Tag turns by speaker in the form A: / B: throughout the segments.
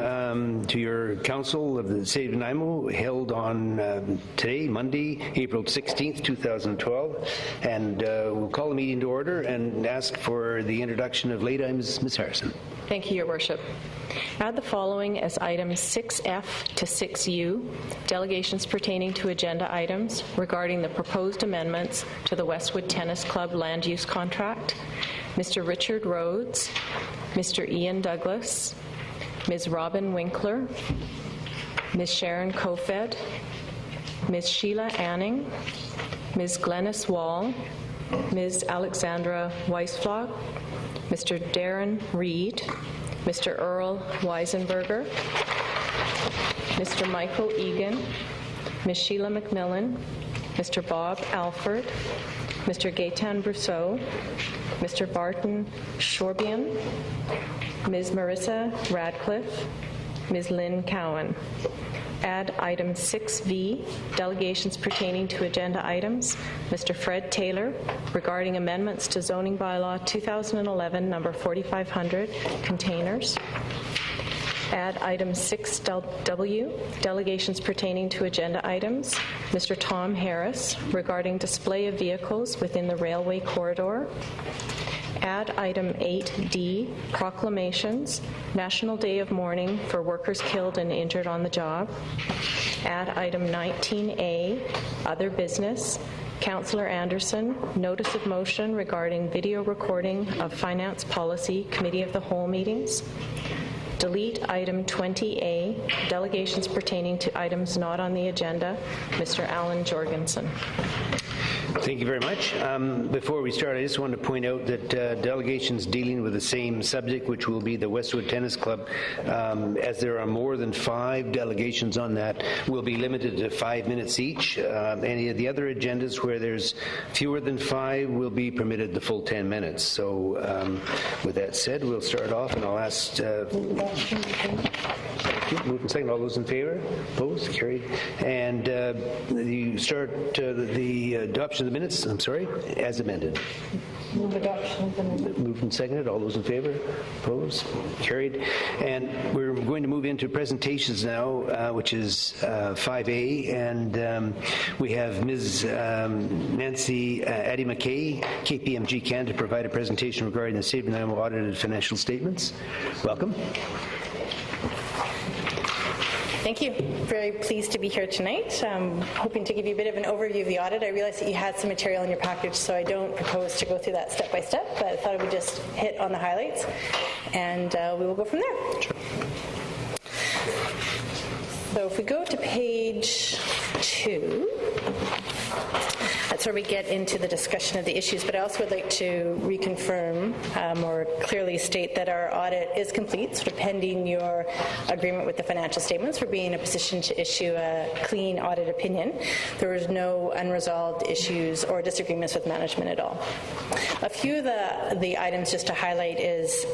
A: to your council of the City of Nanaimo, held on today, Monday, April 16th, 2012. And we'll call the meeting to order and ask for the introduction of late items. Ms. Harrison.
B: Thank you, Your Worship. Add the following as items 6F to 6U, delegations pertaining to agenda items regarding the proposed amendments to the Westwood Tennis Club land use contract. Mr. Richard Rhodes, Mr. Ian Douglas, Ms. Robin Winkler, Ms. Sharon Kofed, Ms. Sheila Anning, Ms. Glennis Wall, Ms. Alexandra Weisflog, Mr. Darren Reed, Mr. Earl Weisenberger, Mr. Michael Egan, Ms. Sheila McMillan, Mr. Bob Alford, Mr. Gaetan Brousseau, Mr. Barton Shorbian, Ms. Marissa Radcliffe, Ms. Lynn Cowan. Add item 6V, delegations pertaining to agenda items, Mr. Fred Taylor, regarding amendments to zoning bylaw 2011, number 4500, containers. Add item 6W, delegations pertaining to agenda items, Mr. Tom Harris, regarding display of vehicles within the railway corridor. Add item 8D, proclamations, National Day of Mourning for workers killed and injured on the job. Add item 19A, other business, Councillor Anderson, notice of motion regarding video recording of Finance Policy Committee of the Whole meetings. Delete item 20A, delegations pertaining to items not on the agenda, Mr. Alan Jorgensen.
A: Thank you very much. Before we start, I just want to point out that delegations dealing with the same subject, which will be the Westwood Tennis Club, as there are more than 5 delegations on that, will be limited to 5 minutes each. Any of the other agendas where there's fewer than 5 will be permitted the full 10 minutes. So with that said, we'll start off, and I'll ask... Moved and second. All those in favor? Opposed? Carried. And you start the adoption of the minutes, I'm sorry, as amended.
C: Move adoption of the minutes.
A: Moved and seconded. All those in favor? Opposed? Carried. And we're going to move into presentations now, which is 5A. And we have Ms. Nancy Addy McKay, KPMG Canada, to provide a presentation regarding the City of Nanaimo audited financial statements. Welcome.
C: Thank you. Very pleased to be here tonight. I'm hoping to give you a bit of an overview of the audit. I realize that you had some material in your package, so I don't propose to go through that step by step, but I thought I would just hit on the highlights, and we will go from there. Sure. So if we go to page 2, that's where we get into the discussion of the issues, but I also would like to reconfirm or clearly state that our audit is complete, sort of pending your agreement with the financial statements. We're being in a position to issue a clean audit opinion. There was no unresolved issues or disagreements with management at all. A few of the items just to highlight is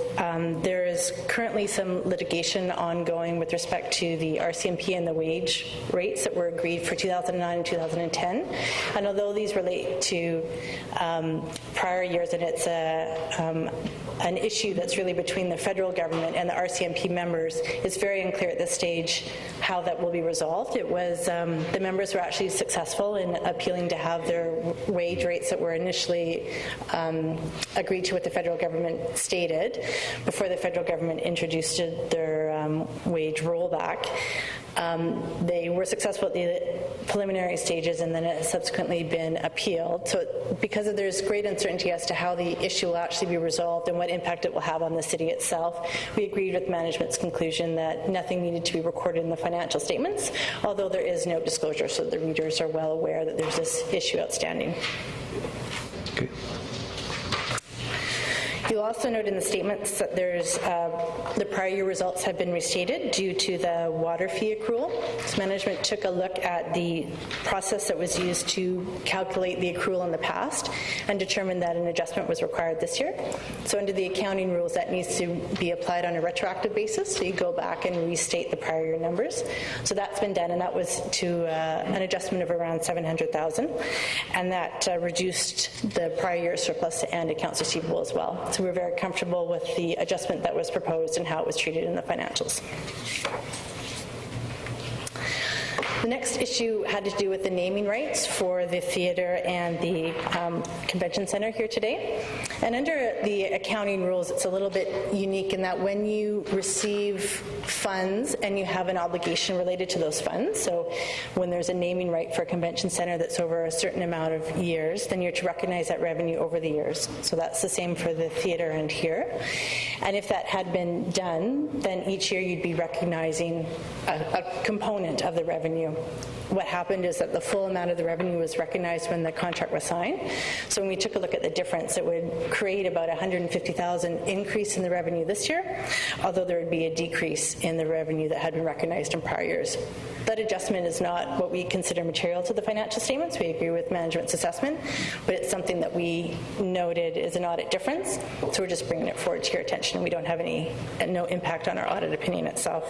C: there is currently some litigation ongoing with respect to the RCMP and the wage rates that were agreed for 2009 and 2010. And although these relate to prior years, and it's an issue that's really between the federal government and the RCMP members, it's very unclear at this stage how that will be resolved. It was the members were actually successful in appealing to have their wage rates that were initially agreed to what the federal government stated before the federal government introduced their wage rollback. They were successful at the preliminary stages, and then it has subsequently been appealed. So because there's great uncertainty as to how the issue will actually be resolved and what impact it will have on the city itself, we agreed with management's conclusion that nothing needed to be recorded in the financial statements, although there is no disclosure, so the readers are well aware that there's this issue outstanding.
A: Okay.
C: You'll also note in the statements that there's the prior year results have been restated due to the water fee accrual. So management took a look at the process that was used to calculate the accrual in the past and determined that an adjustment was required this year. So under the accounting rules, that needs to be applied on a retroactive basis. So you go back and restate the prior year numbers. So that's been done, and that was to an adjustment of around $700,000, and that reduced the prior year surplus and accounts receivable as well. So So we're very comfortable with the adjustment that was proposed and how it was treated in the financials. The next issue had to do with the naming rights for the theatre and the convention center here today. And under the accounting rules, it's a little bit unique in that when you receive funds and you have an obligation related to those funds, so when there's a naming right for a convention center that's over a certain amount of years, then you're to recognize that revenue over the years. So that's the same for the theatre and here. And if that had been done, then each year you'd be recognizing a component of the revenue. What happened is that the full amount of the revenue was recognized when the contract was signed. So when we took a look at the difference, it would create about $150,000 increase in the revenue this year, although there would be a decrease in the revenue that had been recognized in prior years. That adjustment is not what we consider material to the financial statements. We agree with management's assessment, but it's something that we noted is an audit difference. So we're just bringing it forward to your attention, and we don't have no impact on our audit opinion itself.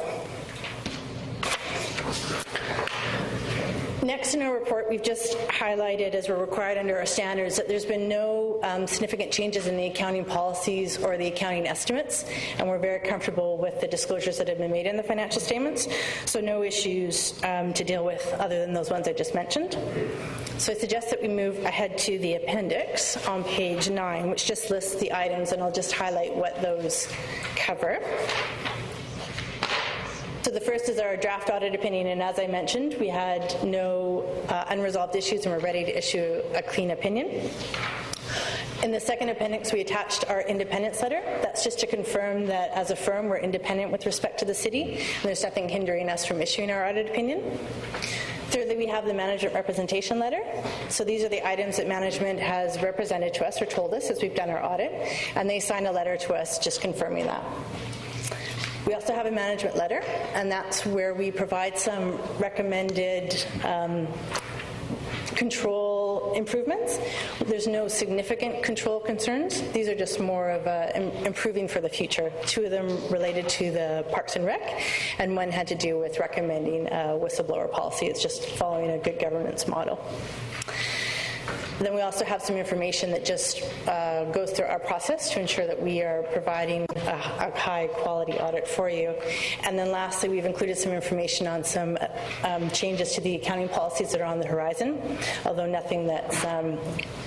C: Next in our report, we've just highlighted, as we're required under our standards, that there's been no significant changes in the accounting policies or the accounting estimates, and we're very comfortable with the disclosures that have been made in the financial statements, so no issues to deal with other than those ones I just mentioned. So I suggest that we move ahead to the appendix on page 9, which just lists the items, and I'll just highlight what those cover. So the first is our draft audit opinion, and as I mentioned, we had no unresolved issues and we're ready to issue a clean opinion. In the second appendix, we attached our independence letter. That's just to confirm that as a firm, we're independent with respect to the city, and there's nothing hindering us from issuing our audit opinion. Thirdly, we have the management representation letter. So these are the items that management has represented to us or told us as we've done our audit, and they signed a letter to us just confirming that. We also have a management letter, and that's where we provide some recommended control improvements. There's no significant control concerns. These are just more of improving for the future. 2 of them related to the Parks and Rec, and one had to do with recommending a whistleblower policy. It's just following a good governance model. Then we also have some information that just goes through our process to ensure that we are providing a high-quality audit for you. And then lastly, we've included some information on some changes to the accounting policies that are on the horizon, although nothing that's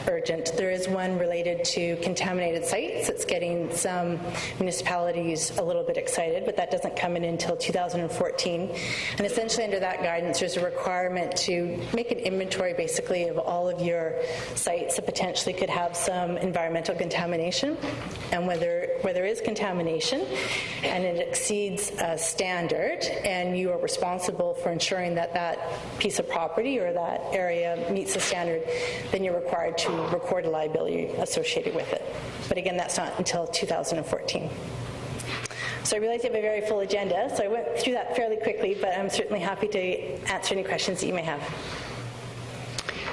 C: urgent. There is one related to contaminated sites that's getting some municipalities a little bit excited, but that doesn't come in until 2014. And essentially under that guidance, there's a requirement to make an inventory basically of all of your sites that potentially could have some environmental contamination, and whether there is contamination and it exceeds a standard and you are responsible for ensuring that that piece of property or that area meets the standard, then you're required to record a liability associated with it. But again, that's not until 2014. So I realize you have a very full agenda, so I went through that fairly quickly, but I'm certainly happy to answer any questions that you may have.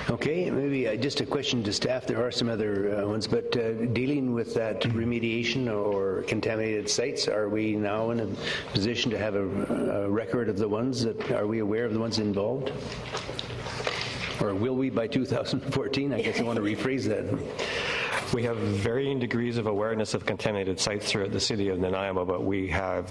A: Okay, maybe just a question to staff. There are some other ones, but dealing with that remediation or contaminated sites, are we now in a position to have a record of the ones are we aware of the ones involved? Or will we by 2014? I guess I want to rephrase that.
D: We have varying degrees of awareness of contaminated sites throughout the city of Nanaimo, but we are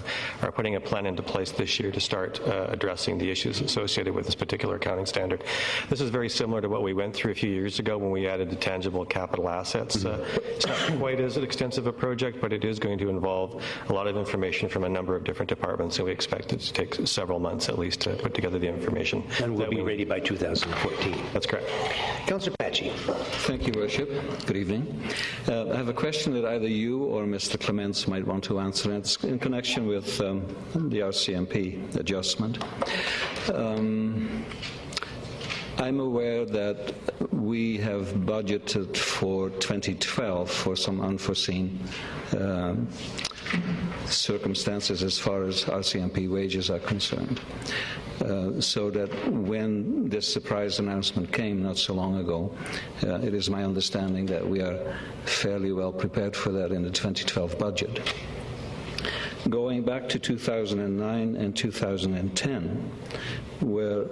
D: putting a plan into place this year to start addressing the issues associated with this particular accounting standard. This is very similar to what we went through a few years ago when we added the tangible capital assets. It's not quite as extensive a project, but it is going to involve a lot of information from a number of different departments, and we expect it to take several months at least to put together the information.
A: And we'll be ready by 2014.
D: That's correct.
A: Councillor Patchy.
E: Thank you, Worship. Good evening. I have a question that either you or Mr. Clements might want to answer. It's in connection with the RCMP adjustment. I'm aware that we have budgeted for 2012 for some unforeseen circumstances as far as RCMP wages are concerned. So that when this surprise announcement came not so long ago, it is my understanding that we are fairly well prepared for that in the 2012 budget. going back to 2009 and 2010, where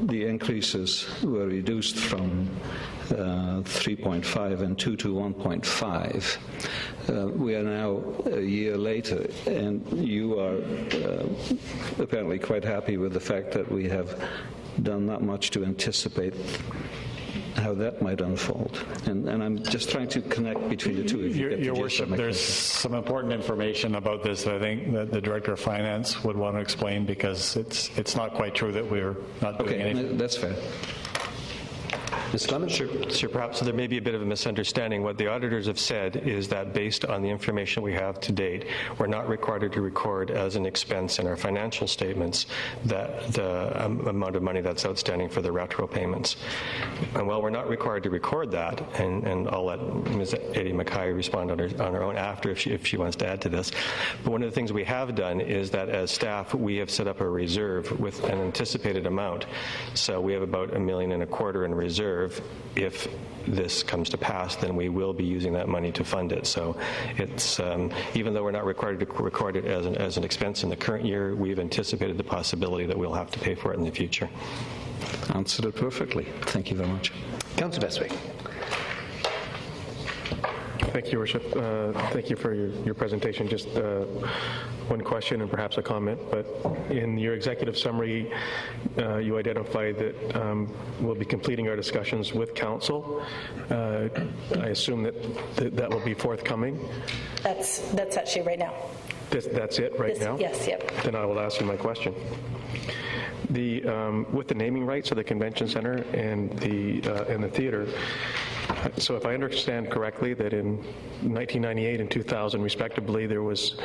E: the increases were reduced from 3.5 and 2 to 1.5. We are now a year later, and you are apparently quite happy with the fact that we have done not much to anticipate how that might unfold. And I'm just trying to connect between the two.
F: Your Worship, there's some important information about this that I think that the Director of Finance would want to explain, because it's not quite true that we're not doing anything.
E: Okay, that's fair.
A: Ms. Clemens?
D: Sure, perhaps there may be a bit of a misunderstanding. What the auditors have said is that based on the information we have to date, we're not required to record as an expense in our financial statements that the amount of money that's outstanding for the retro payments. And while we're not required to record that, and I'll let Ms. Eddie Mackay respond on her own after if she wants to add to this, but one of the things we have done is that as staff, we have set up a reserve with an anticipated amount. So we have about $1.25 million in reserve. If this comes to pass, then we will be using that money to fund it. So it's even though we're not required to record it as an expense in the current year, we've anticipated the possibility that we'll have to pay for it in the future.
E: Answered it perfectly. Thank you very much.
A: Councillor Bestwick.
G: Thank you, Your Worship. Thank you for your presentation. Just one question and perhaps a comment, but in your executive summary, you identified that we'll be completing our discussions with Council. I assume that will be forthcoming.
C: That's actually right now.
G: That's it right now?
C: Yes, yep.
G: Then I will ask you my question. With the naming rights of the convention center and the theater, so if I understand correctly, that in 1998 and 2000, respectively, there was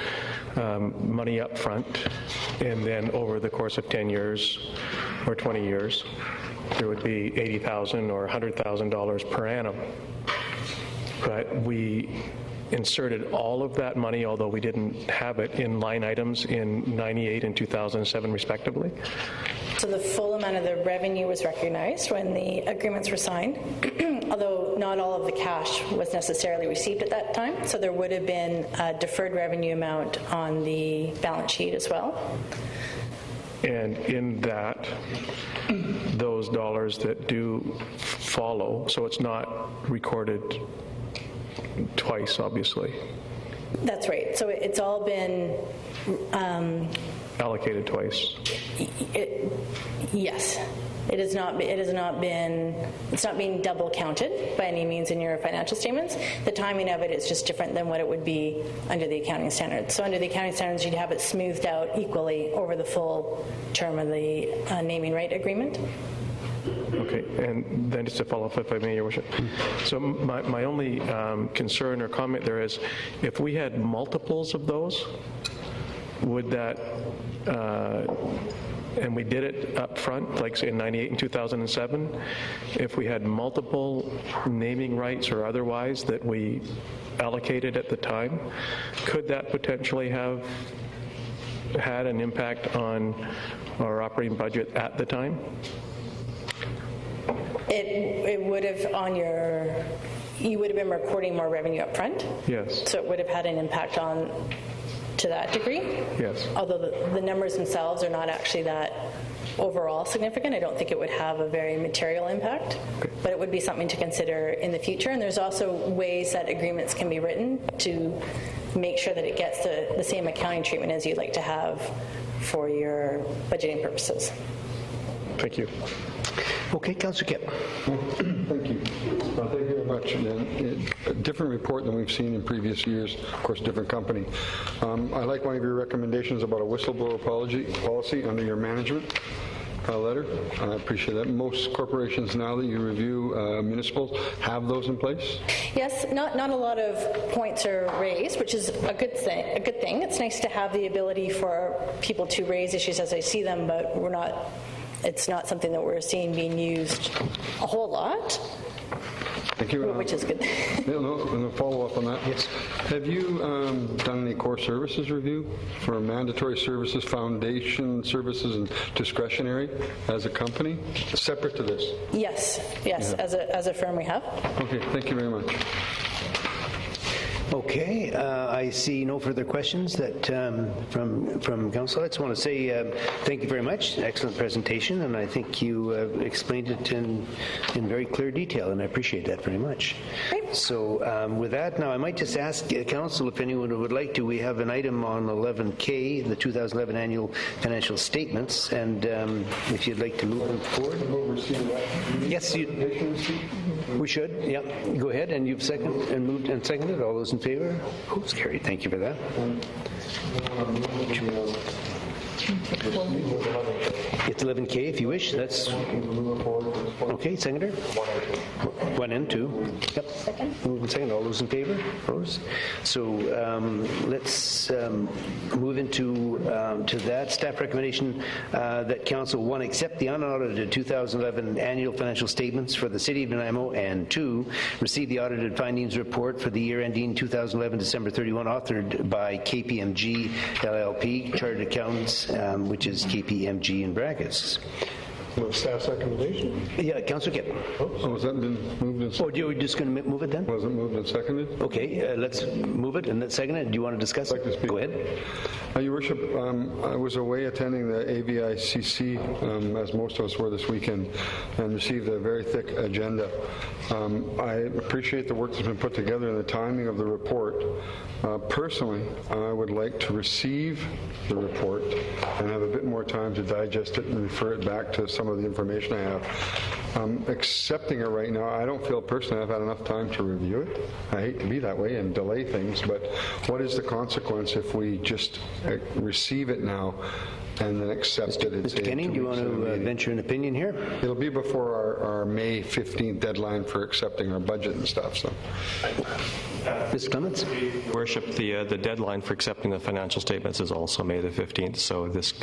G: money up front, and then over the course of 10 years or 20 years, there would be $80,000 or $100,000 per annum. But we inserted all of that money, although we didn't have it, in line items in 98 and 2007, respectively.
C: So the full amount of the revenue was recognized when the agreements were signed, although not all of the cash was necessarily received at that time. So there would have been a deferred revenue amount on the balance sheet as well.
G: And in that, those dollars that do follow, so it's not recorded twice, obviously.
C: That's right. So it's all been
G: Allocated twice.
C: Yes. It's not being double counted by any means in your financial statements. The timing of it is just different than what it would be under the accounting standards. So under the accounting standards, you'd have it smoothed out equally over the full term of the naming right agreement.
G: Okay, and then just to follow up, if I may, Your Worship. So my only concern or comment there is, if we had multiples of those, would that, and we did it up front, like say in 98 and 2007, if we had multiple naming rights or otherwise that we allocated at the time, could that potentially have had an impact on our operating budget at the time?
C: It would have you would have been recording more revenue up front.
G: Yes.
C: So it would have had an impact to that degree.
G: Yes.
C: Although the numbers themselves are not actually that overall significant, I don't think it would have a very material impact. Okay. But it would be something to consider in the future. And there's also ways that agreements can be written to make sure that it gets the same accounting treatment as you'd like to have for your budgeting purposes.
G: Thank you.
A: Okay, Councillor Kipp.
H: Thank you. Thank you very much. A different report than we've seen in previous years, of course, different company. I like one of your recommendations about a whistleblower policy under your management letter. I appreciate that. Most corporations now that you review municipals have those in place? Yes,
C: not a lot of points are raised, which is a good thing. It's nice to have the ability for people to raise issues as I see them, but it's not something that we're seeing being used a whole lot.
H: Thank you.
C: Which is good.
H: No follow-up on that.
A: Yes.
H: Have you done any core services review for mandatory services, foundation services, and discretionary as a company, separate to this?
C: Yes. Yeah. As a firm we have.
H: Okay, thank you very much.
A: Okay, I see no further questions that from council. I just want to say thank you very much. Excellent presentation, and I think you explained it in very clear detail, and I appreciate that very much. So with that, now I might just ask council if anyone would like to. We have an item on 11K, the 2011 annual financial statements, and if you'd like to move them forward. Yes, we should. Yeah, go ahead. And you've moved and seconded. All those in favor? It's carried. Thank you for that. It's 11K if you wish. That's okay. Seconder. 1 and 2. Yep. Second. Move and second. All those in favor? Opposed? So let's move into to that staff recommendation that council 1 accept the unaudited 2011 annual financial statements for the City of Nanaimo, and 2 receive the audited findings report for the year ending 2011 December 31, authored by KPMG LLP Chartered Accountants, which is KPMG in brackets.
I: Staff's recommendation?
A: Yeah, Councillor Kipp.
H: Oh, has that been moved and
A: Or are you just going to move it then?
H: Was it moved and seconded?
A: Okay, let's move it and let's second it. Do you want to discuss
H: I'd like to
A: it?
H: speak.
A: Go ahead.
H: Your Worship, I was away attending the AVICC, as most of us were this weekend, and received a very thick agenda. I appreciate the work that's been put together and the timing of the report. Personally, I would like to receive the report and have a bit more time to digest it and refer it back to some of the information I have. Accepting it right now, I don't feel personally I've had enough time to review it. I hate to be that way and delay things, but what is the consequence if we just receive it now and then accept it?
A: Mr. Kenny, do you want to venture an opinion here?
H: It'll be before our May 15th deadline for accepting our budget and stuff. So,
A: Mr. Clements?
D: Worship, the deadline for accepting the financial statements is also May the 15th, so this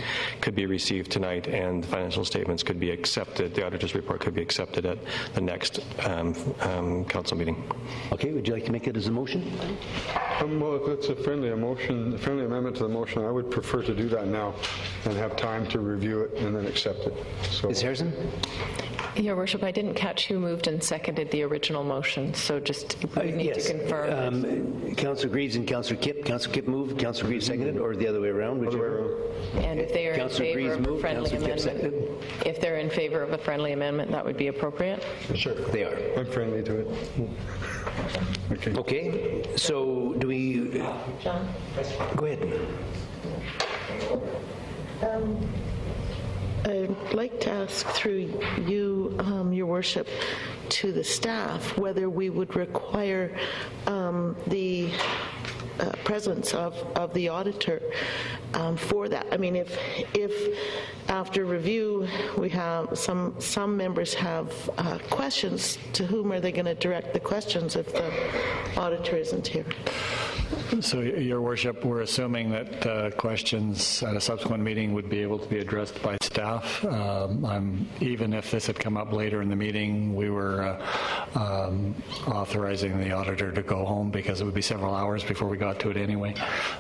D: could be received tonight, and the financial statements could be accepted, the auditor's report could be accepted at the next council meeting.
A: Okay, would you like to make it as a motion?
H: well, if it's a friendly amendment to the motion, I would prefer to do that now and have time to review it and then accept it. So,
A: Ms. Harrison?
B: Your Worship, I didn't catch who moved and seconded the original motion, so just we need to confirm.
A: Councillor Greaves and Councillor Kipp. Councillor Kipp moved, Councillor Greaves seconded, or the other way around?
B: And if they are in
A: Councillor
B: favor
A: Greaves
B: of a
A: moved,
B: friendly
A: Councillor Kipp
B: amendment,
A: seconded.
B: if they're in favor of a friendly amendment, that would be appropriate.
A: Sure, they are.
H: I'm friendly to it. Okay.
A: Okay, so do we...
B: John?
A: Go ahead.
J: I'd like to ask through you, Your Worship, to the staff, whether we would require the presence of the auditor for that. I mean, if after review we have some members have questions, to whom are they going to direct the questions if the auditor isn't here?
F: So, Your Worship, we're assuming that questions at a subsequent meeting would be able to be addressed by staff. Even if this had come up later in the meeting, we were authorizing the auditor to go home because it would be several hours before we got to it anyway.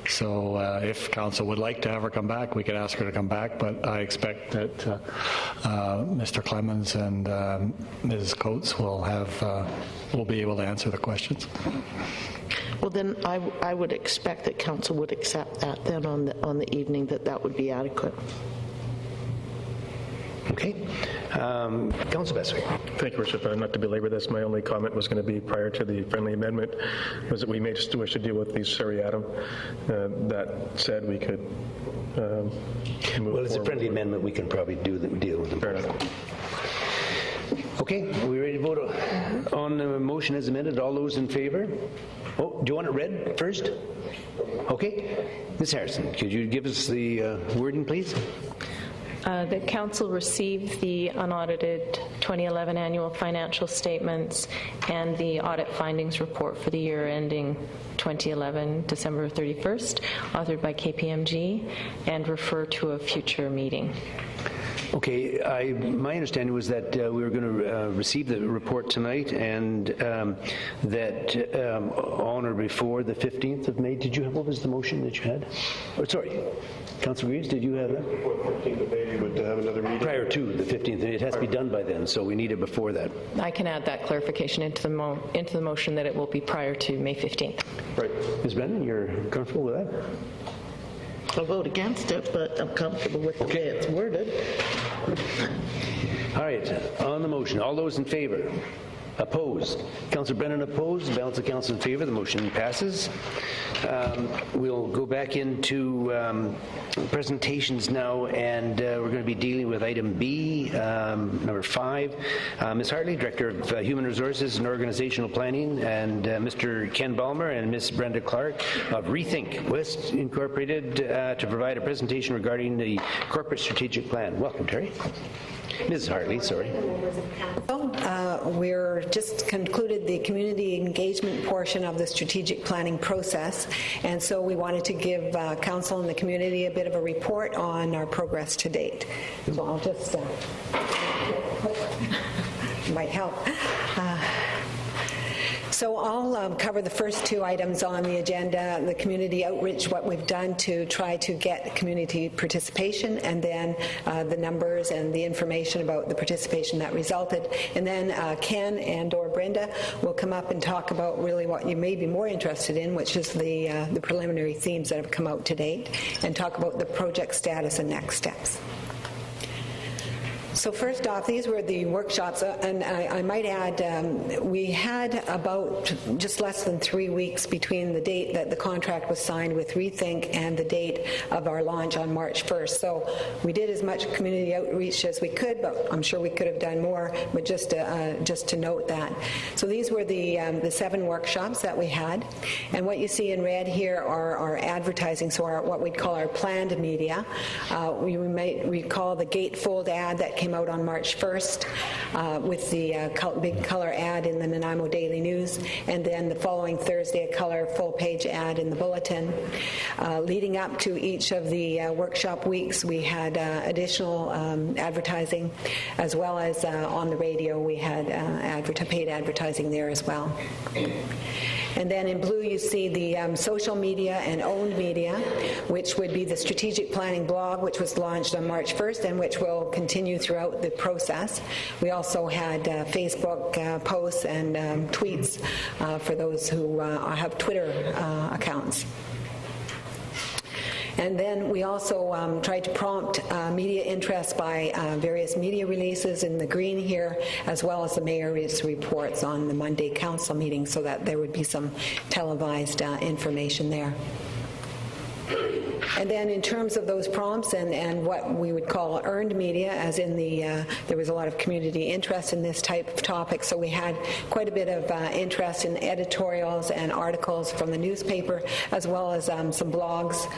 F: So if council would like to have her come back, we could ask her to come back, but I expect that Mr. Clemens and Ms. Coates will be able to answer the questions.
J: Well, then I would expect that council would accept that then on the evening, that would be adequate.
A: Okay. Councillor Beswick.
G: Thank you, Worship. Not to belabor this, my only comment was going to be prior to the friendly amendment, was that we may just wish to deal with these seriatim. That said, we could move
A: Well, it's a
G: forward.
A: friendly amendment. We can probably deal with them.
G: Fair enough.
A: Okay, are we ready to vote on the motion as amended? All those in favor? Oh, do you want it read first? Okay. Ms. Harrison, could you give us the wording, please?
B: The council received the unaudited 2011 annual financial statements and the audit findings report for the year ending 2011, December 31st, authored by KPMG, and refer to a future meeting.
A: Okay, my understanding was that we were going to receive the report tonight, and that on or before the 15th of May. What was the motion that you had? Oh, sorry, Councillor Greaves, did you have that?
I: Before 15th of May, but to have another meeting.
A: Prior to the 15th, it has to be done by then, so we need it before that.
B: I can add that clarification into the motion that it will be prior to May 15th.
A: Right. Ms. Brennan, you're comfortable with that?
J: I'll vote against it, but I'm comfortable with the way it's worded.
A: All right, on the motion, all those in favor? Opposed? Councillor Brennan opposed, the balance of council in favor, the motion passes. We'll go back into presentations now, and we're going to be dealing with item B, number 5. Ms. Hartley, Director of Human Resources and Organizational Planning, and Mr. Ken Balmer and Ms. Brenda Clark of Rethink West Incorporated to provide a presentation regarding the corporate strategic plan. Welcome, Terry. Ms. Hartley, sorry.
K: We're just concluded the community engagement portion of the strategic planning process, and so we wanted to give council and the community a bit of a report on our progress to date. So I'll just might help. So I'll cover the first two items on the agenda, the community outreach, what we've done to try to get community participation, and then the numbers and the information about the participation that resulted. And then Ken and or Brenda will come up and talk about really what you may be more interested in, which is the preliminary themes that have come out to date, and talk about the project status and next steps. So first off, these were the workshops, and I might add, we had about just less than 3 weeks between the date that the contract was signed with Rethink and the date of our launch on March 1st. So we did as much community outreach as we could, but I'm sure we could have done more, but just to note that. So these were the 7 workshops that we had, and what you see in red here are our advertising, so what we'd call our planned media. You might recall the gatefold ad that came out on March 1st with the big color ad in the Nanaimo Daily News, and then the following Thursday a color full-page ad in the Bulletin. Leading up to each of the workshop weeks, we had additional advertising, as well as on the radio we had paid advertising there as well. And then in blue you see the social media and owned media, which would be the strategic planning blog, which was launched on March 1st and which will continue throughout the process. We also had Facebook posts and tweets for those who have Twitter accounts. And then we also tried to prompt media interest by various media releases in the green here, as well as the mayor's reports on the Monday council meeting, so that there would be some televised information there. And then in terms of those prompts and what we would call earned media, as in there was a lot of community interest in this type of topic, so we had quite a bit of interest in editorials and articles from the newspaper, as well as some blogs.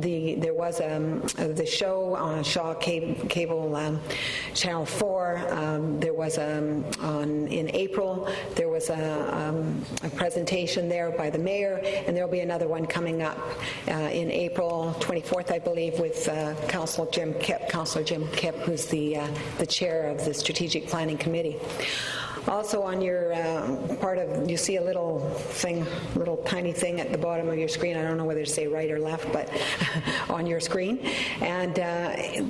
K: There was the show on Shaw Cable Channel 4. There was in April, there was a presentation there by the mayor, and there will be another one coming up in April 24th, I believe, with Councillor Jim Kipp, who's the chair of the Strategic Planning Committee. Also on your you see a little tiny thing at the bottom of your screen. I don't know whether to say right or left, but on your screen. And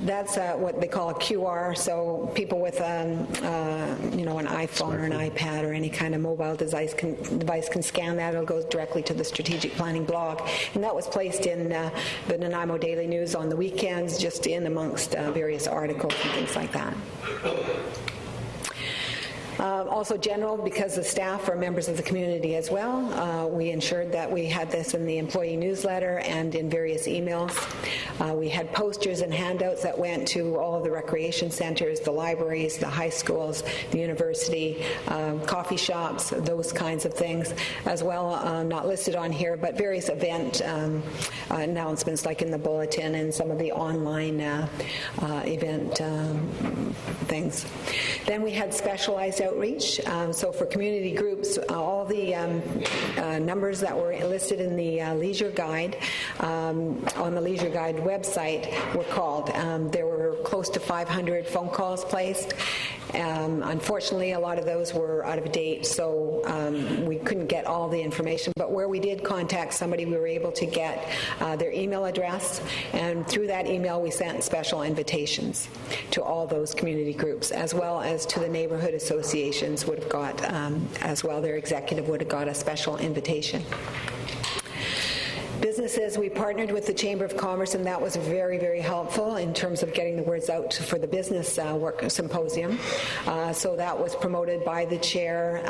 K: that's what they call a QR. So people with an iPhone or an iPad or any kind of mobile device can scan that. It'll go directly to the strategic planning blog. And that was placed in the Nanaimo Daily News on the weekends, just in amongst various articles and things like that. Also general, because the staff are members of the community as well, we ensured that we had this in the employee newsletter and in various emails. We had posters and handouts that went to all of the recreation centers, the libraries, the high schools, the university, coffee shops, those kinds of things, as well, not listed on here, but various event announcements like in the Bulletin and some of the online event things. Then we had specialized outreach. So for community groups, all the numbers that were listed in the Leisure Guide, on the Leisure Guide website were called. There were close to 500 phone calls placed. Unfortunately, a lot of those were out of date, so we couldn't get all the information. But where we did contact somebody, we were able to get their email address, and through that email we sent special invitations to all those community groups, as well as to the neighborhood associations would have got, as well, their executive would have got a special invitation. Businesses, we partnered with the Chamber of Commerce, and that was very, very helpful in terms of getting the words out for the business work symposium. So that was promoted by the chair,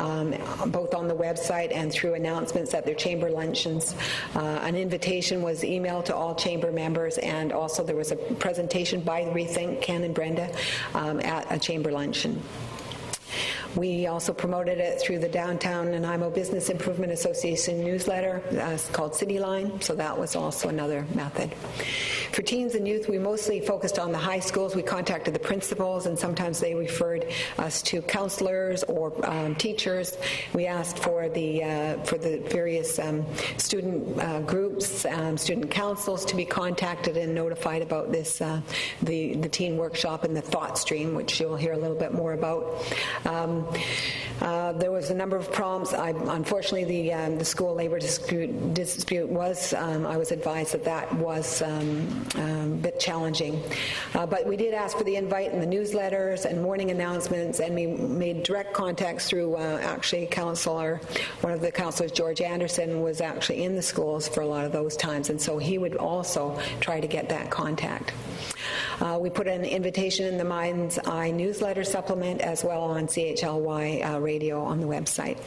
K: both on the website and through announcements at their chamber luncheons. An invitation was emailed to all chamber members, and also there was a presentation by Rethink, Ken and Brenda, at a chamber luncheon. We also promoted it through the Downtown Nanaimo Business Improvement Association newsletter called City Line, so that was also another method. For teens and youth, we mostly focused on the high schools. We contacted the principals, and sometimes they referred us to counselors or teachers. We asked for the various student groups, student councils to be contacted and notified about this, the teen workshop and the thought stream, which you'll hear a little bit more about. There was a number of prompts. Unfortunately, the school labor dispute was, I was advised that was a bit challenging. But we did ask for the invite in the newsletters and morning announcements, and we made direct contacts through actually one of the counselors, George Anderson, was actually in the schools for a lot of those times, and so he would also try to get that contact. We put an invitation in the Mind's Eye newsletter supplement, as well on CHLY radio on the website.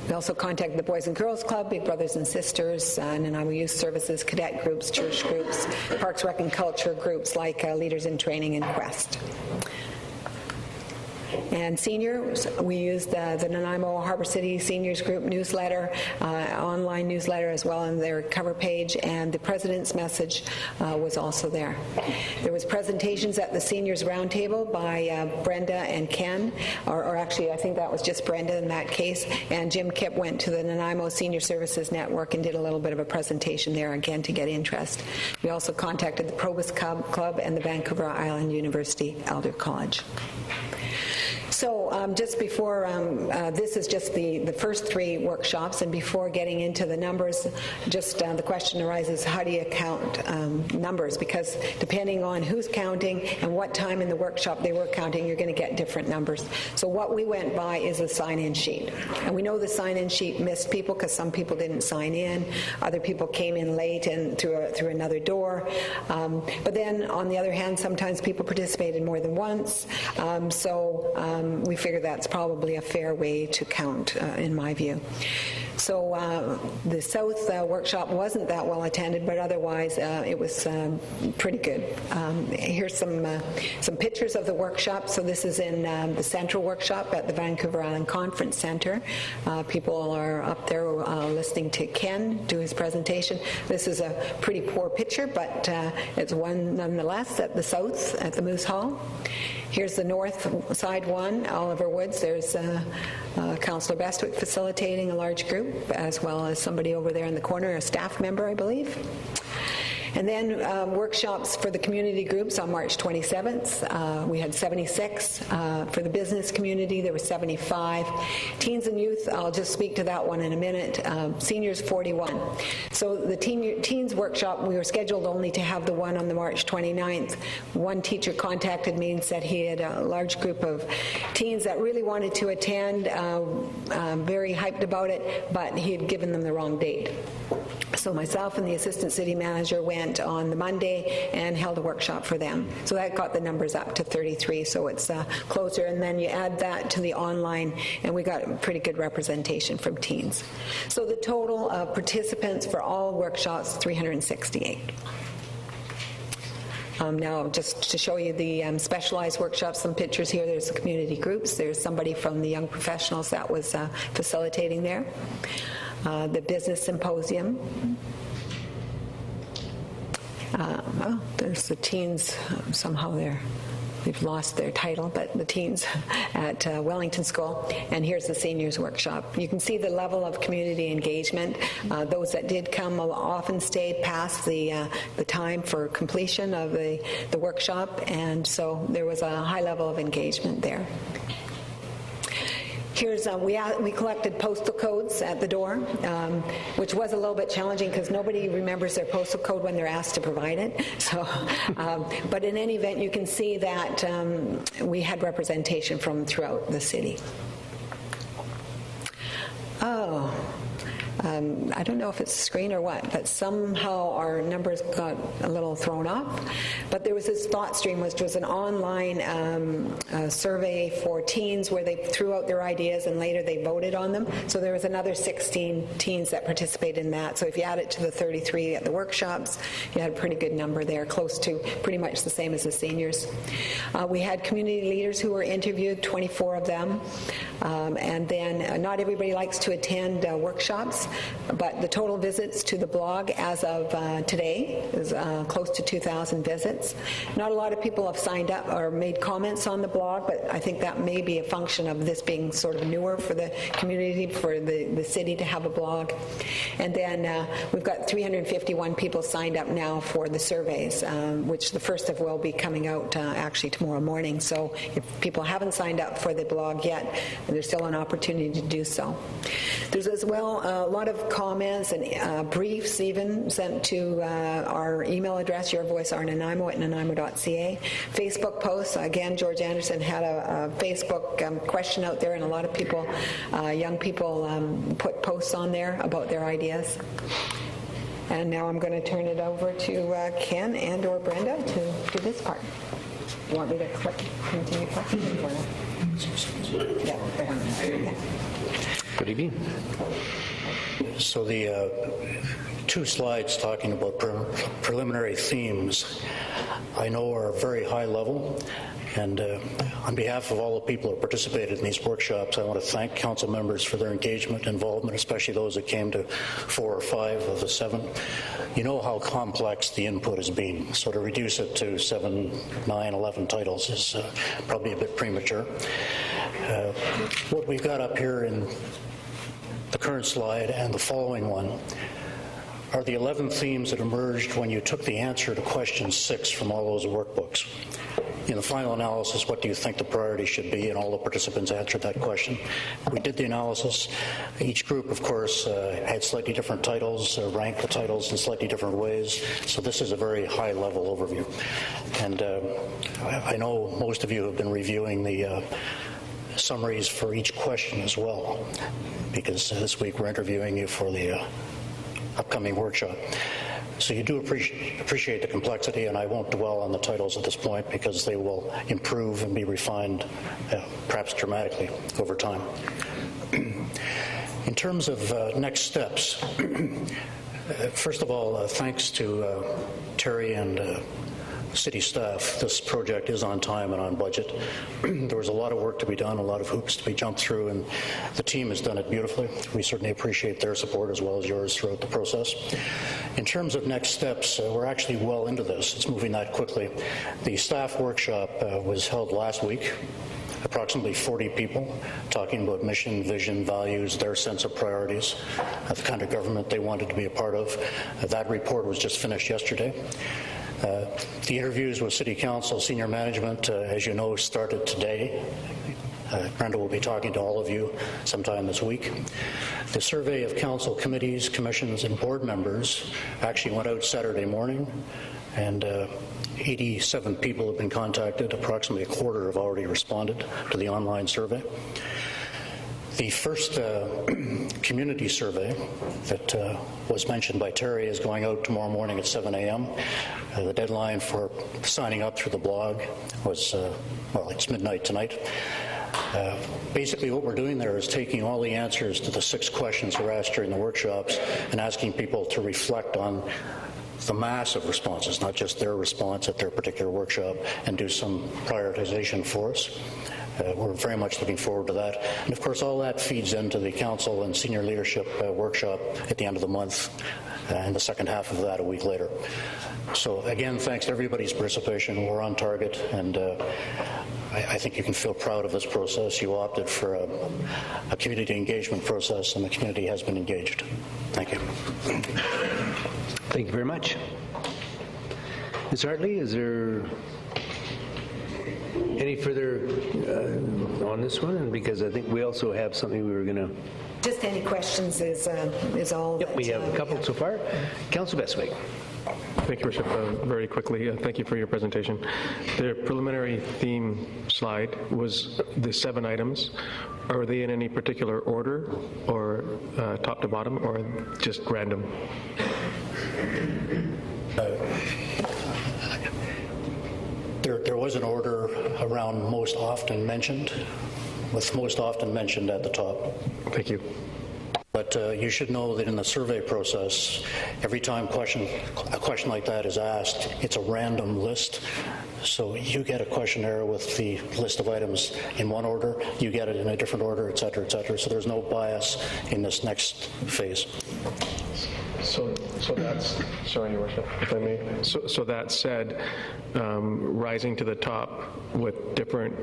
K: We also contacted the Boys and Girls Club, Big Brothers and Sisters, Nanaimo Youth Services, cadet groups, church groups, Parks, Rec and Culture groups like Leaders in Training and Quest. And seniors, we used the Nanaimo Harbor City Seniors Group newsletter, online newsletter as well, on their cover page, and the President's message was also there. There was presentations at the Seniors Roundtable by Brenda and Ken, or actually I think that was just Brenda in that case, and Jim Kipp went to the Nanaimo Senior Services Network and did a little bit of a presentation there again to get interest. We also contacted the Probus Club and the Vancouver Island University Elder College. So just before, this is just the first three workshops, and before getting into the numbers, just the question arises, how do you count numbers? Because depending on who's counting and what time in the workshop they were counting, you're going to get different numbers. So what we went by is a sign-in sheet. And we know the sign-in sheet missed people because some people didn't sign in, other people came in late and through another door. But then, on the other hand, sometimes people participated more than once. We figure that's probably a fair way to count, in my view. So the South workshop wasn't that well attended, but otherwise it was pretty good. Here's some pictures of the workshop. So this is in the Central workshop at the Vancouver Island Conference Center. People are up there listening to Ken do his presentation. This is a pretty poor picture, but it's one nonetheless at the South at the Moose Hall. Here's the north side one, Oliver Woods. There's Councillor Bestwick facilitating a large group, as well as somebody over there in the corner, a staff member, I believe. And then workshops for the community groups on March 27th. We had 76. For the business community, there were 75. Teens and youth, I'll just speak to that one in a minute. Seniors, 41. So the teens workshop, we were scheduled only to have the one on the March 29th. One teacher contacted me and said he had a large group of teens that really wanted to attend, very hyped about it, but he had given them the wrong date. So myself and the assistant city manager went on the Monday and held a workshop for them. So that got the numbers up to 33, so it's closer. And then you add that to the online, and we got a pretty good representation from teens. So the total of participants for all workshops, 368. Now, just to show you the specialized workshops, some pictures here. There's the community groups. There's somebody from the Young Professionals that was facilitating there. The business symposium. There's the teens somehow there. they've lost their title, but the teens at Wellington School. And here's the seniors workshop. You can see the level of community engagement. Those that did come often stayed past the time for completion of the workshop, and so there was a high level of engagement there. Here's, we collected postal codes at the door, which was a little bit challenging because nobody remembers their postal code when they're asked to provide it. So, but in any event, you can see that we had representation from throughout the city. Oh. I don't know if it's the screen or what, but somehow our numbers got a little thrown off. But there was this thought stream, which was an online survey for teens where they threw out their ideas and later they voted on them. So there was another 16 teens that participated in that. So if you add it to the 33 at the workshops, you had a pretty good number there, close to pretty much the same as the seniors. We had community leaders who were interviewed, 24 of them. And then not everybody likes to attend workshops, but the total visits to the blog as of today is close to 2,000 visits. Not a lot of people have signed up or made comments on the blog, but I think that may be a function of this being sort of newer for the community, for the city to have a blog. And then we've got 351 people signed up now for the surveys, which the first of will be coming out actually tomorrow morning. So if people haven't signed up for the blog yet, there's still an opportunity to do so. There's as well a lot of comments and briefs even sent to our email address, yourvoiceRNanaimo@nanaimo.ca. Facebook posts, again, George Anderson had a Facebook question out there, and a lot of people, young people, put posts on there about their ideas. And now I'm going to turn it over to Ken and or Brenda to do this part. You want me to continue questions? Yeah.
A: Good evening.
L: So the two slides talking about preliminary themes, I know are very high level, and on behalf of all the people who participated in these workshops, I want to thank council members for their engagement and involvement, especially those that came to 4 or 5 of the 7. You know how complex the input has been, so to reduce it to 7, 9, 11 titles is probably a bit premature. What we've got up here in the current slide and the following one are the 11 themes that emerged when you took the answer to question 6 from all those workbooks. In the final analysis, what do you think the priority should be? And all the participants answered that question. We did the analysis. Each group, of course, had slightly different titles, ranked the titles in slightly different ways. So this is a very high-level overview. And I know most of you have been reviewing the summaries for each question as well, because this week we're interviewing you for the upcoming workshop. So you do appreciate the complexity, and I won't dwell on the titles at this point because they will improve and be refined perhaps dramatically over time. In terms of next steps, first of all, thanks to Terry and city staff, this project is on time and on budget. There was a lot of work to be done, a lot of hoops to be jumped through, and the team has done it beautifully. We certainly appreciate their support as well as yours throughout the process. In terms of next steps, we're actually well into this. It's moving that quickly. The staff workshop was held last week. Approximately 40 people talking about mission, vision, values, their sense of priorities, the kind of government they wanted to be a part of. That report was just finished yesterday. The interviews with City Council senior management, as you know, started today. Brenda will be talking to all of you sometime this week. The survey of council committees, commissions, and board members actually went out Saturday morning, and 87 people have been contacted. Approximately a quarter have already responded to the online survey. The first community survey that was mentioned by Terry is going out tomorrow morning at 7 a.m. The deadline for signing up through the blog was, well, it's midnight tonight. Basically what we're doing there is taking all the answers to the 6 questions that were asked during the workshops and asking people to reflect on the mass of responses, not just their response at their particular workshop, and do some prioritization for us. We're very much looking forward to that. And of course, all that feeds into the council and senior leadership workshop at the end of the month and the second half of that a week later. So again, thanks to everybody's participation. We're on target, and I think you can feel proud of this process. You opted for a community engagement process, and the community has been engaged. Thank you.
A: Thank you very much. Ms. Hartley, is there any further on this one? And because I think we also have something we were going to...
K: Just any questions is all.
A: Yep, we have a couple so far. Councillor Bestwick.
G: Thank you, Bishop. Very quickly, thank you for your presentation. The preliminary theme slide was the 7 items. Are they in any particular order, or top to bottom, or just random?
L: There was an order around most often mentioned, with most often mentioned at the top.
G: Thank you.
L: But you should know that in the survey process, every time a question like that is asked, it's a random list. So you get a questionnaire with the list of items in one order, you get it in a different order, et cetera, et cetera. So there's no bias in this next phase.
G: So that's, sorry, Your Worship, if I may. So that said, rising to the top with different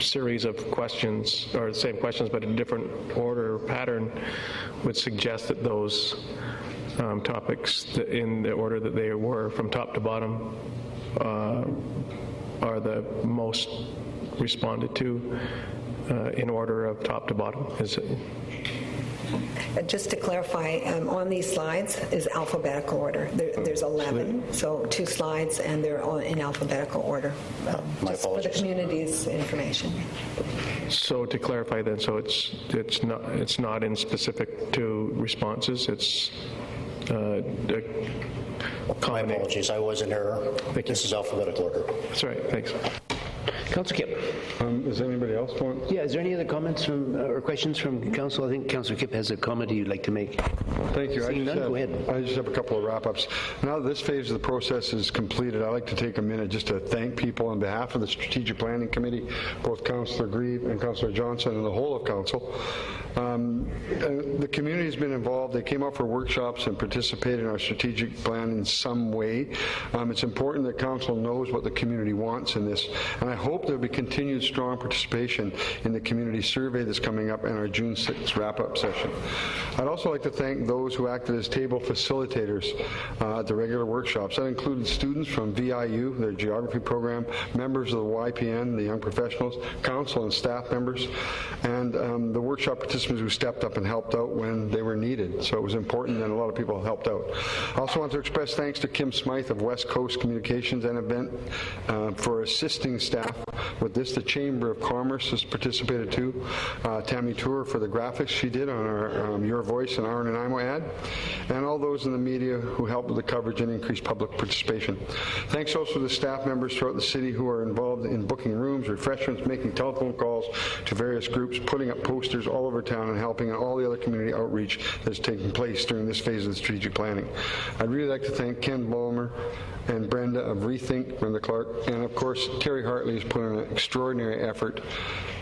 G: series of questions, or the same questions but in different order or pattern, would suggest that those topics, in the order that they were from top to bottom, are the most responded to in order of top to bottom. Is it?
K: Just to clarify, on these slides is alphabetical order. There's 11, so 2 slides, and they're all in alphabetical order.
L: My
K: just for the
L: apologies.
K: community's information.
G: So to clarify then, so it's not in specific to responses. It's
L: My apologies, I was in error. This is alphabetical order.
G: That's all right. Thanks.
A: Councillor Kipp.
H: Does anybody else want?
A: Yeah, is there any other comments from or questions from council? I think Councillor Kipp has a comment you'd like to make.
H: Thank you.
A: Seeing none, go ahead.
H: I just have a couple of wrap-ups. Now that this phase of the process is completed, I'd like to take a minute just to thank people on behalf of the Strategic Planning Committee, both Councillor Grieve and Councillor Johnson and the whole of council. The community has been involved. They came out for workshops and participated in our strategic plan in some way. It's important that council knows what the community wants in this, and I hope there will be continued strong participation in the community survey that's coming up in our June 6th wrap-up session. I'd also like to thank those who acted as table facilitators at the regular workshops. That included students from VIU, their geography program, members of the YPN, the young professionals, council and staff members, and the workshop participants who stepped up and helped out when they were needed. So it was important, and a lot of people helped out. I also want to express thanks to Kim Smythe of West Coast Communications and Event for assisting staff with this. The Chamber of Commerce has participated too. Tammy Tour for the graphics she did on our Your Voice and Our Nanaimo ad, and all those in the media who helped with the coverage and increased public participation. Thanks also to the staff members throughout the city who are involved in booking rooms, refreshments, making telephone calls to various groups, putting up posters all over town, and helping in all the other community outreach that's taking place during this phase of the strategic planning. I'd really like to thank Ken Ballmer and Brenda of Rethink, Brenda Clark, and of course Terry Hartley has put in an extraordinary effort.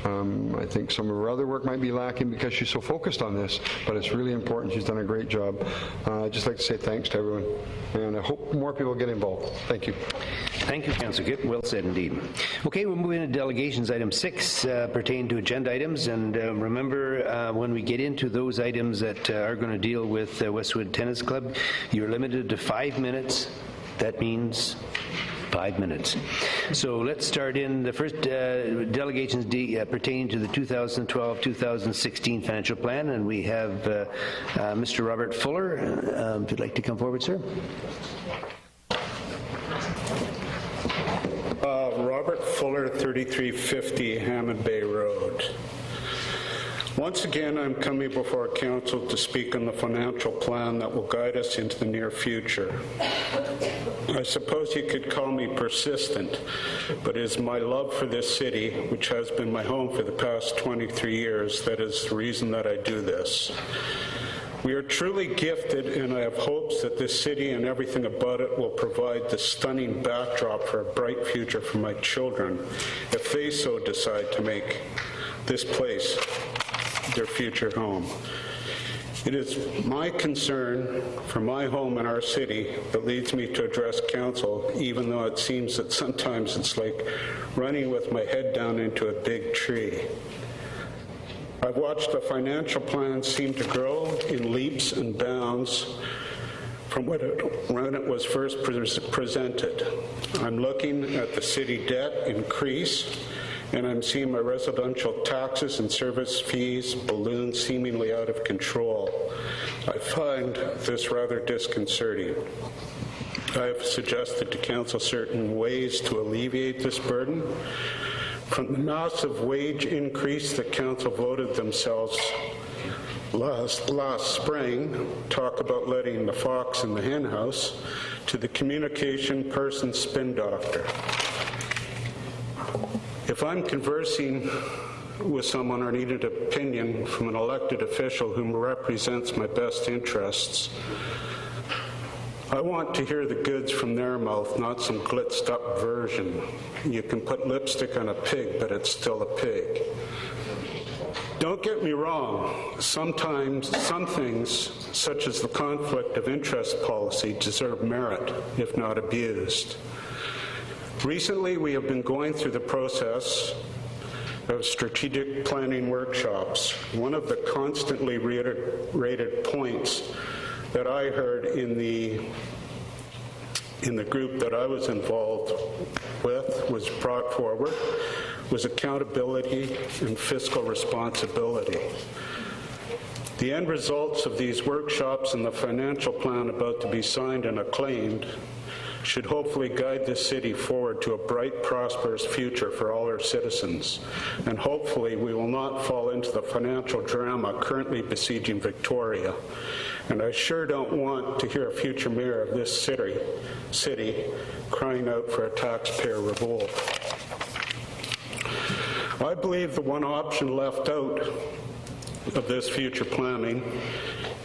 H: I think some of her other work might be lacking because she's so focused on this, but it's really important. She's done a great job. I'd just like to say thanks to everyone, and I hope more people get involved. Thank you.
A: Thank you, Councillor Kipp. Well said indeed. Okay, we'll move into delegations. Item 6 pertain to agenda items, and remember when we get into those items that are going to deal with Westwood Tennis Club, you're limited to 5 minutes. That means 5 minutes. So let's start in the first delegations pertaining to the 2012-2016 financial plan, and we have Mr. Robert Fuller. If you'd like to come forward, sir.
M: Robert Fuller, 3350 Hammond Bay Road. Once again, I'm coming before Council to speak on the financial plan that will guide us into the near future. I suppose you could call me persistent, but it is my love for this city, which has been my home for the past 23 years, that is the reason that I do this. We are truly gifted, and I have hopes that this city and everything about it will provide the stunning backdrop for a bright future for my children, if they so decide to make this place their future home. It is my concern for my home and our city that leads me to address council, even though it seems that sometimes it's like running with my head down into a big tree. I've watched the financial plan seem to grow in leaps and bounds from when it was first presented. I'm looking at the city debt increase, and I'm seeing my residential taxes and service fees balloon seemingly out of control. I find this rather disconcerting. I have suggested to council certain ways to alleviate this burden. From the massive wage increase that council voted themselves last spring, talk about letting the fox in the hen house, to the communication person spin doctor. If I'm conversing with someone or need an opinion from an elected official who represents my best interests, I want to hear the goods from their mouth, not some glitzed up version. You can put lipstick on a pig, but it's still a pig. Don't get me wrong, sometimes some things, such as the conflict of interest policy, deserve merit, if not abused. Recently, we have been going through the process of strategic planning workshops. One of the constantly reiterated points that I heard in the group that I was involved with was brought forward was accountability and fiscal responsibility. The end results of these workshops and the financial plan about to be signed and acclaimed should hopefully guide this city forward to a bright, prosperous future for all our citizens. And hopefully we will not fall into the financial drama currently besieging Victoria. And I sure don't want to hear a future mayor of this city crying out for a taxpayer revolt. I believe the one option left out of this future planning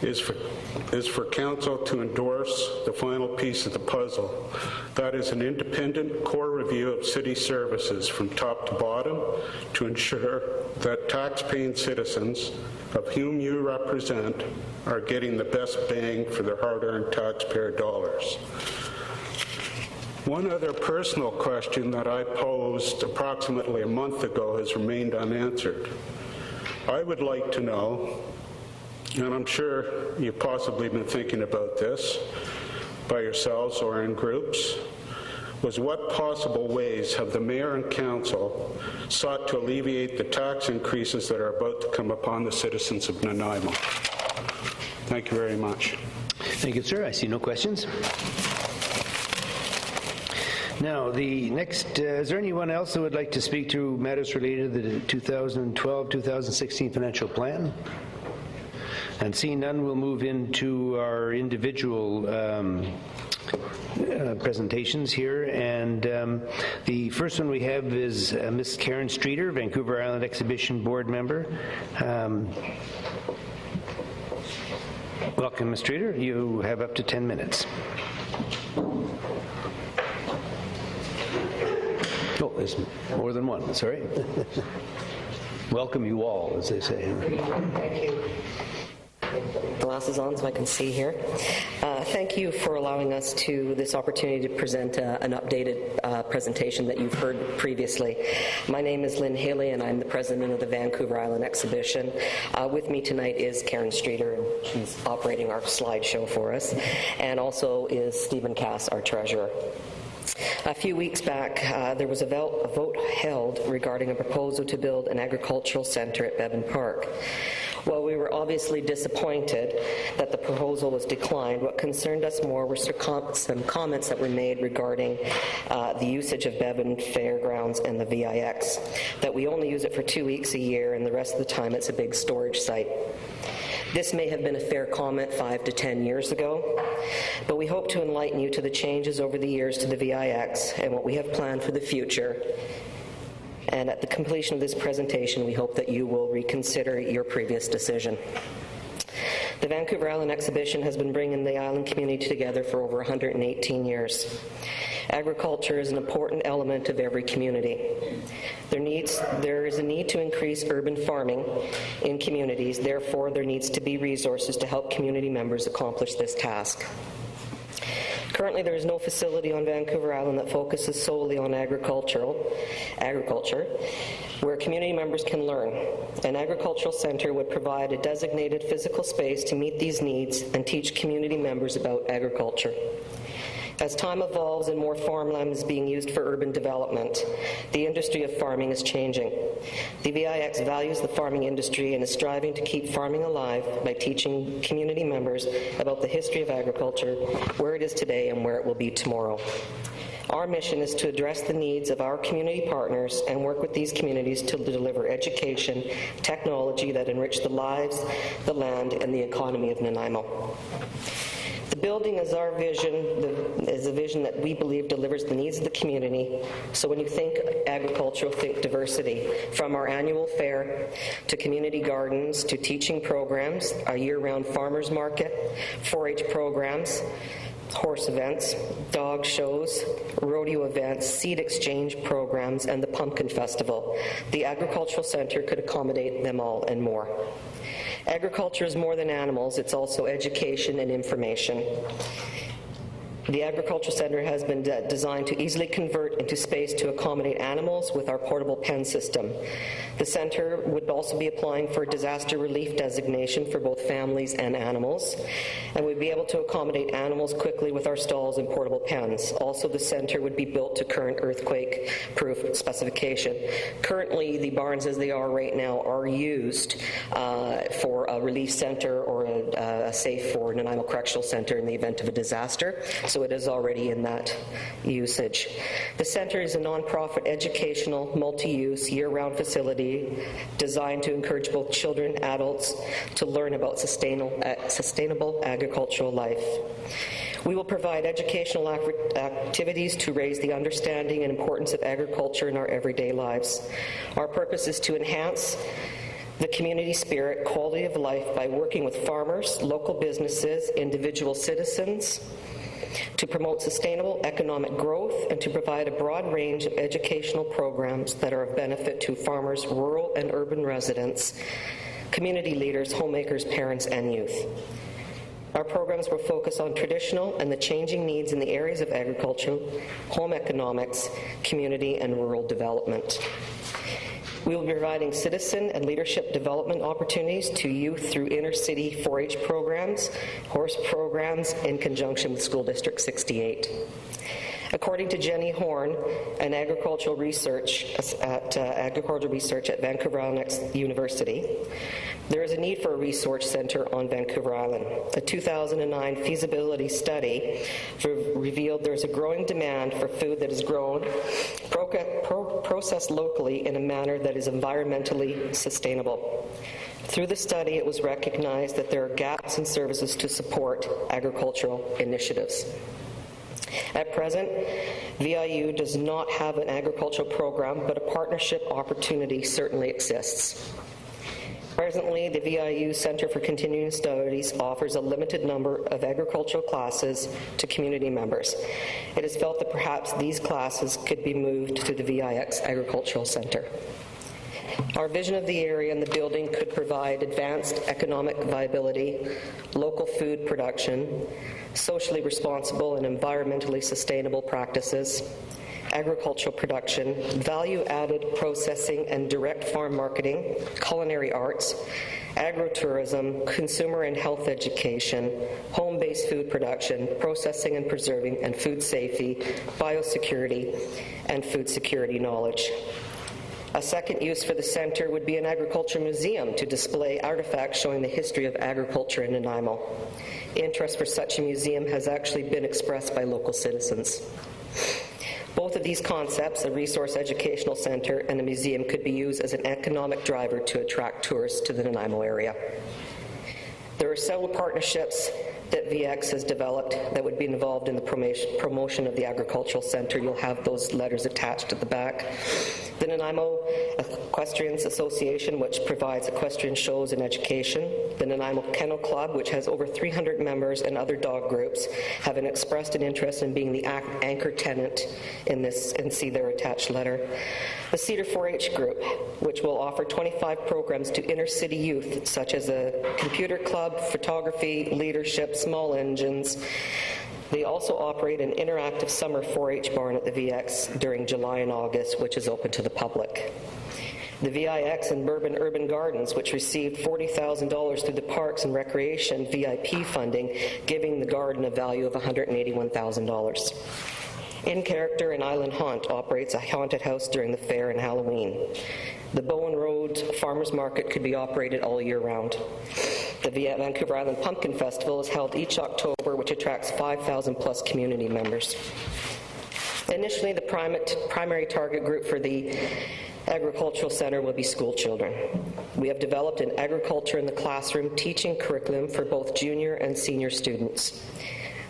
M: is for council to endorse the final piece of the puzzle. That is an independent core review of city services from top to bottom to ensure that tax-paying citizens of whom you represent are getting the best bang for their hard-earned taxpayer dollars. One other personal question that I posed approximately a month ago has remained unanswered. I would like to know, and I'm sure you've possibly been thinking about this by yourselves or in groups, was what possible ways have the mayor and council sought to alleviate the tax increases that are about to come upon the citizens of Nanaimo? Thank you very much.
A: Thank you, sir. I see no questions. Now, the next, is there anyone else that would like to speak to matters related to the 2012-2016 financial plan? And seeing none, we'll move into our individual presentations here. And the first one we have is Ms. Karen Streeter, Vancouver Island Exhibition Board member. Welcome, Ms. Streeter. You have up to 10 minutes. Oh, there's more than one. Sorry. Welcome you all, as they say.
N: Thank you. Glasses on so I can see here. Thank you for allowing us this opportunity to present an updated presentation that you've heard previously. My name is Lynn Haley, and I'm the president of the Vancouver Island Exhibition. With me tonight is Karen Streeter, and she's operating our slideshow for us, and also is Stephen Cass, our treasurer. A few weeks back, there was a vote held regarding a proposal to build an agricultural center at Bevan Park. While we were obviously disappointed that the proposal was declined, what concerned us more were some comments that were made regarding the usage of Bevan Fairgrounds and the VIX, that we only use it for 2 weeks a year and the rest of the time it's a big storage site. This may have been a fair comment 5 to 10 years ago, but we hope to enlighten you to the changes over the years to the VIX and what we have planned for the future. And at the completion of this presentation, we hope that you will reconsider your previous decision. The Vancouver Island Exhibition has been bringing the island community together for over 118 years. Agriculture is an important element of every community. There is a need to increase urban farming in communities. Therefore, there needs to be resources to help community members accomplish this task. Currently, there is no facility on Vancouver Island that focuses solely on agriculture, where community members can learn. An agricultural centre would provide a designated physical space to meet these needs and teach community members about agriculture. As time evolves and more farmland is being used for urban development, the industry of farming is changing. The VIX values the farming industry and is striving to keep farming alive by teaching community members about the history of agriculture, where it is today and where it will be tomorrow. Our mission is to address the needs of our community partners and work with these communities to deliver education, technology that enrich the lives, the land, and the economy of Nanaimo. The building is our vision, is a vision that we believe delivers the needs of the community. So when you think agricultural, think diversity. From our annual fair to community gardens to teaching programs, a year-round farmers market, 4-H programs, horse events, dog shows, rodeo events, seed exchange programs, and the Pumpkin Festival. The Agricultural Centre could accommodate them all and more. Agriculture is more than animals, it's also education and information. The Agricultural Centre has been designed to easily convert into space to accommodate animals with our portable pen system. The centre would also be applying for a disaster relief designation for both families and animals, and we'd be able to accommodate animals quickly with our stalls and portable pens. Also, the centre would be built to current earthquake-proof specification. Currently, the barns as they are right now are used for a relief centre or a safe for Nanaimo Correctional Centre in the event of a disaster. So it is already in that usage. The centre is a nonprofit educational, multi-use, year-round facility designed to encourage both children and adults to learn about sustainable agricultural life. We will provide educational activities to raise the understanding and importance of agriculture in our everyday lives. Our purpose is to enhance the community spirit, quality of life by working with farmers, local businesses, individual citizens, to promote sustainable economic growth and to provide a broad range of educational programs that are of benefit to farmers, rural and urban residents, community leaders, homemakers, parents, and youth. Our programs will focus on traditional and the changing needs in the areas of agriculture, home economics, community, and rural development. We will be providing citizen and leadership development opportunities to youth through inner-city 4-H programs, horse programs, in conjunction with School District 68. According to Jenny Horn, an agricultural research at Vancouver Island University, there is a need for a resource centre on Vancouver Island. A 2009 feasibility study revealed there is a growing demand for food that is grown, processed locally in a manner that is environmentally sustainable. Through the study, it was recognized that there are gaps in services to support agricultural initiatives. At present, VIU does not have an agricultural program, but a partnership opportunity certainly exists. Presently, the VIU Centre for Continuing Studies offers a limited number of agricultural classes to community members. It is felt that perhaps these classes could be moved to the VIX Agricultural Centre. Our vision of the area and the building could provide advanced economic viability, local food production, socially responsible and environmentally sustainable practices, agricultural production, value-added processing and direct farm marketing, culinary arts, agritourism, consumer and health education, home-based food production, processing and preserving, and food safety, biosecurity, and food security knowledge. A second use for the centre would be an agriculture museum to display artifacts showing the history of agriculture in Nanaimo. Interest for such a museum has actually been expressed by local citizens. Both of these concepts, a resource educational centre and a museum, could be used as an economic driver to attract tourists to the Nanaimo area. There are several partnerships that VX has developed that would be involved in the promotion of the agricultural center. You'll have those letters attached at the back. The Nanaimo Equestrians Association, which provides equestrian shows and education. The Nanaimo Kennel Club, which has over 300 members, and other dog groups have expressed an interest in being the anchor tenant in this, and see their attached letter. The Cedar 4-H group, which will offer 25 programs to inner city youth, such as a computer club, photography, leadership, small engines. They also operate an interactive summer 4-H barn at the VX during July and August, which is open to the public. The VIX and Bourbon Urban Gardens, which received $40,000 through the Parks and Recreation VIP funding, giving the garden a value of $181,000. In Character and Island Haunt operates a haunted house during the fair and Halloween. The Bowen Road Farmers Market could be operated all year round. The Vancouver Island Pumpkin Festival is held each October, which attracts 5,000 plus community members. Initially, the primary target group for the Agricultural Center will be school children. We have developed an agriculture in the classroom teaching curriculum for both junior and senior students.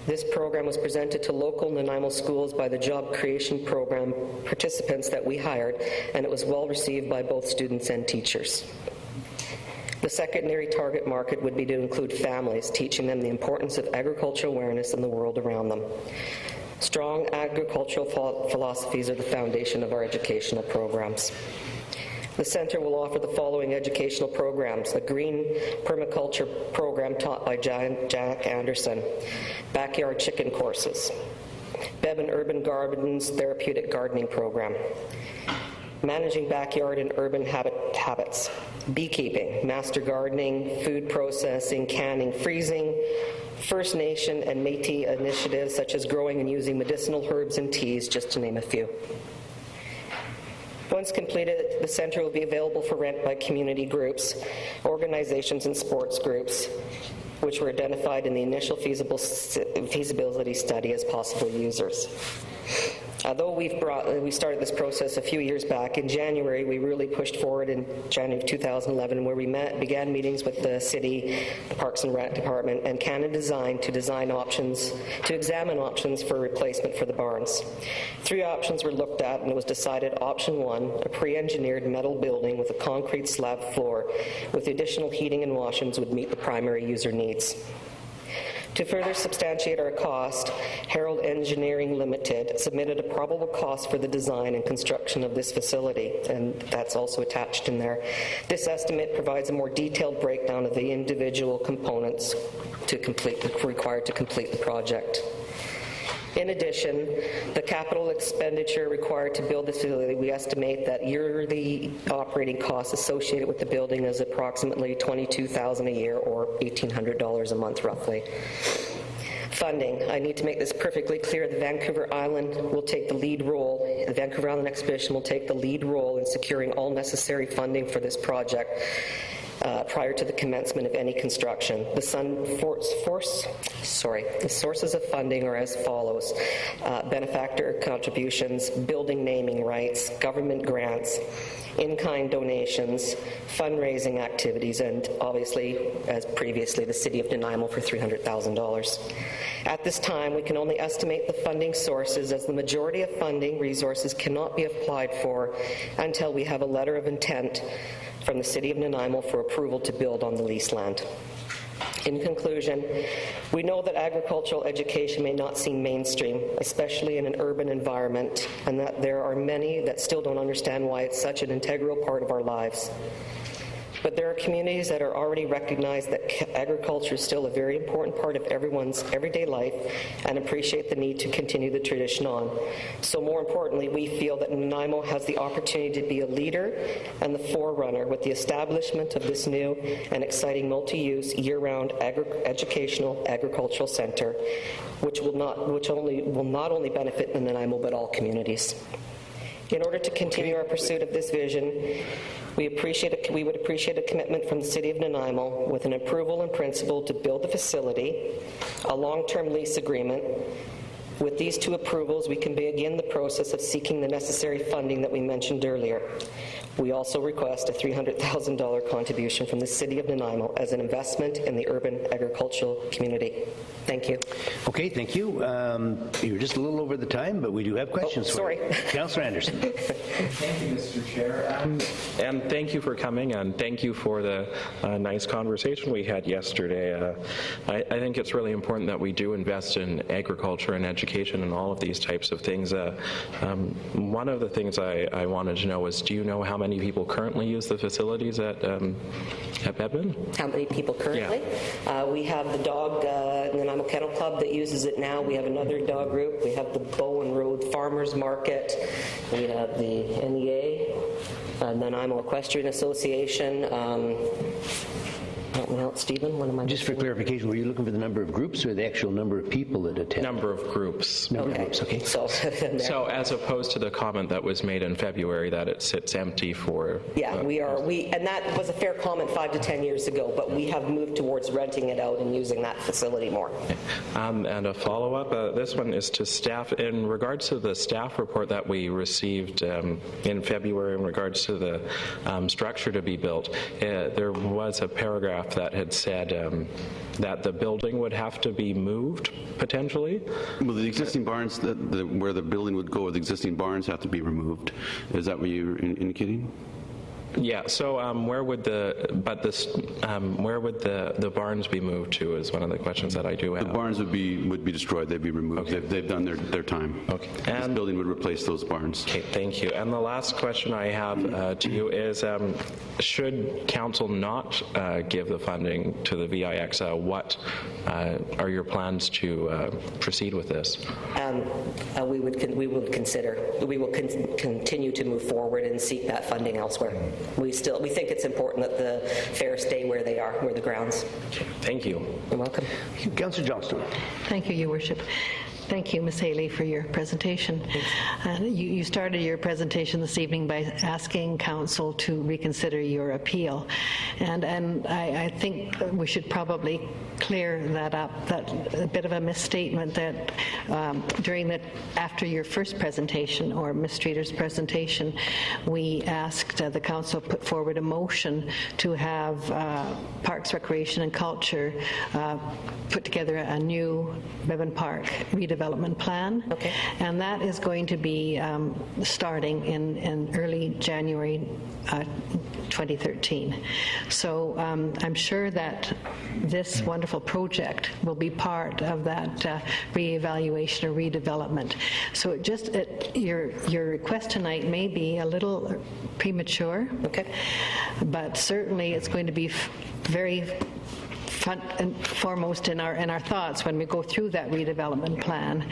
N: This program was presented to local Nanaimo schools by the Job Creation Program participants that we hired, and it was well received by both students and teachers. The secondary target market would be to include families, teaching them the importance of agricultural awareness in the world around them. Strong agricultural philosophies are the foundation of our educational programs. The center will offer the following educational programs: a green permaculture program taught by Jack Anderson, backyard chicken courses, Bevan Urban Gardens therapeutic gardening program, managing backyard and urban habits, beekeeping, master gardening, food processing, canning, freezing, First Nation and Métis initiatives such as growing and using medicinal herbs and teas, just to name a few. Once completed, the center will be available for rent by community groups, organizations, and sports groups, which were identified in the initial feasibility study as possible users. Although we started this process a few years back, in January we really pushed forward in January of 2011, where we began meetings with the City, the Parks and Rec Department, and Canada Design to examine options for replacement for the barns. 3 options were looked at, and it was decided option 1, a pre-engineered metal building with a concrete slab floor with additional heating and washrooms, would meet the primary user needs. To further substantiate our cost, Herald Engineering Limited submitted a probable cost for the design and construction of this facility, and that's also attached in there. This estimate provides a more detailed breakdown of the individual components required to complete the project. In addition, the capital expenditure required to build the facility, we estimate that yearly operating costs associated with the building is approximately $22,000 a year, or $1,800 a month roughly. Funding. I need to make this perfectly clear. The Vancouver Island will take the lead role. The Vancouver Island Expedition will take the lead role in securing all necessary funding for this project prior to the commencement of any construction. The sources of funding are as follows: benefactor contributions, building naming rights, government grants, in-kind donations, fundraising activities, and obviously, as previously, the City of Nanaimo for $300,000. At this time, we can only estimate the funding sources, as the majority of funding resources cannot be applied for until we have a letter of intent from the City of Nanaimo for approval to build on the leased land. In conclusion, we know that agricultural education may not seem mainstream, especially in an urban environment, and that there are many that still don't understand why it's such an integral part of our lives. But there are communities that are already recognized that agriculture is still a very important part of everyone's everyday life and appreciate the need to continue the tradition on. So more importantly, we feel that Nanaimo has the opportunity to be a leader and the forerunner with the establishment of this new and exciting multi-use year-round educational agricultural center, which will not only benefit Nanaimo but all communities. In order to continue our pursuit of this vision, we would appreciate a commitment from the City of Nanaimo with an approval in principle to build the facility, a long-term lease agreement With these two approvals, we can begin the process of seeking the necessary funding that we mentioned earlier. We also request a $300,000 contribution from the City of Nanaimo as an investment in the urban agricultural community. Thank you.
A: Okay, thank you. You're just a little over the time, but we do have questions for you. Councillor Anderson.
O: Thank you, Mr. Chair. And thank you for coming, and thank you for the nice conversation we had yesterday. I think it's really important that we do invest in agriculture and education and all of these types of things. One of the things I wanted to know was, do you know how many people currently use the facilities at Bedman?
N: How many people currently?
O: Yeah.
N: We have the dog, Nanaimo Kennel Club that uses it now. We have another dog group. We have the Bowen Road Farmers Market. We have the NEA, Nanaimo Equestrian Association. Help me out, Stephen. What am I
A: Just for clarification, were you looking for the number of groups or the actual number of people that attend?
O: Number of groups.
A: Number of groups, okay.
O: So as opposed to the comment that was made in February that it sits empty for...
N: Yeah, and that was a fair comment 5 to 10 years ago, but we have moved towards renting it out and using that facility more.
O: And a follow-up, this one is to staff. In regards to the staff report that we received in February in regards to the structure to be built, there was a paragraph that had said that the building would have to be moved, potentially?
I: Well, the existing barns, where the building would go, the existing barns have to be removed. Is that what you're indicating?
O: Yeah. So where would the barns be moved to? Is one of the questions that I do have.
I: The barns would be destroyed. They'd be removed. Okay. They've done their time.
O: Okay.
I: And this building would replace those barns.
O: Okay. Thank you. And the last question I have to you is: should council not give the funding to the VIX? What are your plans to proceed with this?
N: We will continue to move forward and seek that funding elsewhere. We think it's important that the fairs stay where they are, where the grounds.
O: Thank you.
N: You're welcome.
A: Councillor Johnston.
P: Thank you, Your Worship. Thank you, Ms. Haley, for your presentation. You started your presentation this evening by asking Council to reconsider your appeal, and I think we should probably clear that up. That a bit of a misstatement that after your first presentation or Ms. Streeter's presentation, we asked the Council put forward a motion to have Parks, Recreation and Culture put together a new Bevan Park redevelopment plan.
N: Okay.
P: And that is going to be starting in early January 2013. So I'm sure that this wonderful project will be part of that reevaluation or redevelopment. So your request tonight may be a little premature.
N: Okay.
P: But certainly it's going to be very front and foremost in our thoughts when we go through that redevelopment plan.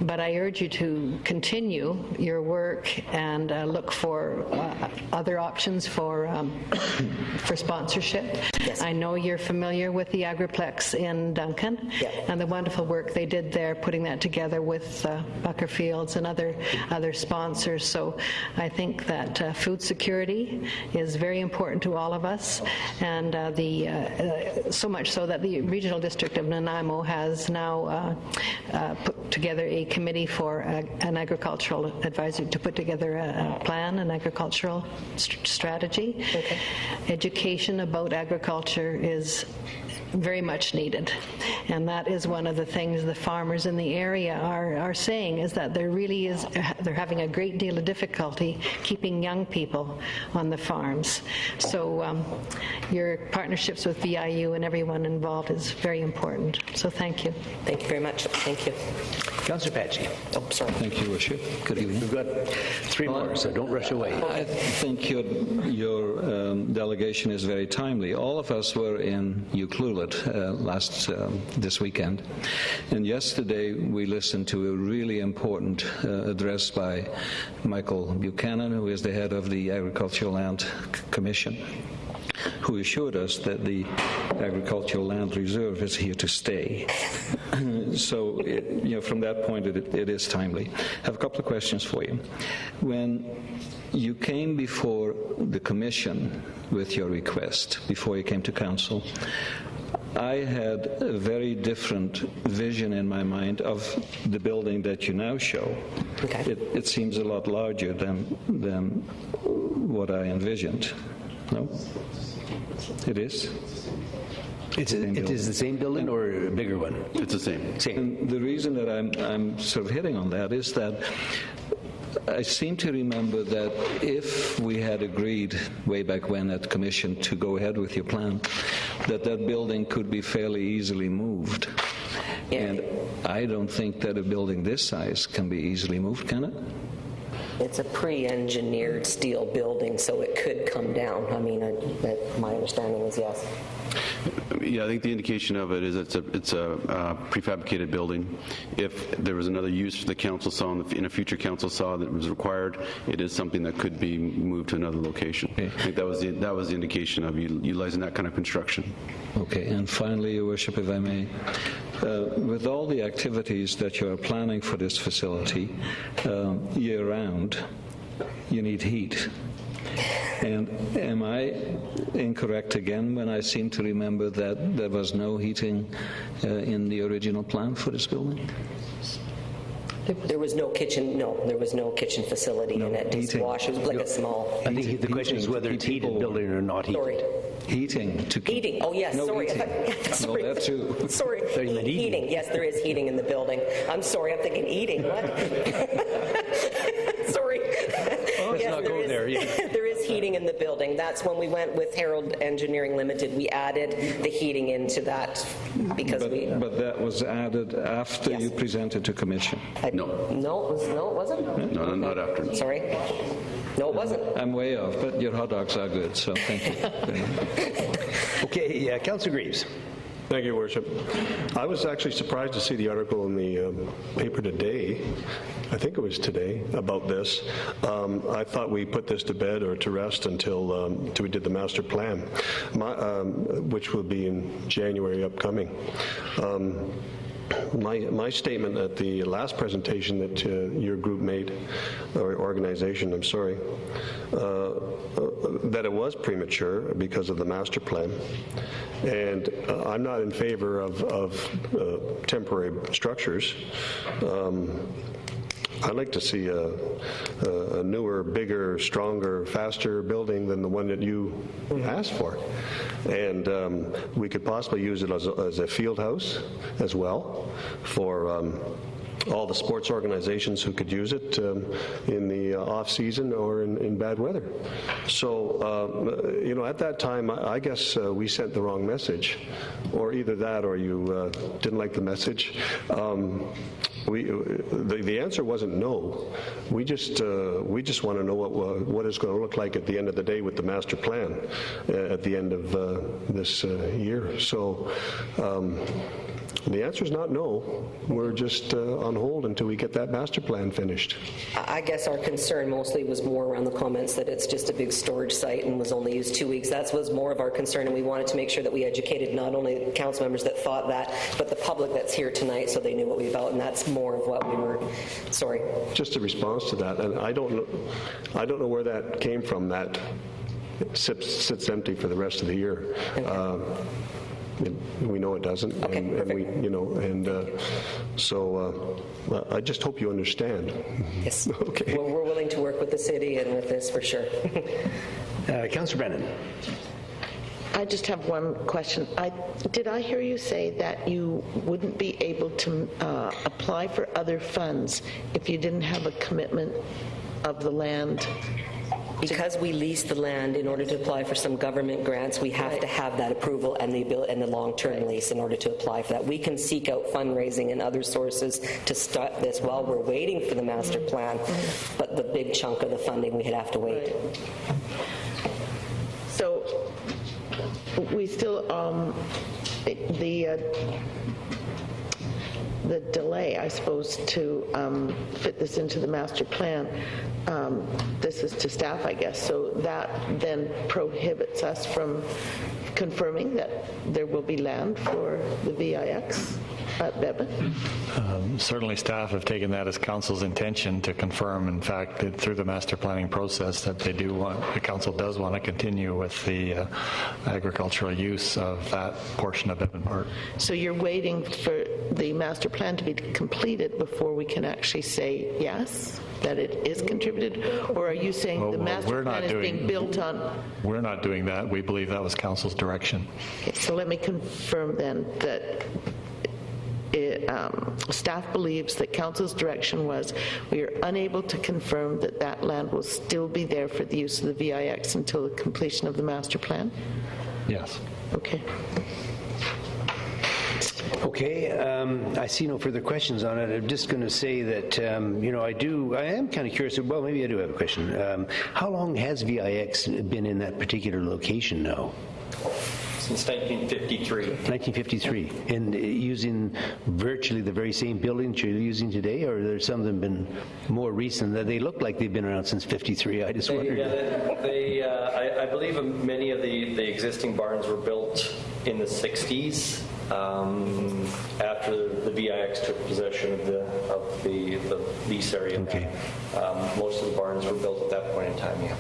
P: But I urge you to continue your work and look for other options for sponsorship.
N: Yes.
P: I know you're familiar with the Agriplex in Duncan,
N: yeah,
P: and the wonderful work they did there, putting that together with Buckerfields and other sponsors. So I think that food security is very important to all of us, and so much so that the Regional District of Nanaimo has now put together a committee for an agricultural advisory to put together a plan, an agricultural strategy.
N: Okay. Education
P: about agriculture is very much needed, and that is one of the things the farmers in the area are saying, is that they're having a great deal of difficulty keeping young people on the farms. So your partnerships with VIU and everyone involved is very important. So thank you.
N: Thank you very much. Thank you.
A: Councillor Patsy.
N: Oh, sorry.
E: Thank you, Worship. Good evening.
A: We've got 3 more, so don't rush away.
E: I think your delegation is very timely. All of us were in Ucluelet this weekend, and yesterday we listened to a really important address by Michael Buchanan, who is the head of the Agricultural Land Commission, who assured us that the Agricultural Land Reserve is here to stay. So, from that point, it is timely. I have a couple of questions for you. When you came before the Commission with your request, before you came to Council, I had a very different vision in my mind of the building that you now show.
N: Okay.
E: It seems a lot larger than what I envisioned. No? It is?
A: It is the same building or a bigger one?
I: It's the same.
A: Same.
E: And the reason that I'm sort of hitting on that is that I seem to remember that if we had agreed way back when at the commission to go ahead with your plan, that building could be fairly easily moved. And I don't think that a building this size can be easily moved, can it?
N: It's a pre-engineered steel building, so it could come down. I mean, my understanding is yes.
I: Yeah, I think the indication of it is it's a prefabricated building. If there was another use the council saw in a future council saw that was required, it is something that could be moved to another location. Okay. I think that was the indication of utilizing that kind of construction.
E: Okay, and finally, Your Worship, if I may, with all the activities that you are planning for this facility year-round, you need heat. And am I incorrect again when I seem to remember that there was no heating in the original plan for this building?
N: There was no kitchen. No, there was no kitchen facility in it. Just wash. It was like a small.
A: I think the question is whether it's heated building or not heated.
N: Sorry.
E: Heating to keep.
N: Heating. Oh yes.
E: No
N: sorry.
E: Sorry. No, that too.
N: Sorry. Heating. Yes, there is heating in the building. I'm sorry. I'm thinking eating. What? Sorry.
A: Oh, let's not go there. Yeah.
N: There is heating in the building. That's when we went with Herald Engineering Limited. We added the heating into that because
E: But that was added after you presented to commission.
I: No.
N: No, it wasn't.
I: No, not after.
N: Sorry. No, it wasn't.
E: I'm way off, but your hot dogs are good, so thank you.
A: Okay, Councillor Greaves.
Q: Thank you, Your Worship. I was actually surprised to see the article in the paper today, I think it was today, about this. I thought we put this to bed or to rest until we did the master plan, which will be in January upcoming. My statement at the last presentation that your group made, or organization, I'm sorry, that it was premature because of the master plan. And I'm not in favor of temporary structures. I'd like to see a newer, bigger, stronger, faster building than the one that you asked for. And we could possibly use it as a field house as well for all the sports organizations who could use it in the off-season or in bad weather. So, at that time, I guess we sent the wrong message, or either that or you didn't like the message. The answer wasn't no. We just want to know what it's going to look like at the end of the day with the master plan at the end of this year. So the answer is not no. We're just on hold until we get that master plan finished.
N: I guess our concern mostly was more around the comments that it's just a big storage site and was only used 2 weeks. That was more of our concern, and we wanted to make sure that we educated not only the council members that thought that, but the public that's here tonight so they knew what we about, and that's more of what we were, sorry.
Q: Just a response to that, and I don't know where that came from, that sits empty for the rest of the year. Okay. We know it doesn't,
N: okay,
Q: so I just hope you understand.
N: Yes.
Q: Okay.
N: Well, we're willing to work with the city and with this for sure.
A: Councillor Brennan.
J: I just have one question. Did I hear you say that you wouldn't be able to apply for other funds if you didn't have a commitment of the land?
N: Because we lease the land, in order to apply for some government grants, we have to have that approval and the long-term lease in order to apply for that. We can seek out fundraising and other sources to start this while we're waiting for the master plan, but the big chunk of the funding, we'd have to wait.
J: So we still, the delay, I suppose, to fit this into the master plan, this is to staff, I guess, so that then prohibits us from confirming that there will be land for the VIX? Bevan?
F: Certainly staff have taken that as council's intention to confirm, in fact, that through the master planning process that the council does want to continue with the agricultural use of that portion of Bevan Park.
J: So you're waiting for the master plan to be completed before we can actually say yes, that it is contributed? Or are you saying the master plan is being built on?
F: We're not doing that. We believe that was council's direction.
J: Okay, so let me confirm then that staff believes that council's direction was we are unable to confirm that that land will still be there for the use of the VIX until the completion of the master plan?
F: Yes.
J: Okay.
A: Okay, I see no further questions on it. I'm just going to say that, I am kind of curious. Well, maybe I do have a question. How long has VIX been in that particular location now?
R: Since 1953.
A: 1953. And using virtually the very same buildings you're using today, or there's some of them been more recent? They look like they've been around since 53. I just wondered.
R: I believe many of the existing barns were built in the 60s. After the VIX took possession of the lease area.
A: Okay.
R: Most of the barns were built at that point in time, yeah.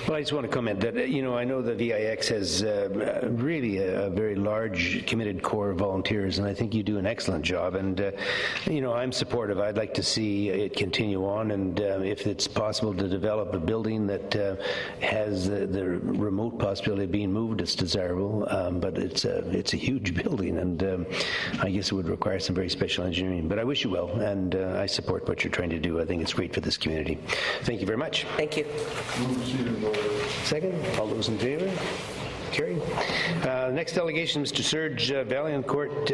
A: Well, I just want to comment that, I know the VIX has really a very large committed core of volunteers, and I think you do an excellent job. And, I'm supportive. I'd like to see it continue on, and if it's possible to develop a building that has the remote possibility of being moved, it's desirable. But it's a huge building, and I guess it would require some very special engineering. But I wish you well, and I support what you're trying to do. I think it's great for this community. Thank you very much.
N: Thank you.
A: Second. All those in favor? Carried. Next delegation, Mr. Serge Vaillancourt,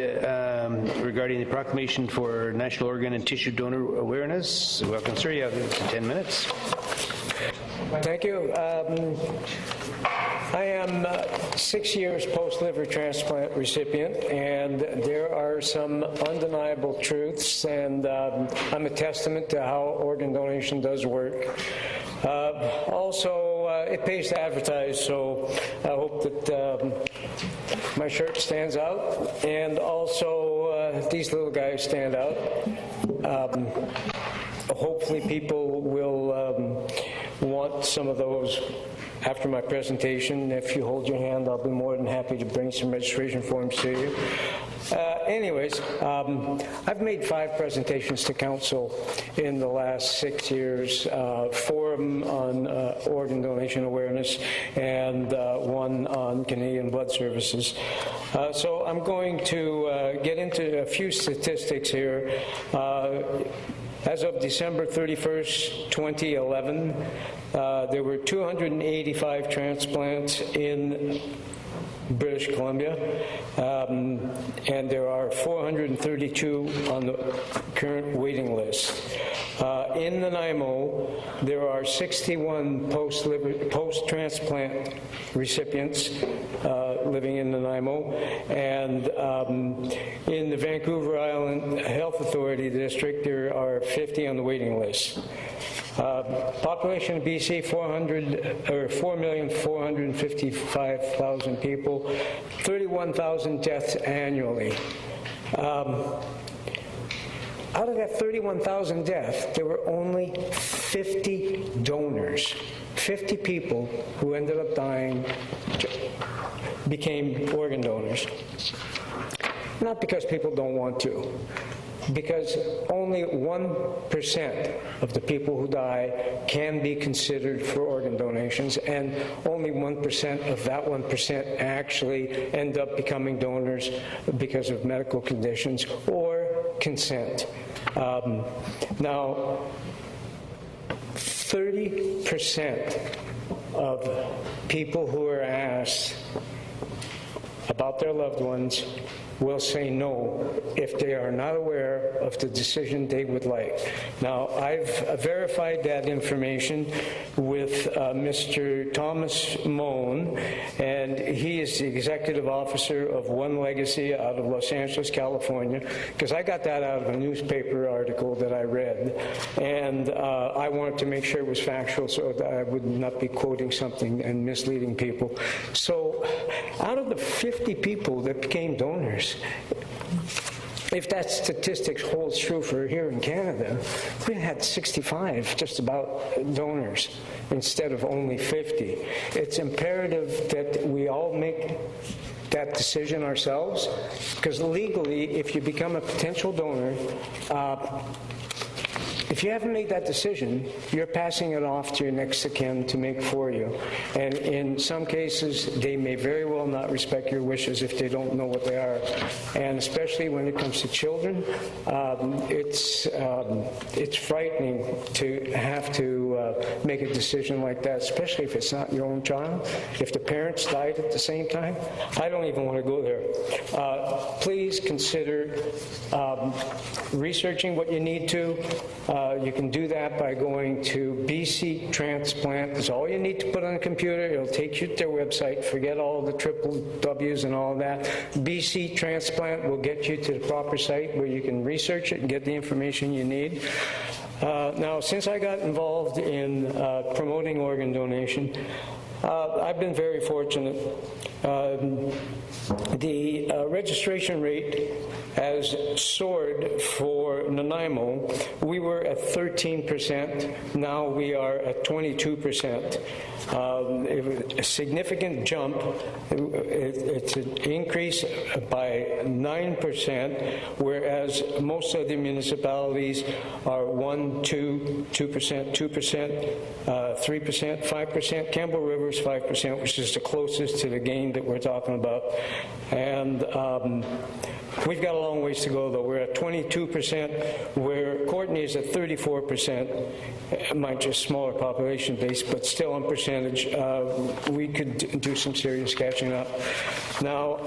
A: regarding the proclamation for National Organ and Tissue Donor Awareness. Welcome, sir. You have 10 minutes.
S: Thank you. I am 6 years post-liver transplant recipient, and there are some undeniable truths, and I'm a testament to how organ donation does work. Also, it pays to advertise, so I hope that my shirt stands out, and also these little guys stand out. Hopefully people will want some of those after my presentation. If you hold your hand, I'll be more than happy to bring some registration forms to you. Anyways, I've made 5 presentations to council in the last 6 years, 4 of them on organ donation awareness and 1 on Canadian Blood Services. So I'm going to get into a few statistics here. As of December 31st, 2011, there were 285 transplants in British Columbia, and there are 432 on the current waiting list. In Nanaimo, there are 61 post-transplant recipients living in Nanaimo, and in the Vancouver Island Health Authority District, there are 50 on the waiting list. Population of BC, 4,455,000 people, 31,000 deaths annually. Out of that 31,000 deaths, there were only 50 donors. 50 people who ended up dying became organ donors. Not because people don't want to, because only 1% of the people who die can be considered for organ donations, and only 1% of that 1% actually end up becoming donors because of medical conditions or consent. Now, 30% of people who are asked about their loved ones will say no if they are not aware of the decision they would like. Now, I've verified that information with Mr. Thomas Moen, and he is the executive officer of One Legacy out of Los Angeles, California, because I got that out of a newspaper article that I read, and I wanted to make sure it was factual so that I would not be quoting something and misleading people. So out of the 50 people that became donors, if that statistics holds true for here in Canada, we had 65 just about donors instead of only 50. It's imperative that we all make that decision ourselves, because legally, if you become a potential donor, if you haven't made that decision, you're passing it off to your next of kin to make for you. And in some cases, they may very well not respect your wishes if they don't know what they are. And especially when it comes to children, it's frightening to have to make a decision like that, especially if it's not your own child. If the parents died at the same time, I don't even want to go there. Please consider researching what you need to. You can do that by going to BC Transplant. That's all you need to put on a computer. It'll take you to their website. Forget all the triple W's and all that. BC Transplant will get you to the proper site where you can research it and get the information you need. Now, since I got involved in promoting organ donation, I've been very fortunate. The registration rate has soared for Nanaimo. We were at 13%. Now we are at 22%. A significant jump. It's an increase by 9%, whereas most of the municipalities are 1%, 2%, 3%, 5%. Campbell River is 5%, which is the closest to the gain that we're talking about. And we've got a long ways to go, though. We're at 22%, where Courtney is at 34%. Might just smaller population base, but still on percentage, we could do some serious catching up. Now,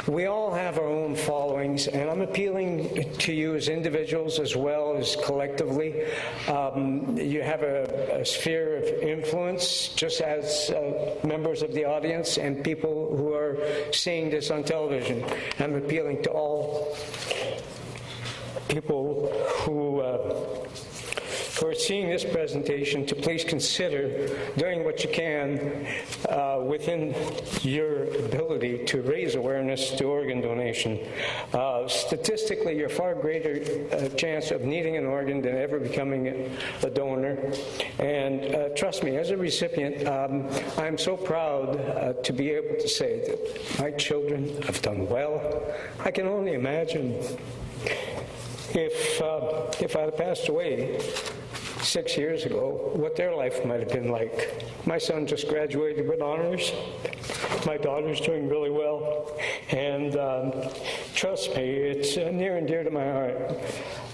S: we all have our own followings, and I'm appealing to you as individuals as well as collectively. You have a sphere of influence, just as members of the audience and people who are seeing this on television. I'm appealing to all people who are seeing this presentation to please consider doing what you can within your ability to raise awareness to organ donation. Statistically, you're far greater chance of needing an organ than ever becoming a donor. And trust me, as a recipient, I'm so proud to be able to say that my children have done well. I can only imagine if I had passed away 6 years ago, what their life might have been like. My son just graduated with honors. My daughter's doing really well. And trust me, it's near and dear to my heart.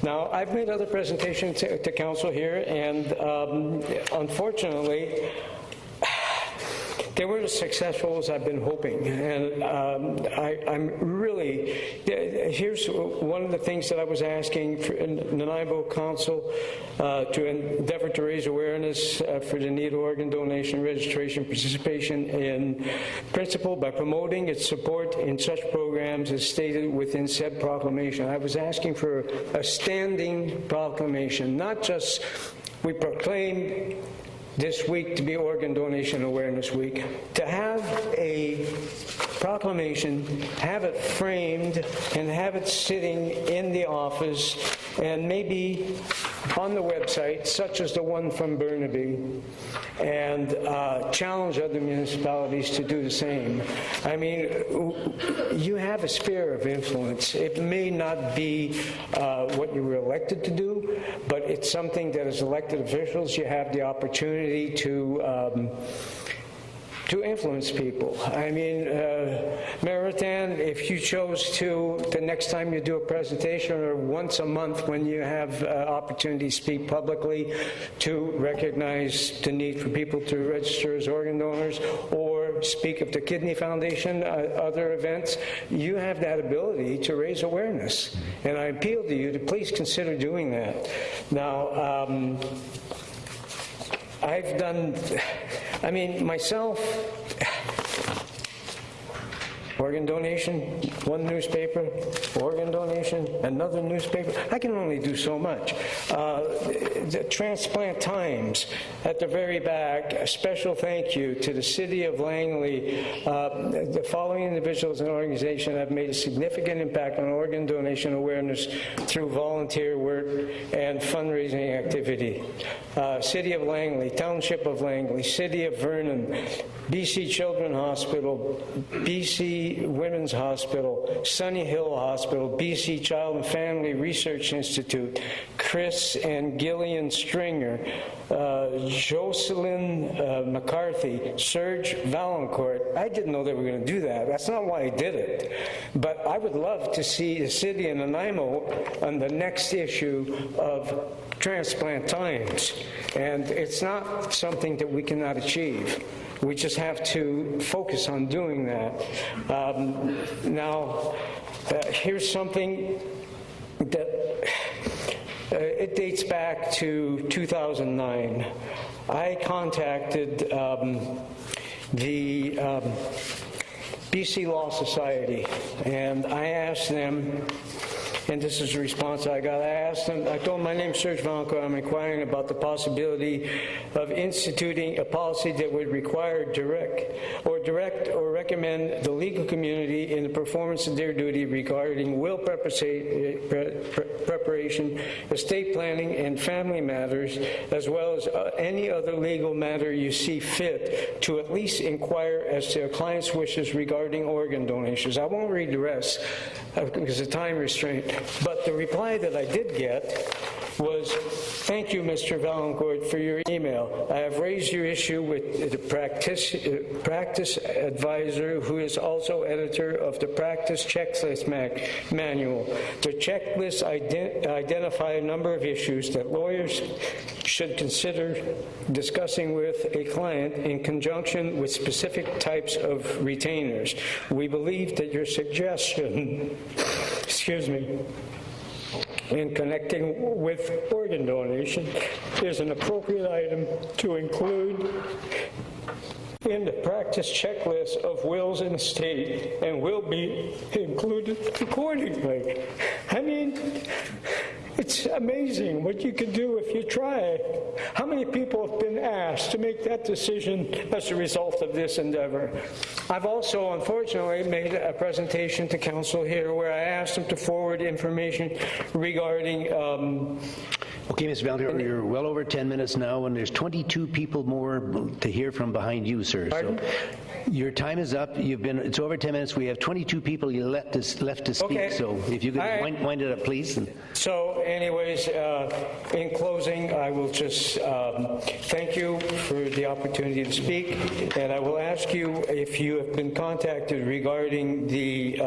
S: Now, I've made other presentations to council here, and unfortunately, they weren't as successful as I've been hoping. And I'm really, here's one of the things that I was asking for Nanaimo Council to endeavor to raise awareness for the need of organ donation, registration, participation in principle by promoting its support in such programs as stated within said proclamation. I was asking for a standing proclamation, not just we proclaim this week to be Organ Donation Awareness Week, to have a proclamation, have it framed, and have it sitting in the office, and maybe on the website, such as the one from Burnaby, and challenge other municipalities to do the same. I mean, you have a sphere of influence. It may not be what you were elected to do, but it's something that as elected officials you have the opportunity to influence people. I mean, Mayor Rattan, if you chose to, the next time you do a presentation or once a month when you have opportunity to speak publicly to recognize the need for people to register as organ donors or speak of the Kidney Foundation, other events, you have that ability to raise awareness. And I appeal to you to please consider doing that. Now, I've done, I mean, myself, organ donation, one newspaper, organ donation, another newspaper. I can only do so much. The Transplant Times at the very back, a special thank you to the City of Langley. The following individuals and organizations have made a significant impact on organ donation awareness through volunteer work and fundraising activity. City of Langley, Township of Langley, City of Vernon, BC Children's Hospital, BC Women's Hospital, Sunny Hill Hospital, BC Child and Family Research Institute, Chris and Gillian Stringer, Jocelyn McCarthy, Serge Valancourt. I didn't know they were going to do that. That's not why I did it. But I would love to see the city of Nanaimo on the next issue of Transplant Times. And it's not something that we cannot achieve. We just have to focus on doing that. Now, here's something that it dates back to 2009. I contacted the BC Law Society, and I asked them, and this is the response I got. I asked them, I told them, my name's Serge Valancourt. I'm inquiring about the possibility of instituting a policy that would require direct or recommend the legal community in the performance of their duty regarding will preparation, estate planning, and family matters, as well as any other legal matter you see fit, to at least inquire as to a client's wishes regarding organ donations. I won't read the rest because of time restraint. But the reply that I did get was, thank you, Mr. Valancourt, for your email. I have raised your issue with the practice advisor, who is also editor of the practice checklist manual. The checklist identify a number of issues that lawyers should consider discussing with a client in conjunction with specific types of retainers. We believe that your suggestion, in connecting with organ donation is an appropriate item to include in the practice checklist of wills and estate, and will be included accordingly. I mean, it's amazing what you can do if you try. How many people have been asked to make that decision as a result of this endeavor? I've also, unfortunately, made a presentation to council here where I asked them to forward information regarding...
A: Okay, Mr. Valancourt, you're well over 10 minutes now, and there's 22 people more to hear from behind you, sir.
S: Pardon?
A: So your time is up. It's over 10 minutes. We have 22 people left to speak.
S: Okay.
A: So if you could wind it up, please.
S: So anyways, in closing, I will just thank you for the opportunity to speak, and I will ask you if you have been contacted regarding the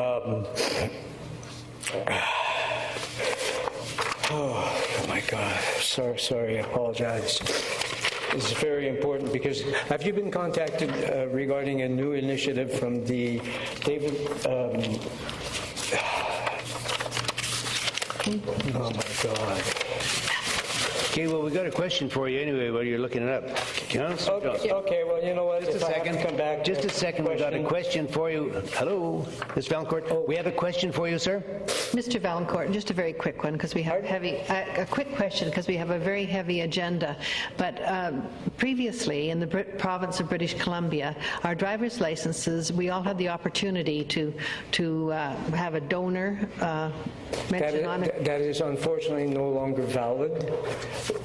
S: oh my God, sorry, I apologize. This is very important because have you been contacted regarding a new initiative from the David... oh my God.
A: Okay, well, we got a question for you anyway while you're looking it up. Councilor Johnson.
S: Okay, well, you know what?
A: Just a second.
S: Come back.
A: Just a second. We got a question for you. Hello, Ms. Valancourt. We have a question for you, sir.
P: Mr. Valancourt, just a very quick one because we have a quick question because we have a very heavy agenda. But previously in the province of British Columbia, our driver's licenses, we all had the opportunity to have a donor mention on it.
S: That is unfortunately no longer valid.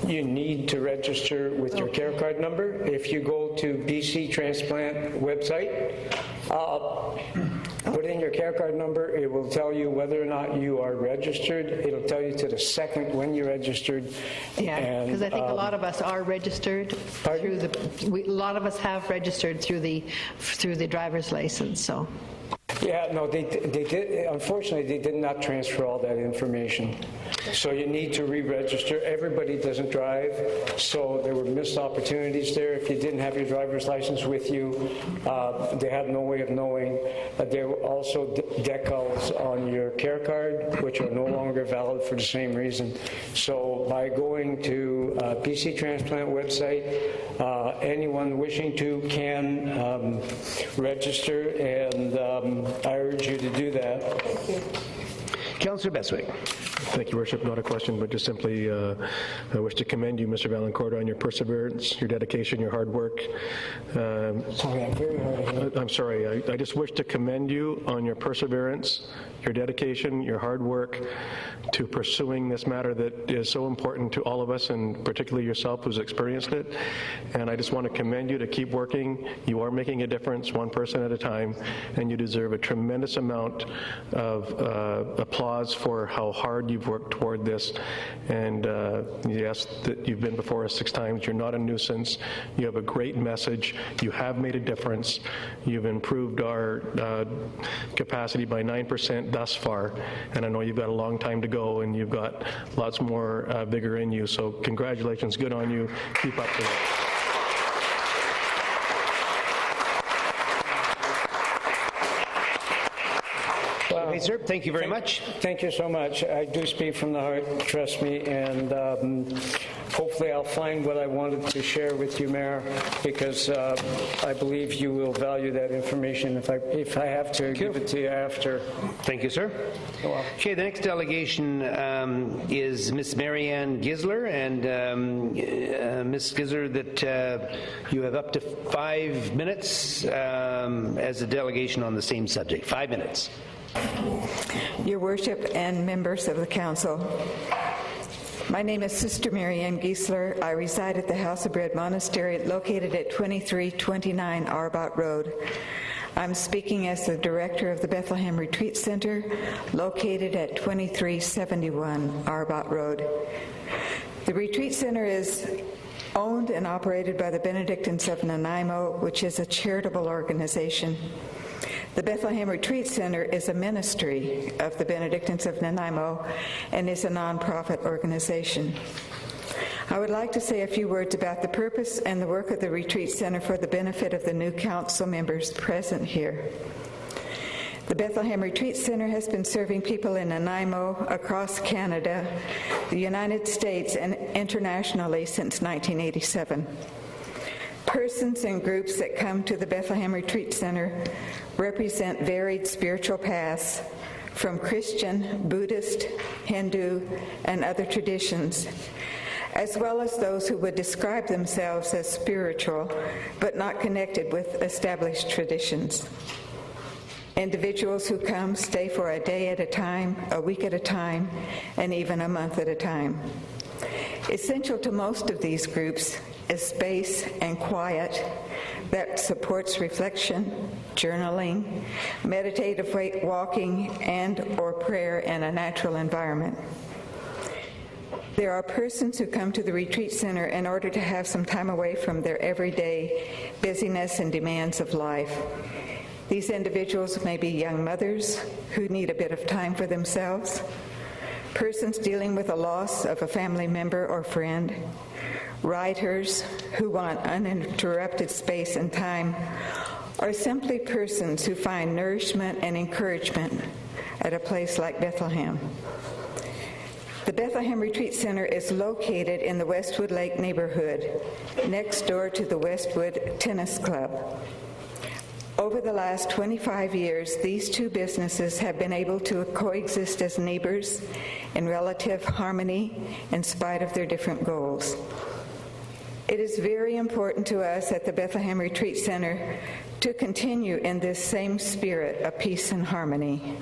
S: You need to register with your care card number. If you go to BC Transplant website, put in your care card number, it will tell you whether or not you are registered. It'll tell you to the second when you're registered.
P: Yeah, because I think a lot of us are registered through a lot of us have registered through the driver's license, so.
S: Yeah, no, they did. Unfortunately, they did not transfer all that information. So you need to re-register. Everybody doesn't drive, so there were missed opportunities there. If you didn't have your driver's license with you, they had no way of knowing. There were also decals on your care card, which are no longer valid for the same reason. So by going to BC Transplant website, anyone wishing to can register and I urge you to do that.
A: Councillor Beswick.
G: Thank you, Worship. Not a question, but just simply I wish to commend you, Mr. Valencourt, on your perseverance, your dedication, your hard work.
S: Sorry, I'm very hard of hearing.
G: I'm sorry. I just wish to commend you on your perseverance, your dedication, your hard work to pursuing this matter that is so important to all of us, and particularly yourself who's experienced it. And I just want to commend you to keep working. You are making a difference, one person at a time, and you deserve a tremendous amount of applause for how hard you've worked toward this. And yes, that you've been before us 6 times. You're not a nuisance. You have a great message. You have made a difference. You've improved our capacity by 9% thus far, and I know you've got a long time to go, and you've got lots more vigor in you. So congratulations. Good on you. Keep up with it.
A: Okay, sir. Thank you very much.
S: Thank you so much. I do speak from the heart, trust me, and hopefully I'll find what I wanted to share with you, Mayor, because I believe you will value that information if I have to give it to you after.
A: Thank you, sir. Okay, the next delegation is Ms. Marianne Gisler, and Ms. Gisler, that you have up to 5 minutes as a delegation on the same subject. 5 minutes.
T: Your Worship and members of the Council, my name is Sister Marianne Giesler. I reside at the House of Bread Monastery located at 2329 Arbot Road. I'm speaking as the Director of the Bethlehem Retreat Center located at 2371 Arbot Road. The Retreat Center is owned and operated by the Benedictines of Nanaimo, which is a charitable organization. The Bethlehem Retreat Center is a ministry of the Benedictines of Nanaimo and is a nonprofit organization. I would like to say a few words about the purpose and the work of the Retreat Center for the benefit of the new council members present here. The Bethlehem Retreat Center has been serving people in Nanaimo, across Canada, the United States, and internationally since 1987. Persons and groups that come to the Bethlehem Retreat Center represent varied spiritual paths from Christian, Buddhist, Hindu, and other traditions, as well as those who would describe themselves as spiritual but not connected with established traditions. Individuals who come stay for a day at a time, a week at a time, and even a month at a time. Essential to most of these groups is space and quiet that supports reflection, journaling, meditative walking, and or prayer in a natural environment. There are persons who come to the Retreat Center in order to have some time away from their everyday busyness and demands of life. These individuals may be young mothers who need a bit of time for themselves, persons dealing with the loss of a family member or friend, writers who want uninterrupted space and time, or simply persons who find nourishment and encouragement at a place like Bethlehem. The Bethlehem Retreat Center is located in the Westwood Lake neighborhood, next door to the Westwood Tennis Club. Over the last 25 years, these two businesses have been able to coexist as neighbors in relative harmony in spite of their different goals. It is very important to us at the Bethlehem Retreat Center to continue in this same spirit of peace and harmony.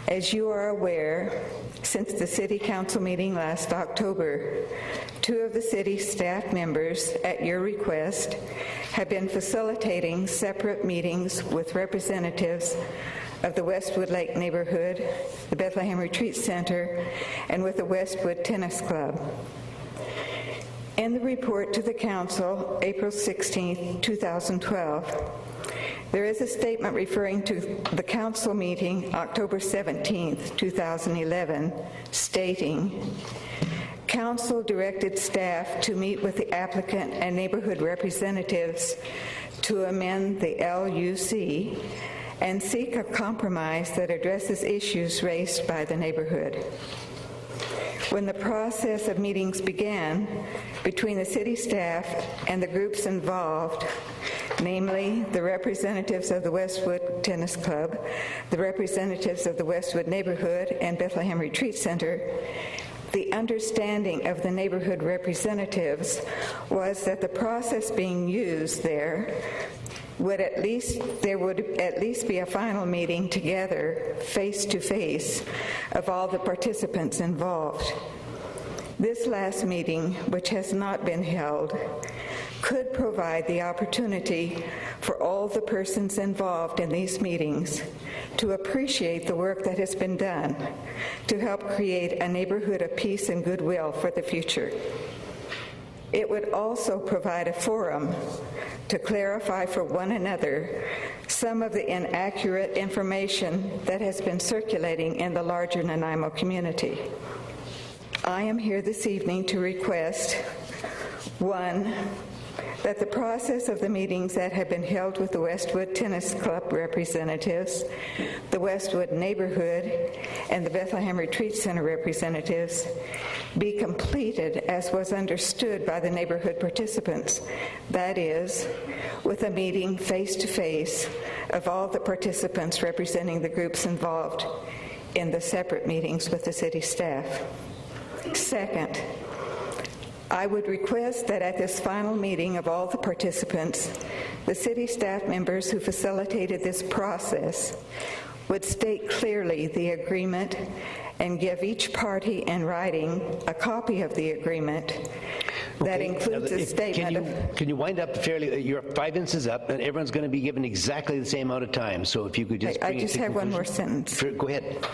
T: As you are aware, since the City Council meeting last October, 2 of the city staff members, at your request, have been facilitating separate meetings with representatives of the Westwood Lake neighborhood, the Bethlehem Retreat Center, and with the Westwood Tennis Club. In the report to the Council, April 16, 2012, there is a statement referring to the Council meeting, October 17, 2011, stating, Council directed staff to meet with the applicant and neighborhood representatives to amend the LUC and seek a compromise that addresses issues raised by the neighborhood. When the process of meetings began between the city staff and the groups involved, namely the representatives of the Westwood Tennis Club, the representatives of the Westwood Neighborhood and Bethlehem Retreat Center, the understanding of the neighborhood representatives was that the process being used there would at least be a final meeting together, face-to-face, of all the participants involved. This last meeting, which has not been held, could provide the opportunity for all the persons involved in these meetings to appreciate the work that has been done to help create a neighborhood of peace and goodwill for the future. It would also provide a forum to clarify for one another some of the inaccurate information that has been circulating in the larger Nanaimo community. I am here this evening to request, 1, that the process of the meetings that have been held with the Westwood Tennis Club representatives, the Westwood Neighborhood, and the Bethlehem Retreat Center representatives be completed as was understood by the neighborhood participants, that is, with a meeting face-to-face of all the participants representing the groups involved in the separate meetings with the city staff. Second, I would request that at this final meeting of all the participants, the city staff members who facilitated this process would state clearly the agreement and give each party in writing a copy of the agreement that includes a statement
A: Can you wind up fairly? Your 5 minutes is up, and everyone's going to be given exactly the same amount of time. So if you could just
T: I just have one more sentence.
A: Go ahead.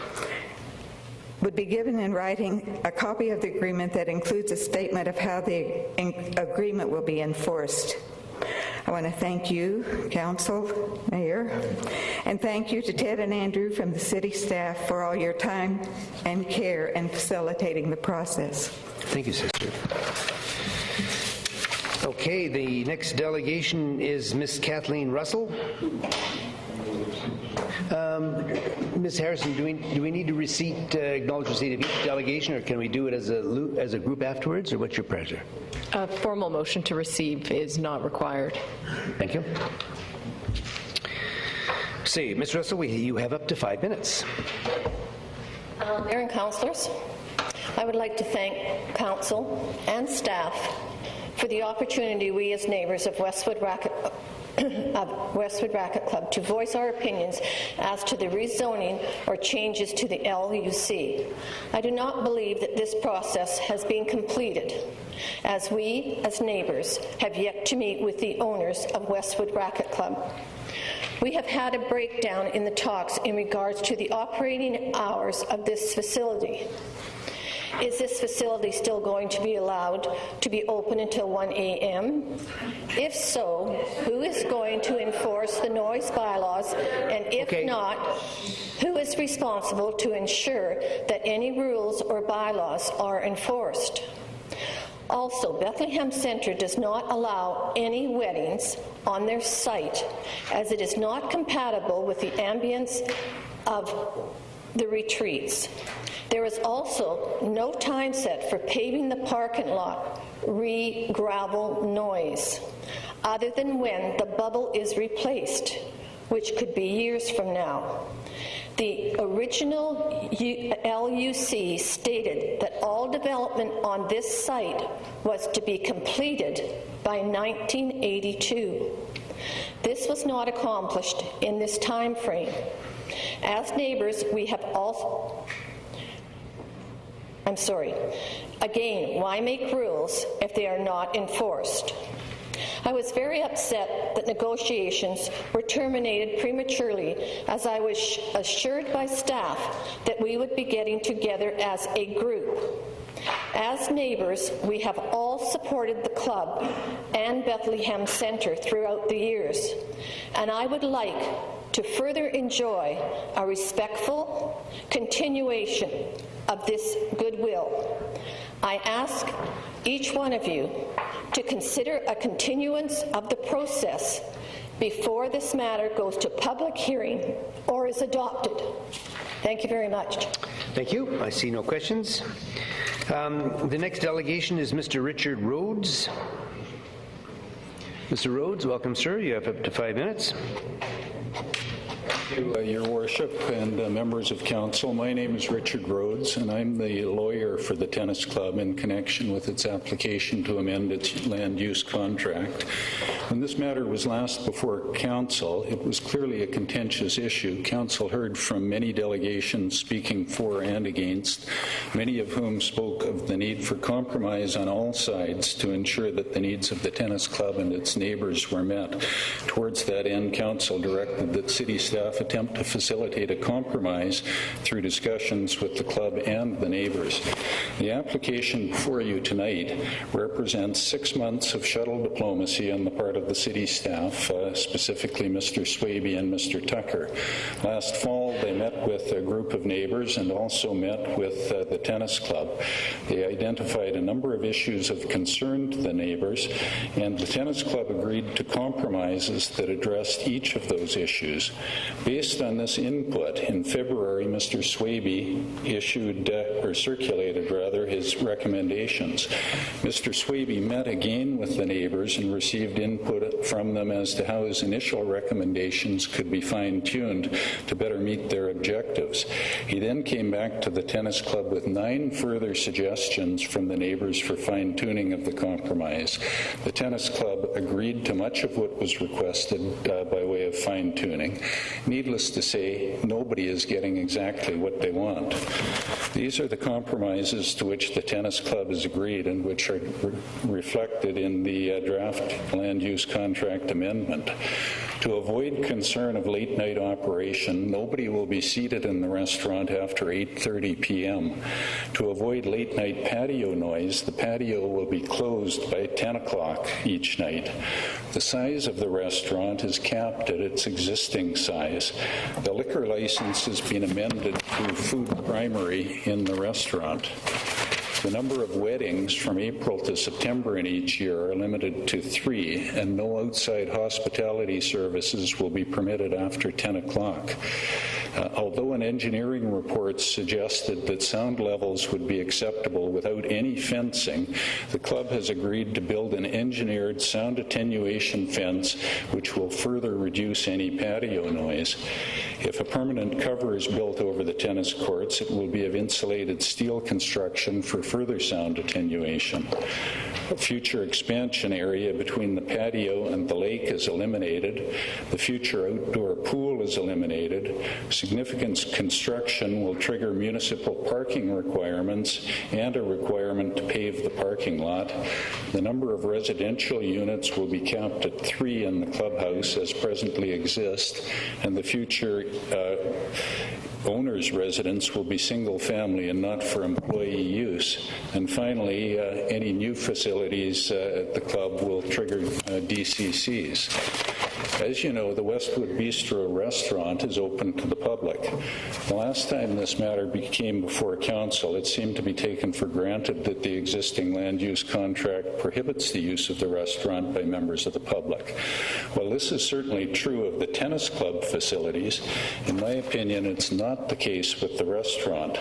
T: Would be given in writing a copy of the agreement that includes a statement of how the agreement will be enforced. I want to thank you, Council, Mayor, and thank you to Ted and Andrew from the city staff for all your time and care in facilitating the process.
A: Thank you, Sister. Okay, the next delegation is Miss Kathleen Russell. Ms. Harrison, do we need to acknowledge receipt of each delegation, or can we do it as a group afterwards, or what's your pleasure?
B: A formal motion to receive is not required.
A: Thank you. See, Ms. Russell, you have up to 5 minutes.
U: Mayor and councillors, I would like to thank council and staff for the opportunity we as neighbours of Westwood Racket Club to voice our opinions as to the rezoning or changes to the LUC. I do not believe that this process has been completed, as we, as neighbours, have yet to meet with the owners of Westwood Racket Club. We have had a breakdown in the talks in regards to the operating hours of this facility. Is this facility still going to be allowed to be open until 1 a.m.? If so, who is going to enforce the noise bylaws? And if not, who is responsible to ensure that any rules or bylaws are enforced? Also, Bethlehem Center does not allow any weddings on their site, as it is not compatible with the ambience of the retreats. There is also no time set for paving the parking lot, gravel noise, other than when the bubble is replaced, which could be years from now. The original LUC stated that all development on this site was to be completed by 1982. This was not accomplished in this time frame. As neighbors, we have also... Again, why make rules if they are not enforced? I was very upset that negotiations were terminated prematurely, as I was assured by staff that we would be getting together as a group. As neighbors, we have all supported the club and Bethlehem Center throughout the years, and I would like to further enjoy a respectful continuation of this goodwill. I ask each one of you to consider a continuance of the process before this matter goes to public hearing or is adopted. Thank you very much.
A: Thank you. I see no questions. The next delegation is Mr. Richard Rhodes. Mr. Rhodes, welcome, sir. You have up to 5 minutes.
C: Your Worship and members of Council, my name is Richard Rhodes, and I'm the lawyer for the Tennis Club in connection with its application to amend its land use contract. When this matter was last before Council, it was clearly a contentious issue. Council heard from many delegations speaking for and against, many of whom spoke of the need for compromise on all sides to ensure that the needs of the Tennis Club and its neighbours were met. Towards that end, Council directed that City staff attempt to facilitate a compromise through discussions with the club and the neighbours. The application before you tonight represents 6 months of shuttle diplomacy on the part of the City staff, specifically Mr. Swaby and Mr. Tucker. Last fall, they met with a group of neighbours and also met with the Tennis Club. They identified a number of issues of concern to the neighbours, and the Tennis Club agreed to compromises that addressed each of those issues. Based on this input, in February, Mr. Swaby circulated his recommendations. Mr. Swaby met again with the neighbours and received input from them as to how his initial recommendations could be fine-tuned to better meet their objectives. He then came back to the Tennis Club with 9 further suggestions from the neighbours for fine-tuning of the compromise. The Tennis Club agreed to much of what was requested by way of fine-tuning. Needless to say, nobody is getting exactly what they want. These are the compromises to which the Tennis Club has agreed and which are reflected in the draft land use contract amendment. To avoid concern of late-night operation, nobody will be seated in the restaurant after 8:30 p.m. To avoid late-night patio noise, the patio will be closed by 10 o'clock each night. The size of the restaurant is capped at its existing size. The liquor license has been amended to food primary in the restaurant. The number of weddings from April to September in each year are limited to 3, and no outside hospitality services will be permitted after 10 o'clock. Although an engineering report suggested that sound levels would be acceptable without any fencing, the club has agreed to build an engineered sound attenuation fence which will further reduce any patio noise. If a permanent cover is built over the tennis courts, it will be of insulated steel construction for further sound attenuation. A future expansion area between the patio and the lake is eliminated. The future outdoor pool is eliminated. Significant construction will trigger municipal parking requirements and a requirement to pave the parking lot. The number of residential units will be capped at 3 in the clubhouse as presently exists, and the future owner's residence will be single family and not for employee use. And finally, any new facilities at the club will trigger DCCs. As you know, the Westwood Bistro restaurant is open to the public. The last time this matter came before Council, it seemed to be taken for granted that the existing land use contract prohibits the use of the restaurant by members of the public. While this is certainly true of the tennis club facilities, in my opinion, it's not the case with the restaurant.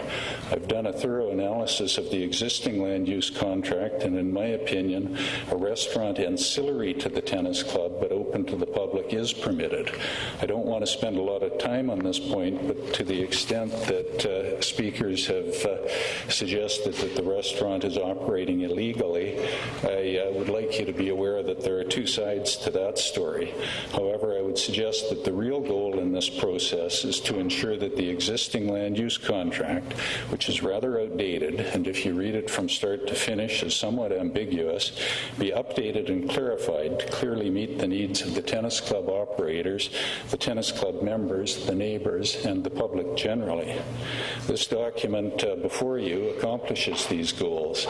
C: I've done a thorough analysis of the existing land use contract, and in my opinion, a restaurant ancillary to the tennis club but open to the public is permitted. I don't want to spend a lot of time on this point, but to the extent that speakers have suggested that the restaurant is operating illegally, I would like you to be aware that there are 2 sides to that story. However, I would suggest that the real goal in this process is to ensure that the existing land use contract, which is rather outdated, and if you read it from start to finish is somewhat ambiguous, be updated and clarified to clearly meet the needs of the tennis club operators, the tennis club members, the neighbors, and the public generally. This document before you accomplishes these goals.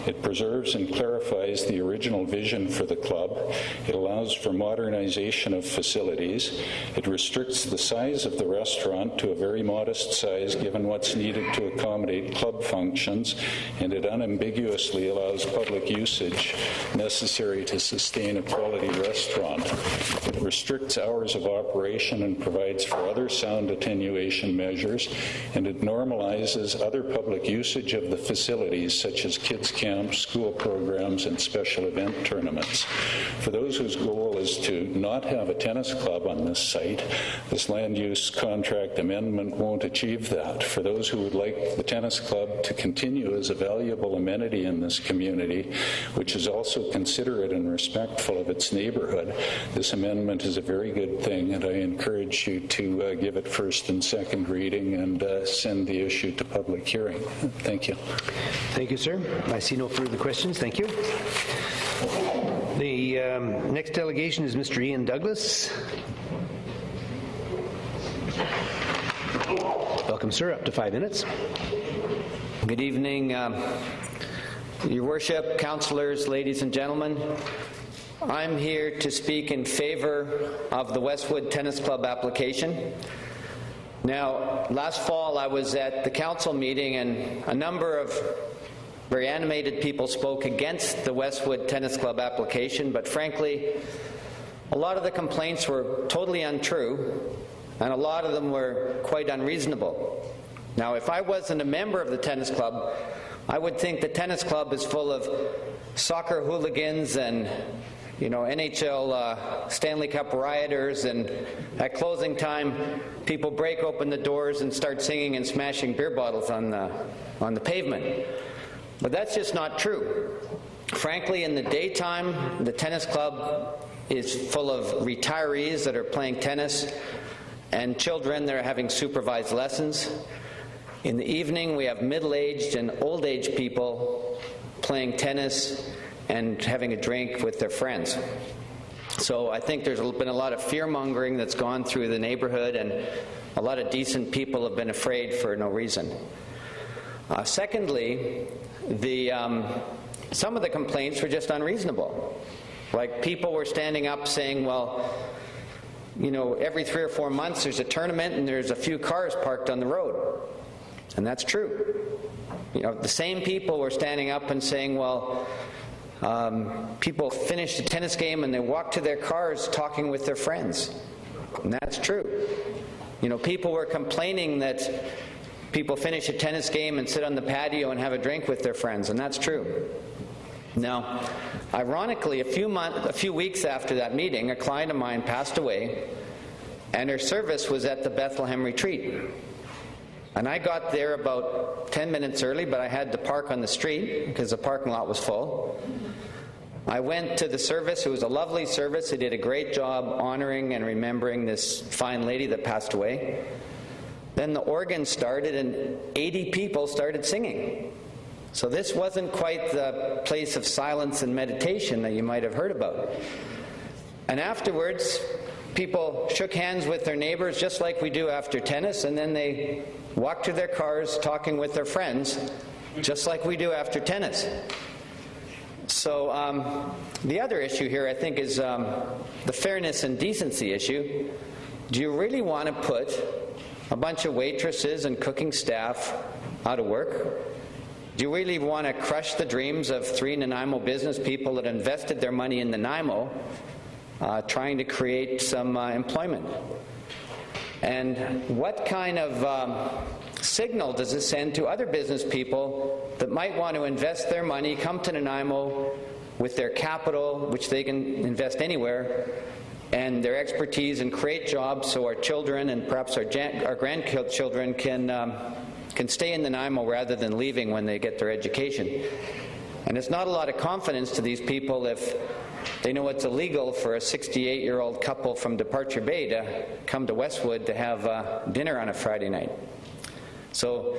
C: It preserves and clarifies the original vision for the club. It allows for modernization of facilities facilities. It restricts the size of the restaurant to a very modest size given what's needed to accommodate club functions, and it unambiguously allows public usage necessary to sustain a quality restaurant. It restricts hours of operation and provides for other sound attenuation measures, and it normalizes other public usage of the facilities such as kids camps, school programs, and special event tournaments. For those whose goal is to not have a tennis club on this site, this land use contract amendment won't achieve that. For those who would like the tennis club to continue as a valuable amenity in this community, which is also considerate and respectful of its neighborhood, this amendment is a very good thing, and I encourage you to give it first and second reading and send the issue to public hearing. Thank you.
A: Thank you, sir. I see no further questions. Thank you. The next delegation is Mr. Ian Douglas. Welcome, sir. Up to 5 minutes.
D: Good evening, Your Worship, councillors, ladies and gentlemen. I'm here to speak in favor of the Westwood Tennis Club application. Now, last fall I was at the council meeting and a number of very animated people spoke against the Westwood Tennis Club application, but frankly, a lot of the complaints were totally untrue, and a lot of them were quite unreasonable. Now, if I wasn't a member of the tennis club, I would think the tennis club is full of soccer hooligans and, you know, NHL Stanley Cup rioters, and at closing time, people break open the doors and start singing and smashing beer bottles on the pavement. But that's just not true. Frankly, in the daytime, the tennis club is full of retirees that are playing tennis and children that are having supervised lessons. In the evening, we have middle-aged and old-aged people playing tennis and having a drink with their friends. So I think there's been a lot of fear-mongering that's gone through the neighborhood, and a lot of decent people have been afraid for no reason. Secondly, some of the complaints were just unreasonable. Like, people were standing up saying, well, you know, every 3 or 4 months there's a tournament and there's a few cars parked on the road. And that's true. You know, the same people were standing up and saying, well, people finish the tennis game and they walk to their cars talking with their friends. And that's true. You know, people were complaining that people finish a tennis game and sit on the patio and have a drink with their friends, and that's true. Now, ironically, a few weeks after that meeting, a client of mine passed away, and her service was at the Bethlehem Retreat. And I got there about 10 minutes early, but I had to park on the street because the parking lot was full. I went to the service. It was a lovely service. They did a great job honoring and remembering this fine lady that passed away. Then the organ started and 80 people started singing. So this wasn't quite the place of silence and meditation that you might have heard about. And afterwards, people shook hands with their neighbors just like we do after tennis, and then they walked to their cars talking with their friends just like we do after tennis. So the other issue here, I think, is the fairness and decency issue. Do you really want to put a bunch of waitresses and cooking staff out of work? Do you really want to crush the dreams of 3 Nanaimo business people that invested their money in Nanaimo trying to create some employment? And what kind of signal does it send to other business people that might want to invest their money, come to Nanaimo with their capital, which they can invest anywhere, and their expertise, and create jobs so our children and perhaps our grandchildren can stay in Nanaimo rather than leaving when they get their education? And it's not a lot of confidence to these people if they know it's illegal for a 68-year-old couple from Departure Bay to come to Westwood to have dinner on a Friday night. So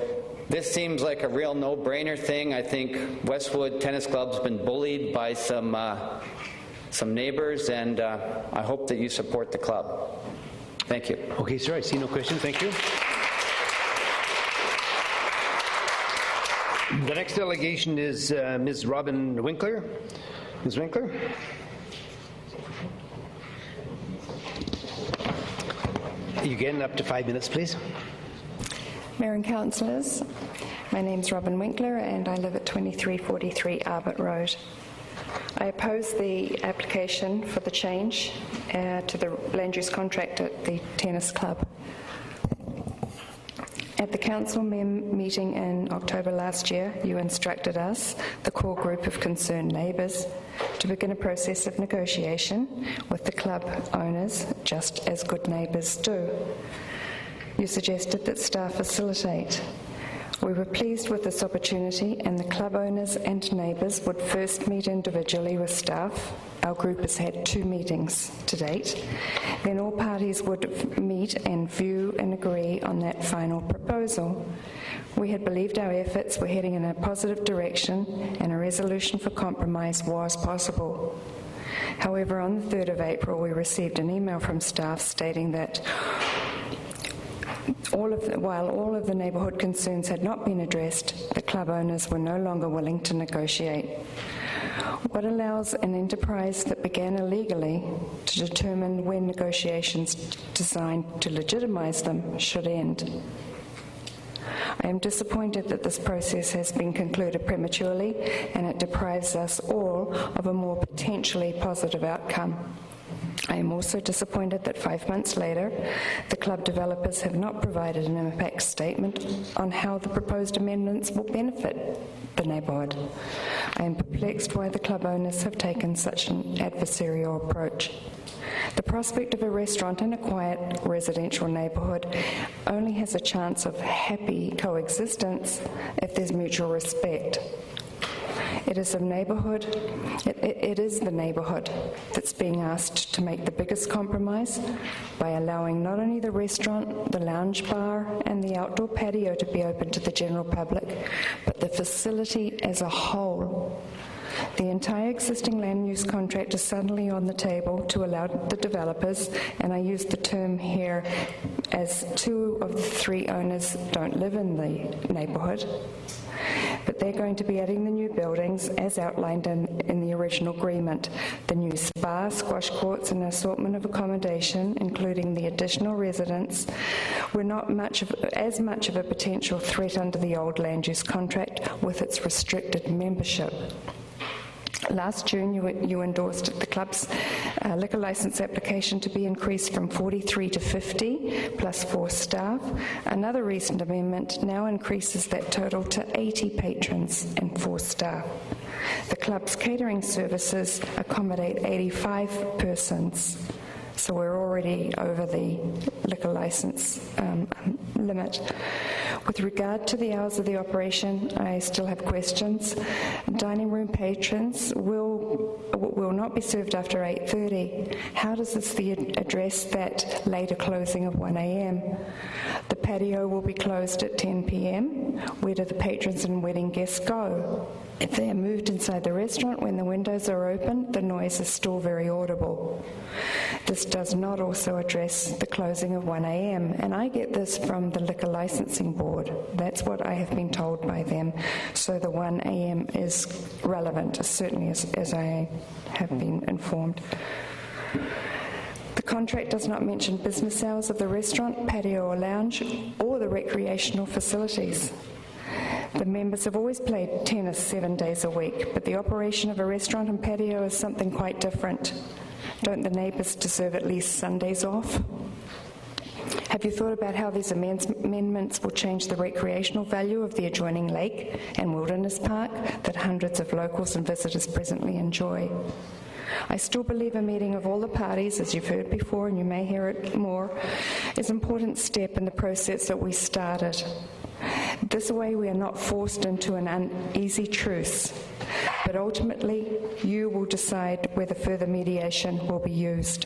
D: this seems like a real no-brainer thing. I think Westwood Tennis Club's been bullied by some neighbors, and I hope that you support the club. Thank you.
A: Okay, sir, I see no question. Thank you. The next delegation is Ms. Robin Winkler. Ms. Winkler? You get up to 5 minutes, please.
K: Mayor and councillors, my name's Robin Winkler and I live at 2343 Arbut Road. I oppose the application for the change to the land use contract at the tennis club. At the council meeting in October last year, you instructed us, the core group of concerned neighbours, to begin a process of negotiation with the club owners, just as good neighbours do. You suggested that staff facilitate. We were pleased with this opportunity, and the club owners and neighbours would first meet individually with staff. Our group has had 2 meetings to date. Then all parties would meet and view and agree on that final proposal. We had believed our efforts were heading in a positive direction and a resolution for compromise was possible. However, on the 3rd of April, we received an email from staff stating that while all of the neighbourhood concerns had not been addressed, the club owners were no longer willing to negotiate. What allows an enterprise that began illegally to determine when negotiations designed to legitimise them should end? I am disappointed that this process has been concluded prematurely and it deprives us all of a more potentially positive outcome. I am also disappointed that 5 months later, the club developers have not provided an impact statement on how the proposed amendments will benefit the neighbourhood. I am perplexed why the club owners have taken such an adversarial approach. The prospect of a restaurant in a quiet residential neighbourhood only has a chance of happy coexistence if there's mutual respect. It is the neighbourhood that's being asked to make the biggest compromise by allowing not only the restaurant, the lounge bar and the outdoor patio to be open to the general public, but the facility as a whole. The entire existing land use contract is suddenly on the table to allow the developers, and I use the term here as 2 of the 3 owners don't live in the neighbourhood, but they're going to be adding the new buildings as outlined in the original agreement, the new spa, squash courts and assortment of accommodation, including the additional residents, were not as much of a potential threat under the old land use contract with its restricted membership. Last June, you endorsed the club's liquor licence application to be increased from 43 to 50, plus 4 staff. Another recent amendment now increases that total to 80 patrons and 4 staff. The club's catering services accommodate 85 persons, so we're already over the liquor licence limit. With regard to the hours of the operation, I still have questions. Dining room patrons will not be served after 8:30. How does this address that later closing of 1 a.m.? The patio will be closed at 10 p.m. Where do the patrons and wedding guests go? If they are moved inside the restaurant when the windows are open, the noise is still very audible. This does not also address the closing of 1 a.m., and I get this from the Liquor Licensing Board. That's what I have been told by them. So the 1 a.m. is relevant, certainly as I have been informed. The contract does not mention business hours of the restaurant, patio or lounge, or the recreational facilities. The members have always played tennis 7 days a week, but the operation of a restaurant and patio is something quite different. Don't the neighbours deserve at least Sundays off? Have you thought about how these amendments will change the recreational value of the adjoining lake and wilderness park that hundreds of locals and visitors presently enjoy? I still believe a meeting of all the parties, as you've heard before, and you may hear it more, is an important step in the process that we started. This way we are not forced into an uneasy truce, but ultimately you will decide whether further mediation will be used.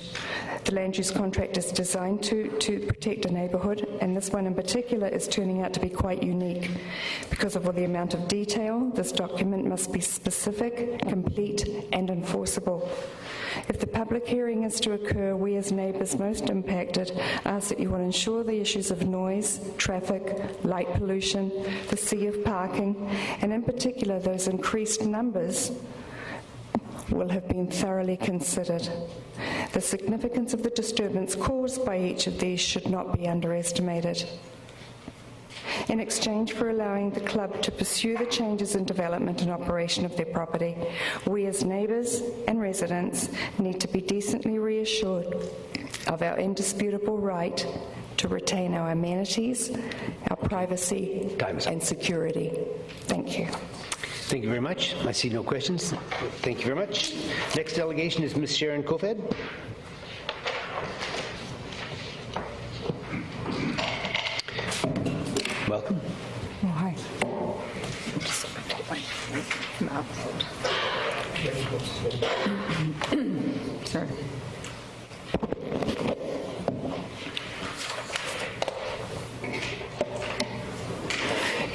K: The land use contract is designed to protect a neighbourhood, and this one in particular is turning out to be quite unique. Because of all the amount of detail, this document must be specific, complete and enforceable. If the public hearing is to occur, we as neighbours most impacted ask that you will ensure the issues of noise, traffic, light pollution, the sea of parking, and in particular those increased numbers will have been thoroughly considered. The significance of the disturbance caused by each of these should not be underestimated. In exchange for allowing the club to pursue the changes in development and operation of their property, we as neighbours and residents need to be decently reassured of our indisputable right to retain our amenities, our privacy and security. Thank you.
A: Thank you very much. I see no questions. Thank you very much. Next delegation is Ms. Sharon Kofed. Welcome.
K: Oh, hi. Sorry.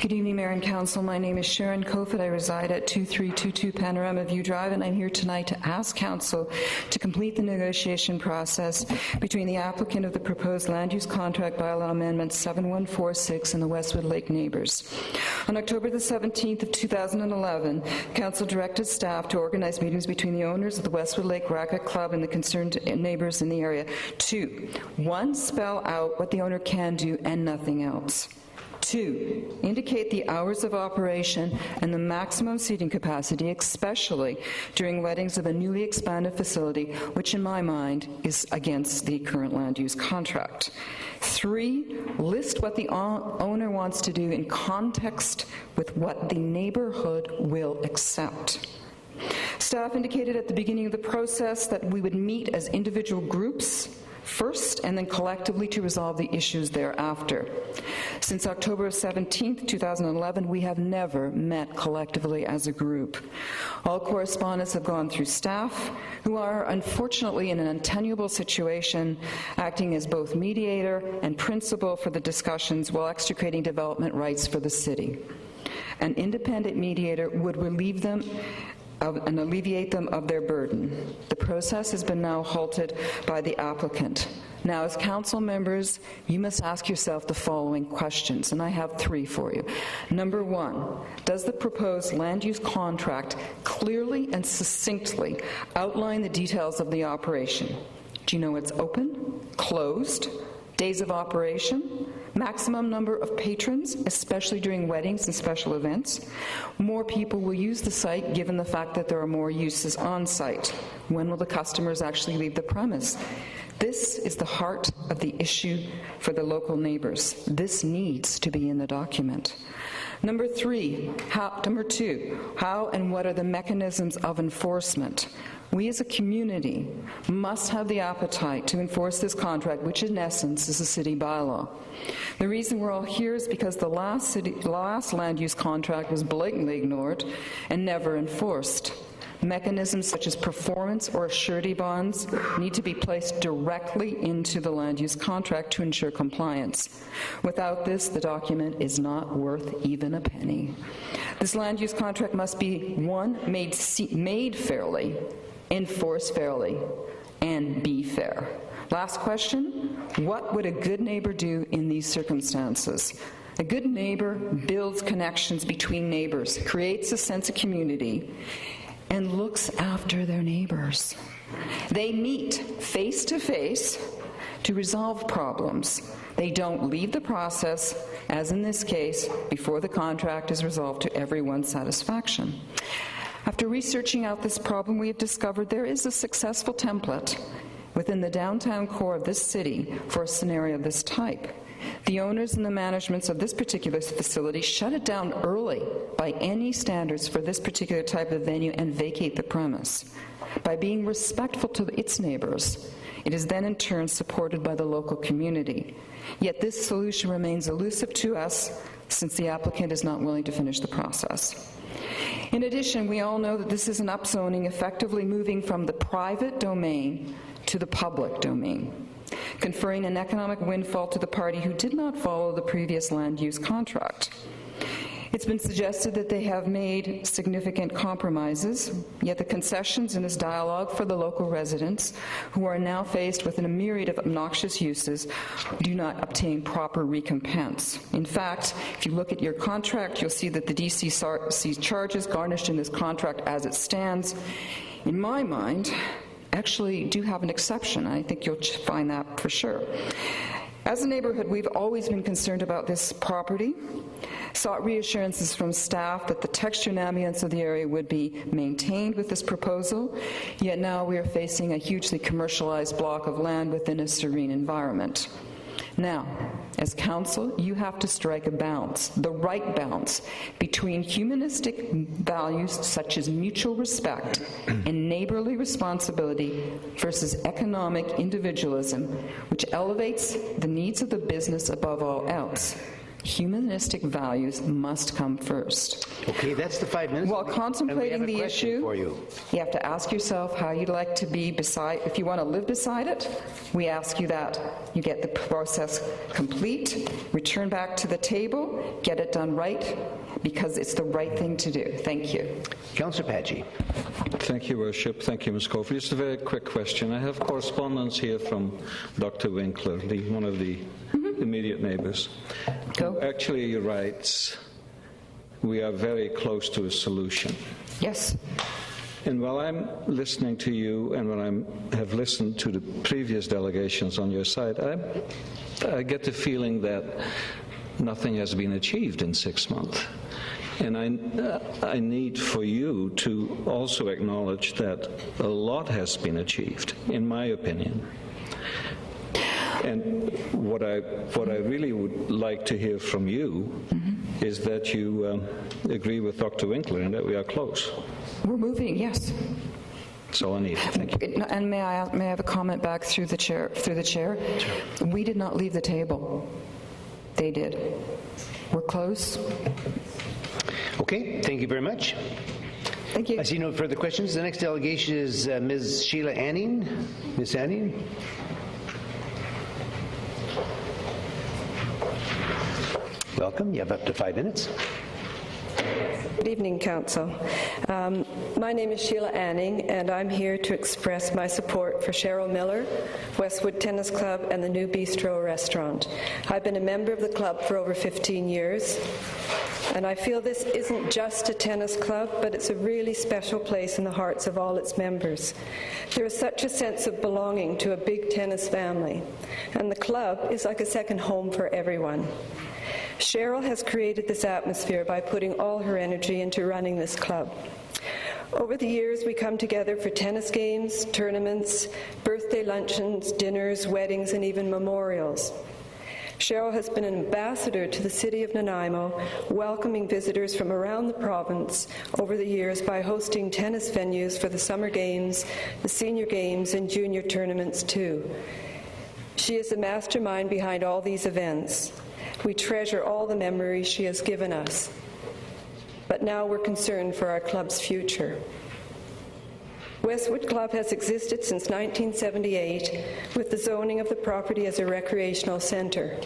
L: Good evening, Mayor and Council. My name is Sharon Kofod. I reside at 2322 Panorama View Drive, and I'm here tonight to ask Council to complete the negotiation process between the applicant of the proposed land use contract bylaw amendment 7146 and the Westwood Lake neighbours. On October the 17th of 2011, Council directed staff to organize meetings between the owners of the Westwood Lake Racquet Club and the concerned neighbours in the area to, 1, spell out what the owner can do and nothing else. 2, indicate the hours of operation and the maximum seating capacity, especially during weddings of a newly expanded facility, which in my mind is against the current land use contract. 3, list what the owner wants to do in context with what the neighborhood will accept. Staff indicated at the beginning of the process that we would meet as individual groups first and then collectively to resolve the issues thereafter. Since October 17, 2011, we have never met collectively as a group. All correspondence have gone through staff, who are unfortunately in an untenable situation, acting as both mediator and principal for the discussions while extricating development rights for the city. An independent mediator would relieve them and alleviate them of their burden. The process has been now halted by the applicant. Now, as council members, you must ask yourself the following questions, and I have 3 for you. Number 1, does the proposed land use contract clearly and succinctly outline the details of the operation? Do you know it's open, closed, days of operation, maximum number of patrons, especially during weddings and special events? More people will use the site given the fact that there are more uses on site. When will the customers actually leave the premise? This is the heart of the issue for the local neighbors. This needs to be in the document. Number 2, how and what are the mechanisms of enforcement? We as a community must have the appetite to enforce this contract, which in essence is a city bylaw. The reason we're all here is because the last land use contract was blatantly ignored and never enforced. Mechanisms such as performance or surety bonds need to be placed directly into the land use contract to ensure compliance. Without this, the document is not worth even a penny. This land use contract must be, 1, made fairly, enforced fairly, and be fair. Last question, what would a good neighbor do in these circumstances? A good neighbor builds connections between neighbors, creates a sense of community, and looks after their neighbors. They meet face to face to resolve problems. They don't leave the process, as in this case, before the contract is resolved to everyone's satisfaction. After researching out this problem, we have discovered there is a successful template within the downtown core of this city for a scenario of this type. The owners and the managements of this particular facility shut it down early by any standards for this particular type of venue and vacate the premise. By being respectful to its neighbors, it is then in turn supported by the local community. Yet this solution remains elusive to us since the applicant is not willing to finish the process. In addition, we all know that this is an upzoning effectively moving from the private domain to the public domain, conferring an economic windfall to the party who did not follow the previous land use contract. It's been suggested that they have made significant compromises, yet the concessions in this dialogue for the local residents, who are now faced with a myriad of obnoxious uses, do not obtain proper recompense. In fact, if you look at your contract, you'll see that the DCC charges garnished in this contract as it stands, in my mind, actually do have an exception. I think you'll find that for sure. As a neighborhood, we've always been concerned about this property, sought reassurances from staff that the texture and ambience of the area would be maintained with this proposal, yet now we are facing a hugely commercialized block of land within a serene environment. Now, as council, you have to strike a balance, the right balance, between humanistic values such as mutual respect and neighborly responsibility versus economic individualism, which elevates the needs of the business above all else. Humanistic values must come first.
A: Okay, that's the 5 minutes.
L: While contemplating the issue,
A: for you
L: have to ask yourself how you'd like to be beside, if you want to live beside it, we ask you that. You get the process complete, return back to the table, get it done right, because it's the right thing to do. Thank you.
A: Councillor Padgett.
E: Thank you, Worship. Thank you, Ms. Coffey. Just a very quick question. I have correspondence here from Dr. Winkler, one of the immediate neighbors.
L: Go.
E: Actually, he writes, we are very close to a solution.
L: Yes.
E: And while I'm listening to you and when I have listened to the previous delegations on your side, I get the feeling that nothing has been achieved in 6 months. And I need for you to also acknowledge that a lot has been achieved, in my opinion. And what I really would like to hear from you is that you agree with Dr. Winkler and that we are close.
L: We're moving, yes.
E: That's all I need. Thank you.
L: And may I have a comment back through the chair? Sure. We did not leave the table. They did. We're close.
A: Okay, thank you very much.
L: Thank you.
A: I see no further questions. The next delegation is Ms. Sheila Anning. Ms. Anning. Welcome. You have up to 5 minutes.
H: Good evening, Council. My name is Sheila Anning, and I'm here to express my support for Cheryl Miller, Westwood Tennis Club, and the new Bistro restaurant. I've been a member of the club for over 15 years, and I feel this isn't just a tennis club, but it's a really special place in the hearts of all its members. There is such a sense of belonging to a big tennis family, and the club is like a second home for everyone. Cheryl has created this atmosphere by putting all her energy into running this club. Over the years, we come together for tennis games, tournaments, birthday luncheons, dinners, weddings, and even memorials. Cheryl has been an ambassador to the city of Nanaimo, welcoming visitors from around the province over the years by hosting tennis venues for the summer games, the senior games, and junior tournaments too. She is the mastermind behind all these events. We treasure all the memories she has given us. But now we're concerned for our club's future. Westwood Club has existed since 1978 with the zoning of the property as a recreational centre.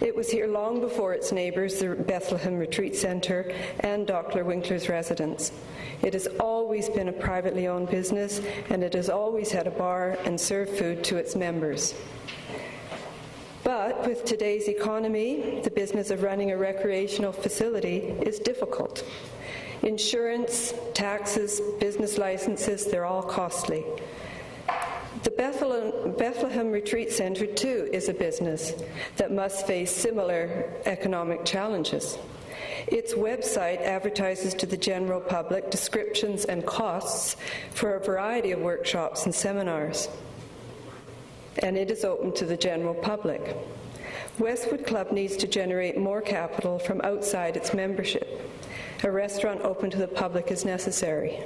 H: It was here long before its neighbours, the Bethlehem Retreat Centre and Dr. Winkler's residence. It has always been a privately owned business, and it has always had a bar and served food to its members. But with today's economy, the business of running a recreational facility is difficult. Insurance, taxes, business licenses, they're all costly. The Bethlehem Retreat Centre, too, is a business that must face similar economic challenges. Its website advertises to the general public descriptions and costs for a variety of workshops and seminars, and it is open to the general public. Westwood Club needs to generate more capital from outside its membership. A restaurant open to the public is necessary.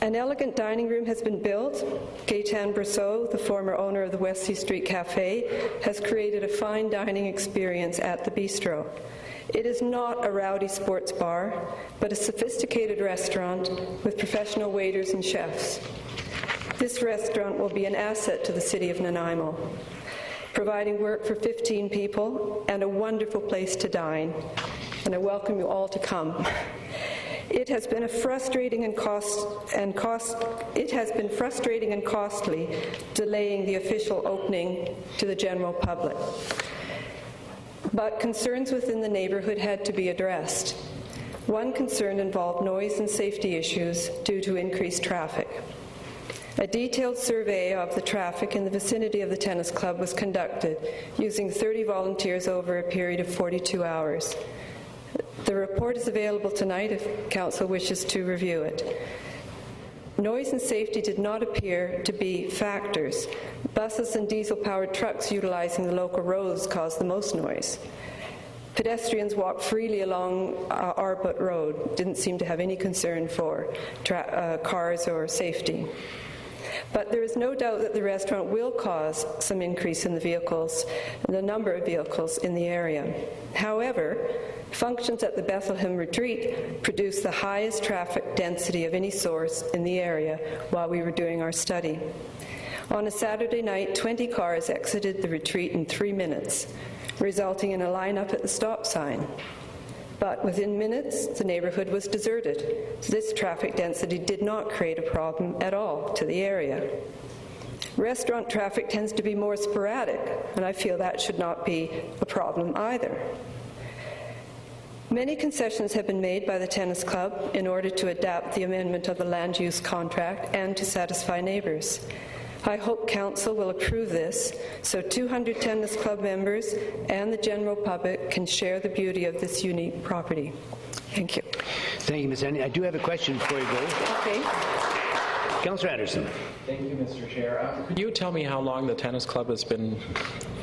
H: An elegant dining room has been built. Gaetan Brosseau, the former owner of the Wesley Street Cafe, has created a fine dining experience at the Bistro. It is not a rowdy sports bar, but a sophisticated restaurant with professional waiters and chefs. This restaurant will be an asset to the city of Nanaimo, providing work for 15 people and a wonderful place to dine. And I welcome you all to come. It has been frustrating and costly delaying the official opening to the general public. But concerns within the neighborhood had to be addressed. One concern involved noise and safety issues due to increased traffic. A detailed survey of the traffic in the vicinity of the tennis club was conducted using 30 volunteers over a period of 42 hours. The report is available tonight if Council wishes to review it. Noise and safety did not appear to be factors. Buses and diesel-powered trucks utilizing the local roads caused the most noise. Pedestrians walked freely along Arbut Road, didn't seem to have any concern for cars or safety. But there is no doubt that the restaurant will cause some increase in the number of vehicles in the area. However, functions at the Bethlehem Retreat produced the highest traffic density of any source in the area while we were doing our study. On a Saturday night, 20 cars exited the retreat in 3 minutes, resulting in a lineup at the stop sign. But within minutes, the neighborhood was deserted. This traffic density did not create a problem at all to the area. Restaurant traffic tends to be more sporadic, and I feel that should not be a problem either. Many concessions have been made by the tennis club in order to adapt the amendment of the land use contract and to satisfy neighbours. I hope Council will approve this so 200 tennis club members and the general public can share the beauty of this unique property. Thank you.
A: Thank you, Ms. Annie. I do have a question before you go.
H: Okay.
A: Councillor Anderson.
O: Thank you, Mr. Chair. Could you tell me how long the tennis club has been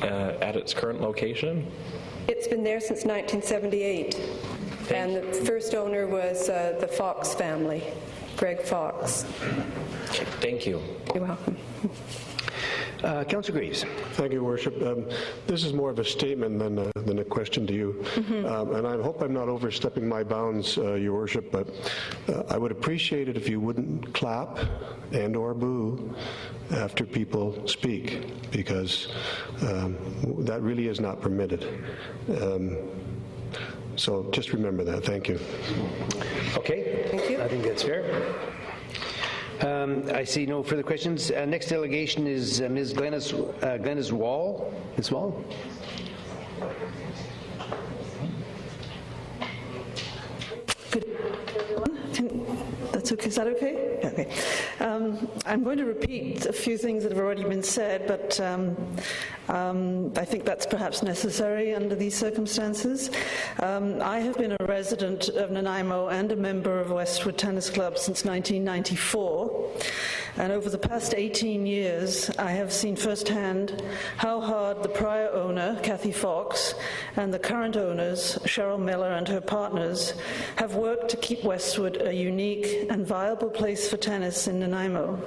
O: at its current location?
H: It's been there since 1978, and the first owner was the Fox family, Greg Fox.
O: Okay, thank you.
H: You're welcome.
A: Councillor Graves.
Q: Thank you, Worship. This is more of a statement than a question to you. And I hope I'm not overstepping my bounds, Your Worship, but I would appreciate it if you wouldn't clap and or boo after people speak, because that really is not permitted. So just remember that. Thank you.
A: Okay.
H: Thank you.
A: I think that's fair. I see no further questions. Next delegation is Ms. Glenys Wall. Ms. Wall?
M: Good everyone. That's okay. Is that okay? Okay. I'm going to repeat a few things that have already been said, but I think that's perhaps necessary under these circumstances. I have been a resident of Nanaimo and a member of Westwood Tennis Club since 1994, and over the past 18 years I have seen firsthand how hard the prior owner, Kathy Fox, and the current owners, Cheryl Miller and her partners, have worked to keep Westwood a unique and viable place for tennis in Nanaimo.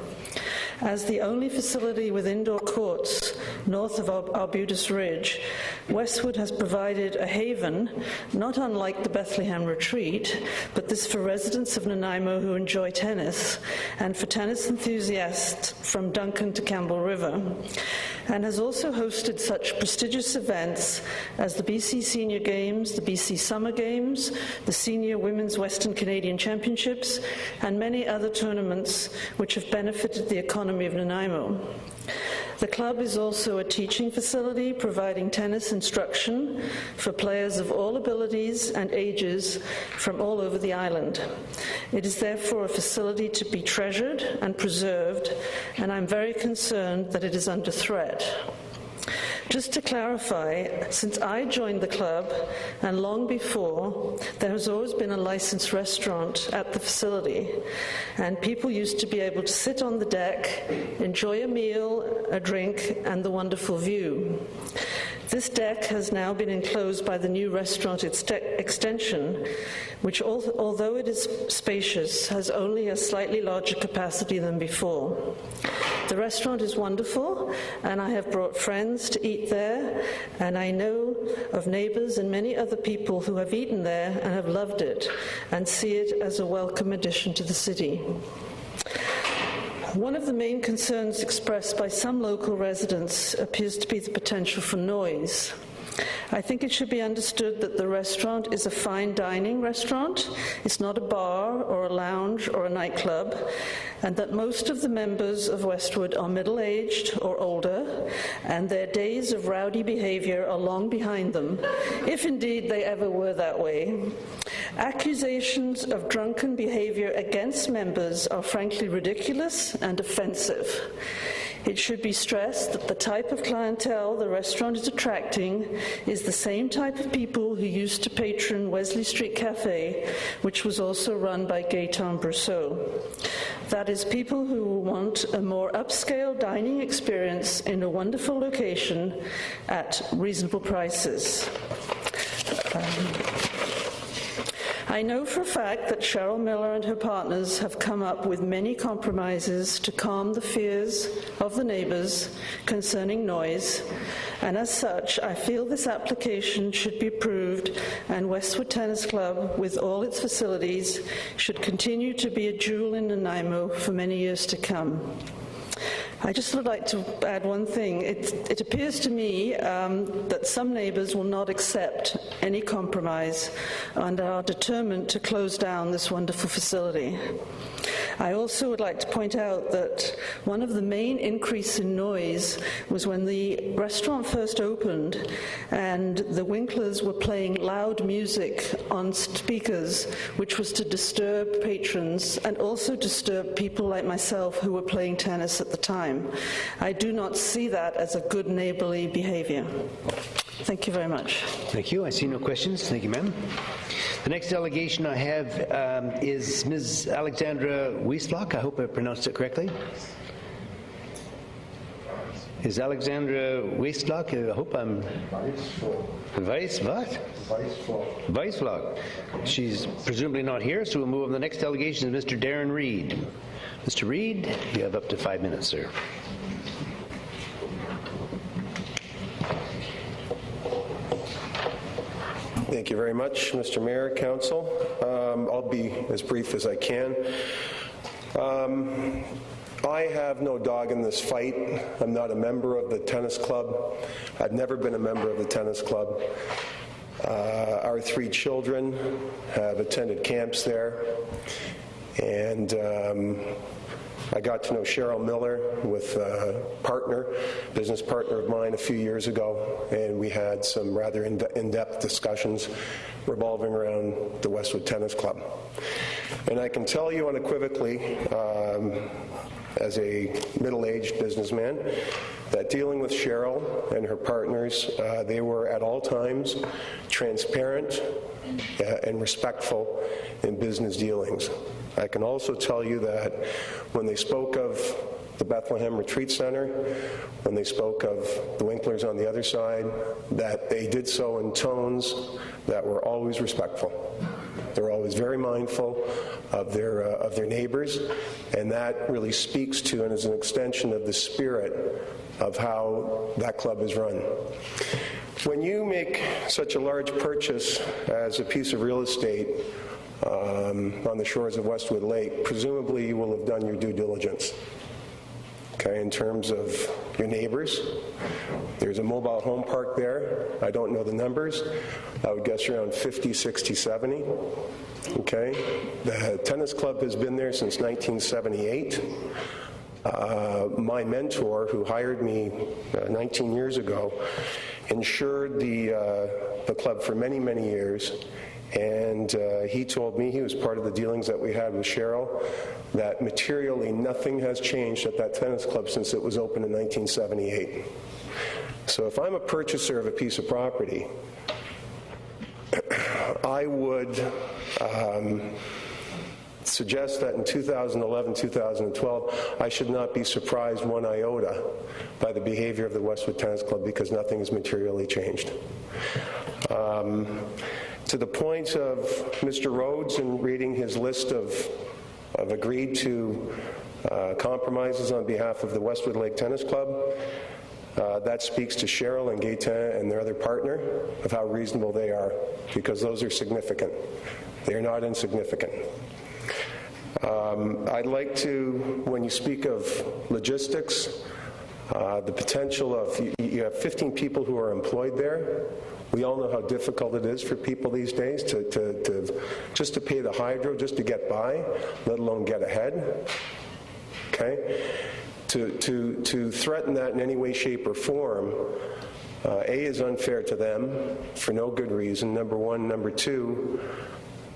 M: As the only facility with indoor courts north of Arbutus Ridge, Westwood has provided a haven, not unlike the Bethlehem Retreat, but this for residents of Nanaimo who enjoy tennis, and for tennis enthusiasts from Duncan to Campbell River, and has also hosted such prestigious events as the BC Senior Games, the BC Summer Games, the Senior Women's Western Canadian Championships, and many other tournaments which have benefited the economy of Nanaimo. The club is also a teaching facility providing tennis instruction for players of all abilities and ages from all over the island. It is therefore a facility to be treasured and preserved, and I'm very concerned that it is under threat. Just to clarify, since I joined the club, and long before, there has always been a licensed restaurant at the facility, and people used to be able to sit on the deck, enjoy a meal, a drink, and the wonderful view. This deck has now been enclosed by the new restaurant extension, which, although it is spacious, has only a slightly larger capacity than before. The restaurant is wonderful, and I have brought friends to eat there, and I know of neighbors and many other people who have eaten there and have loved it and see it as a welcome addition to the city. One of the main concerns expressed by some local residents appears to be the potential for noise. I think it should be understood that the restaurant is a fine dining restaurant. It's not a bar or a lounge or a nightclub, and that most of the members of Westwood are middle-aged or older, and their days of rowdy behavior are long behind them, if indeed they ever were that way. Accusations of drunken behavior against members are frankly ridiculous and offensive. It should be stressed that the type of clientele the restaurant is attracting is the same type of people who used to patron Wesley Street Cafe, which was also run by Gaetan Brousseau. That is, people who want a more upscale dining experience in a wonderful location at reasonable prices. I know for a fact that Cheryl Miller and her partners have come up with many compromises to calm the fears of the neighbors concerning noise, and as such, I feel this application should be approved and Westwood Tennis Club, with all its facilities, should continue to be a jewel in Nanaimo for many years to come. I just would like to add one thing. It appears to me that some neighbors will not accept any compromise and are determined to close down this wonderful facility. I also would like to point out that one of the main increase in noise was when the restaurant first opened and the Winklers were playing loud music on speakers, which was to disturb patrons and also disturb people like myself who were playing tennis at the time. I do not see that as a good neighborly behavior. Thank you very much.
A: Thank you. I see no questions. Thank you, ma'am. The next delegation I have is Ms. Alexandra Wieslock. I hope I pronounced it correctly. Is Alexandra Wieslock? I hope I'm... Weiss what? Weisflock. She's presumably not here, so we'll move on. The next delegation is Mr. Darren Reed. Mr. Reed, you have up to 5 minutes, sir.
I: Thank you very much, Mr. Mayor, Council. I'll be as brief as I can. I have no dog in this fight. I'm not a member of the tennis club. I've never been a member of the tennis club. Our 3 children have attended camps there, and I got to know Cheryl Miller with a business partner of mine a few years ago, and we had some rather in-depth discussions revolving around the Westwood Tennis Club. And I can tell you unequivocally, as a middle-aged businessman, that dealing with Cheryl and her partners, they were at all times transparent and respectful in business dealings. I can also tell you that when they spoke of the Bethlehem Retreat Center, when they spoke of the Winklers on the other side, that they did so in tones that were always respectful. They were always very mindful of their neighbors, and that really speaks to and is an extension of the spirit of how that club is run. When you make such a large purchase as a piece of real estate on the shores of Westwood Lake, presumably you will have done your due diligence. Okay, in terms of your neighbors. There's a mobile home park there. I don't know the numbers. I would guess around 50, 60, 70. Okay, the tennis club has been there since 1978. My mentor, who hired me 19 years ago, insured the club for many, many years. And he told me, he was part of the dealings that we had with Cheryl, that materially nothing has changed at that tennis club since it was opened in 1978. So if I'm a purchaser of a piece of property, I would suggest that in 2011, 2012, I should not be surprised one iota by the behavior of the Westwood Tennis Club, because nothing has materially changed. To the point of Mr. Rhodes in reading his list of agreed to compromises on behalf of the Westwood Lake Tennis Club, that speaks to Cheryl and Gaetan and their other partner of how reasonable they are, because those are significant. They are not insignificant. I'd like to, when you speak of logistics, the potential of, you have 15 people who are employed there. We all know how difficult it is for people these days to just to pay the hydro, just to get by, let alone get ahead. Okay? To threaten that in any way, shape, or form, A, is unfair to them for no good reason, number one. Number two,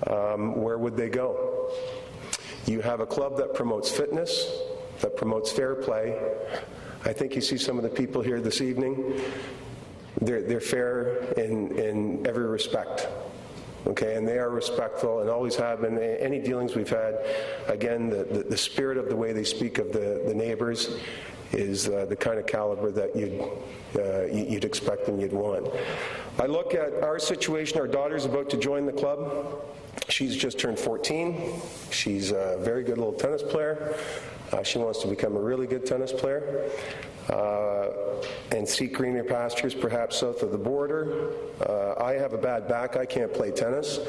I: where would they go? You have a club that promotes fitness, that promotes fair play. I think you see some of the people here this evening. They're fair in every respect. Okay, and they are respectful and always have been. Any dealings we've had, again, the spirit of the way they speak of the neighbors is the kind of caliber that you'd expect and you'd want. I look at our situation. Our daughter's about to join the club. She's just turned 14. She's a very good little tennis player. She wants to become a really good tennis player and seek greener pastures, perhaps south of the border. I have a bad back. I can't play tennis.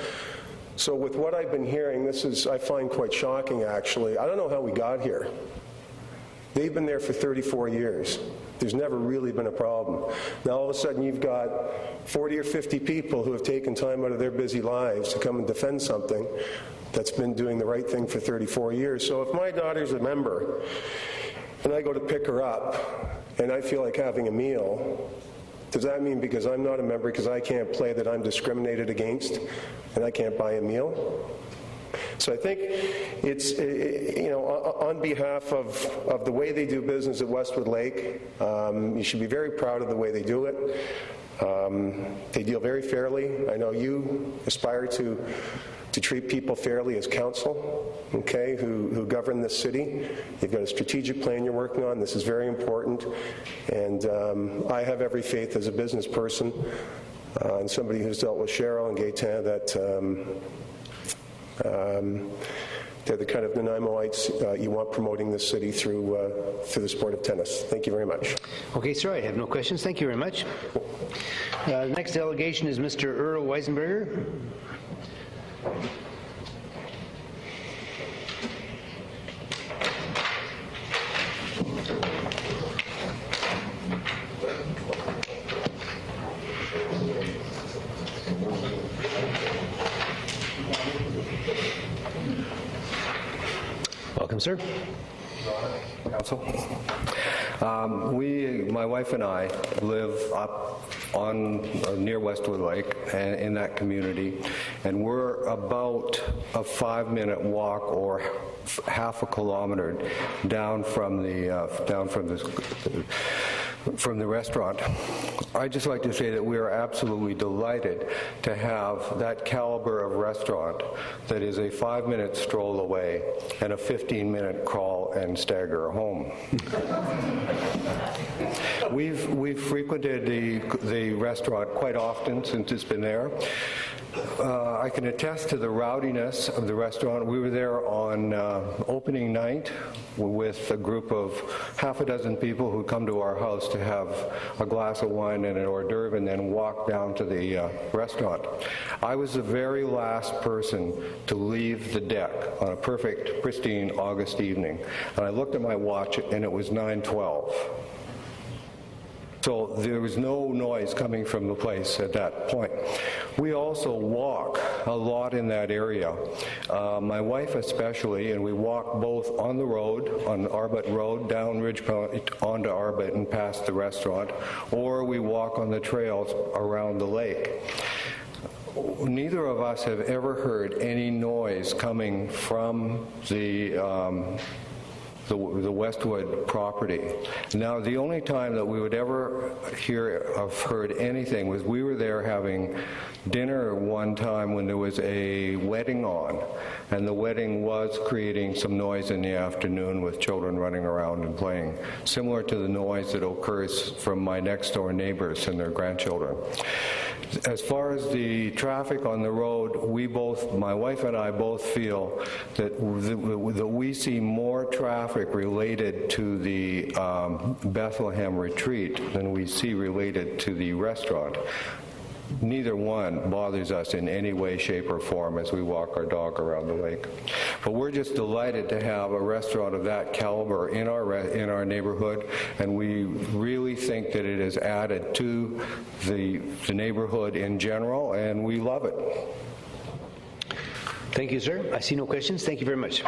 I: So with what I've been hearing, I find quite shocking, actually. I don't know how we got here. They've been there for 34 years. There's never really been a problem. Now, all of a sudden, you've got 40 or 50 people who have taken time out of their busy lives to come and defend something that's been doing the right thing for 34 years. So if my daughter's a member, and I go to pick her up, and I feel like having a meal, does that mean because I'm not a member, because I can't play, that I'm discriminated against, and I can't buy a meal? So I think it's, on behalf of the way they do business at Westwood Lake, you should be very proud of the way they do it. They deal very fairly. I know you aspire to treat people fairly as council, okay, who govern this city. You've got a strategic plan you're working on. This is very important. And I have every faith as a business person and somebody who's dealt with Cheryl and Gaetan that they're the kind of Nanaimoites you want promoting this city through the sport of tennis. Thank you very much.
A: Okay, sir, I have no questions. Thank you very much. The next delegation is Mr. Earl Weisenberger. Welcome, sir.
F: Council. My wife and I live up near Westwood Lake and in that community, and we're about a 5-minute walk or half a kilometer down from the restaurant. I'd just like to say that we are absolutely delighted to have that caliber of restaurant that is a 5-minute stroll away and a 15-minute crawl and stagger home. We've frequented the restaurant quite often since it's been there. I can attest to the rowdiness of the restaurant. We were there on opening night with a group of half a dozen people who come to our house to have a glass of wine and an hors d'oeuvre and then walk down to the restaurant. I was the very last person to leave the deck on a perfect, pristine August evening. And I looked at my watch and it was 9:12. So there was no noise coming from the place at that point. We also walk a lot in that area, my wife especially, and we walk both on the road, on Arbut Road, down Ridgepoint onto Arbut and past the restaurant, or we walk on the trails around the lake. Neither of us have ever heard any noise coming from the Westwood property. Now, the only time that we would ever heard anything was we were there having dinner one time when there was a wedding on, and the wedding was creating some noise in the afternoon with children running around and playing, similar to the noise that occurs from my next-door neighbors and their grandchildren. As far as the traffic on the road, my wife and I both feel that we see more traffic related to the Bethlehem retreat than we see related to the restaurant. Neither one bothers us in any way, shape, or form as we walk our dog around the lake. But we're just delighted to have a restaurant of that caliber in our neighborhood, and we really think that it has added to the neighborhood in general, and we love it.
A: Thank you, sir. I see no questions. Thank you very much.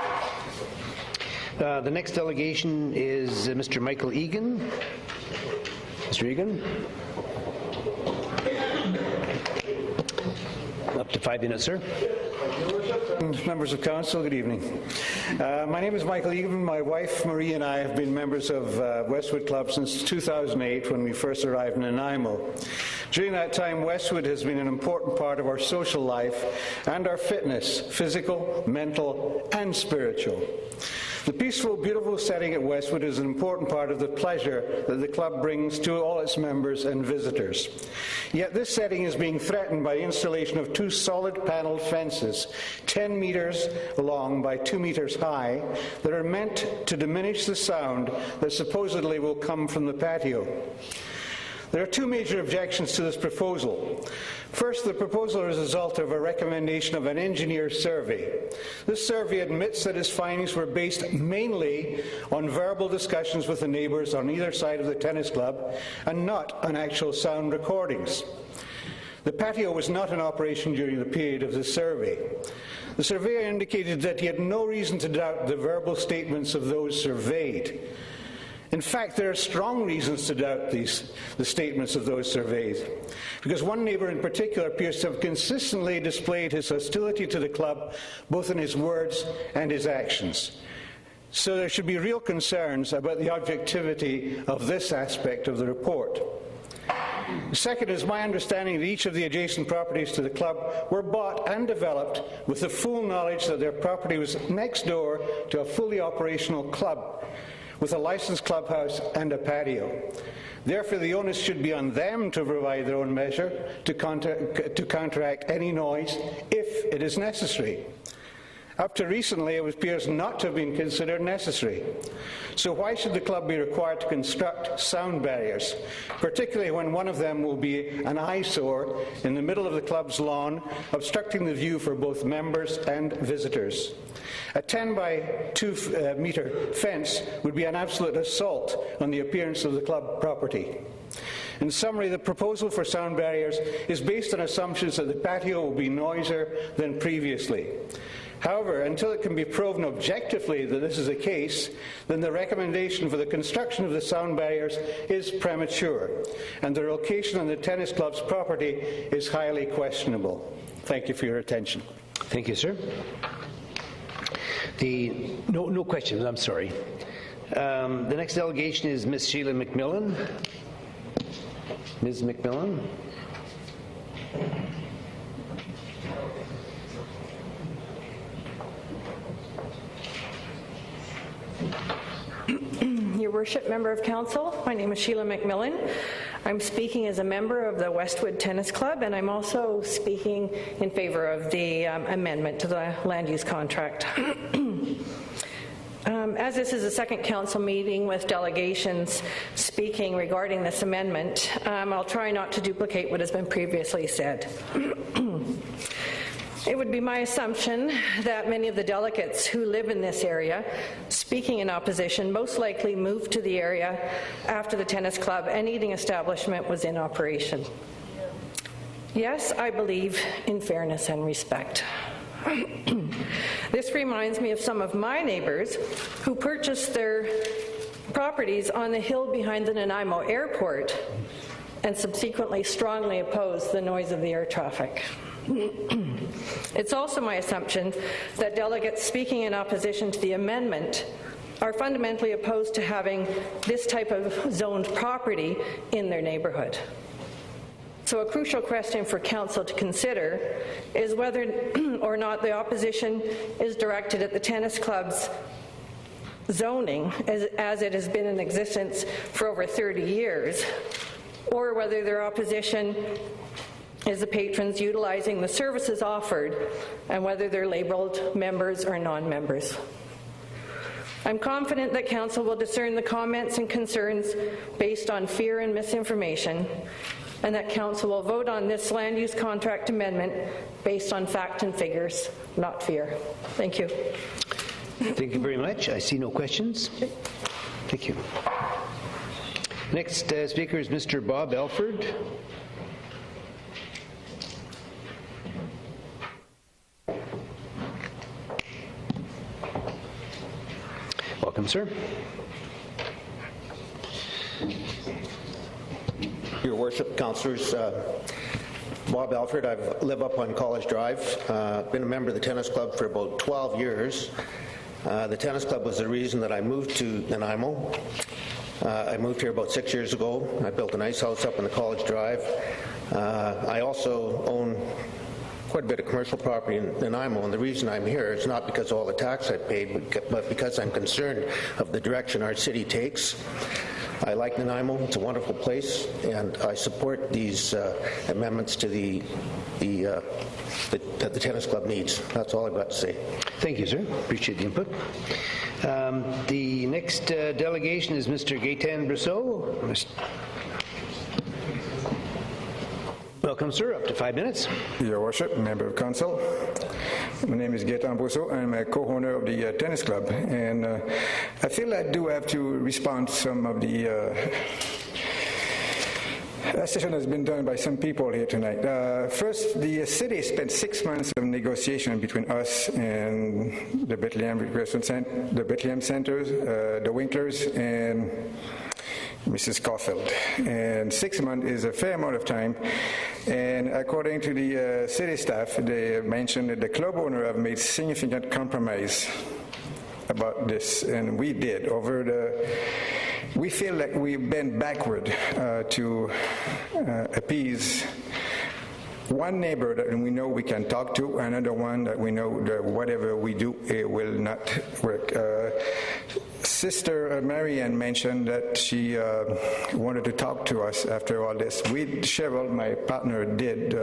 A: The next delegation is Mr. Michael Egan. Mr. Egan. Up to 5 minutes, sir.
J: Members of Council, good evening. My name is Michael Egan. My wife Marie and I have been members of Westwood Club since 2008 when we first arrived in Nanaimo. During that time, Westwood has been an important part of our social life and our fitness, physical, mental, and spiritual. The peaceful, beautiful setting at Westwood is an important part of the pleasure that the club brings to all its members and visitors. Yet this setting is being threatened by the installation of 2 solid panelled fences, 10 metres long by 2 metres high, that are meant to diminish the sound that supposedly will come from the patio. There are 2 major objections to this proposal. First, the proposal is a result of a recommendation of an engineer survey. This survey admits that its findings were based mainly on verbal discussions with the neighbours on either side of the tennis club and not on actual sound recordings. The patio was not in operation during the period of the survey. The surveyor indicated that he had no reason to doubt the verbal statements of those surveyed. In fact, there are strong reasons to doubt the statements of those surveyed, because one neighbour in particular appears to have consistently displayed his hostility to the club, both in his words and his actions. So there should be real concerns about the objectivity of this aspect of the report. Second is my understanding that each of the adjacent properties to the club were bought and developed with the full knowledge that their property was next door to a fully operational club, with a licensed clubhouse and a patio. Therefore, the onus should be on them to provide their own measure to counteract any noise if it is necessary. Up to recently, it appears not to have been considered necessary. So why should the club be required to construct sound barriers, particularly when one of them will be an eyesore in the middle of the club's lawn, obstructing the view for both members and visitors? A 10 by 2 metre fence would be an absolute assault on the appearance of the club property. In summary, the proposal for sound barriers is based on assumptions that the patio will be noisier than previously. However, until it can be proven objectively that this is the case, then the recommendation for the construction of the sound barriers is premature, and their location on the tennis club's property is highly questionable. Thank you for your attention.
A: Thank you, sir. No questions, I'm sorry. The next delegation is Ms. Sheila McMillan. Ms. McMillan.
B: Your Worship, Member of Council, my name is Sheila McMillan. I'm speaking as a member of the Westwood Tennis Club, and I'm also speaking in favor of the amendment to the land use contract. As this is the second council meeting with delegations speaking regarding this amendment, I'll try not to duplicate what has been previously said. It would be my assumption that many of the delegates who live in this area, speaking in opposition, most likely moved to the area after the tennis club and eating establishment was in operation. Yes, I believe in fairness and respect. This reminds me of some of my neighbors who purchased their properties on the hill behind the Nanaimo airport and subsequently strongly opposed the noise of the air traffic. It's also my assumption that delegates speaking in opposition to the amendment are fundamentally opposed to having this type of zoned property in their neighborhood. So a crucial question for Council to consider is whether or not the opposition is directed at the tennis club's zoning as it has been in existence for over 30 years, or whether their opposition is the patrons utilizing the services offered and whether they're labeled members or non-members. I'm confident that Council will discern the comments and concerns based on fear and misinformation, and that Council will vote on this land use contract amendment based on fact and figures, not fear. Thank you.
A: Thank you very much. I see no questions. Thank you. Next speaker is Mr. Bob Elford. Welcome, sir.
V: Your Worship, Councillors,
R: Bob Alfred. I live up on College Drive. Been a member of the tennis club for about 12 years. The tennis club was the reason that I moved to Nanaimo. I moved here about 6 years ago. I built a nice house up on the College Drive. I also own quite a bit of commercial property in Nanaimo, and the reason I'm here is not because of all the tax I paid, but because I'm concerned of the direction our city takes. I like Nanaimo. It's a wonderful place, and I support these amendments to that the tennis club needs. That's all I've got to say.
A: Thank you, sir. Appreciate the input. The next delegation is Mr. Gaetan Brousseau. Welcome, sir. Up to 5 minutes.
V: Your Worship, Member of Council. My name is Gaetan Brousseau. I'm a co-owner of the tennis club, and I feel I do have to respond to some of the session has been done by some people here tonight. First, the city spent 6 months of negotiation between us and the Bethlehem Centers, the Winklers, and Mrs. Caulfield. And 6 months is a fair amount of time. And according to the city staff, they mentioned that the club owner have made significant compromise about this, and we did. We feel like we bent backward to appease one neighbor that we know we can talk to, another one that we know that whatever we do, it will not work. Sister Marianne mentioned that she wanted to talk to us after all this. Cheryl, my partner, did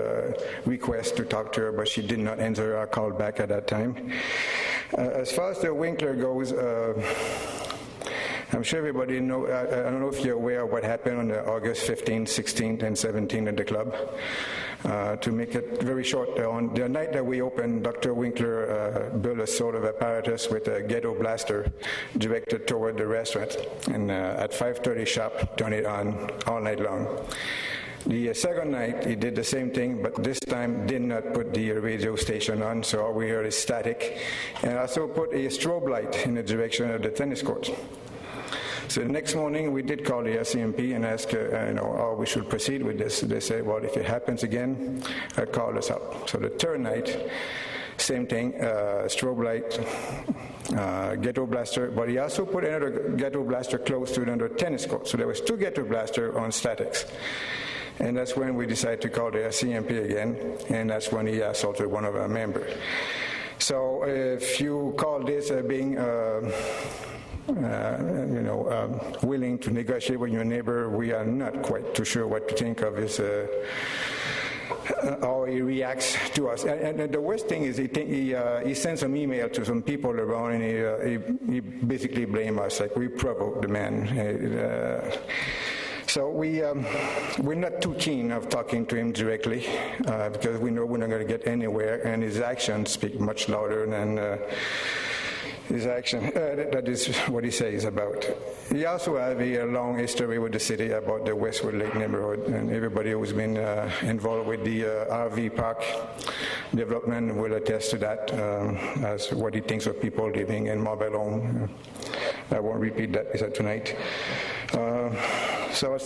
V: request to talk to her, but she did not answer our call back at that time. As far as the Winkler goes, I'm sure everybody know. I don't know if you're aware of what happened on August 15th, 16th, and 17th at the club. To make it very short, on the night that we opened, Dr. Winkler built a sort of apparatus with a ghetto blaster directed toward the restaurant, and at 5:30 sharp, turned it on all night long. The second night, he did the same thing, but this time did not put the radio station on, so all we heard is static, and also put a strobe light in the direction of the tennis court. So the next morning, we did call the RCMP and ask, how we should proceed with this. They said, well, if it happens again, call us up. So the third night, same thing, strobe light, ghetto blaster, but he also put another ghetto blaster close to another tennis court. So there was 2 ghetto blasters on statics. And that's when we decided to call the RCMP again, and that's when he assaulted one of our members. So if you call this being willing to negotiate with your neighbor, we are not quite too sure what to think of his how he reacts to us. And the worst thing is he sends some email to some people around, and he basically blames us, like we provoked the man. So we're not too keen of talking to him directly because we know we're not going to get anywhere, and his actions speak much louder than his action. That is what he says about. He also has a long history with the city about the Westwood Lake neighborhood, and everybody who's been involved with the RV park development will attest to that, as what he thinks of people living in mobile home. I won't repeat that tonight. So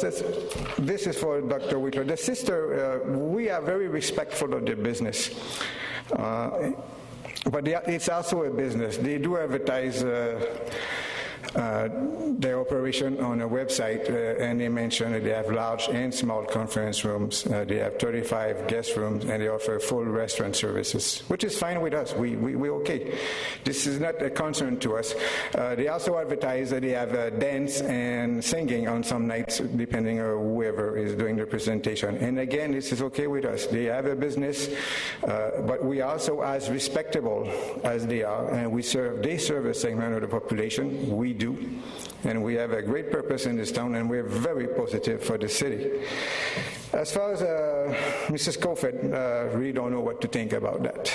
V: this is for Dr. Winkler. The sister, we are very respectful of their business. But it's also a business. They do advertise their operation on a website, and they mention that they have large and small conference rooms. They have 35 guest rooms, and they offer full restaurant services, which is fine with us. We're okay. This is not a concern to us. They also advertise that they have dance and singing on some nights, depending on whoever is doing the presentation. And again, this is okay with us. They have a business, but we are also as respectable as they are, and they serve a segment of the population. We do, and we have a great purpose in this town, and we're very positive for the city. As far as Mrs. Caulfield, really don't know what to think about that.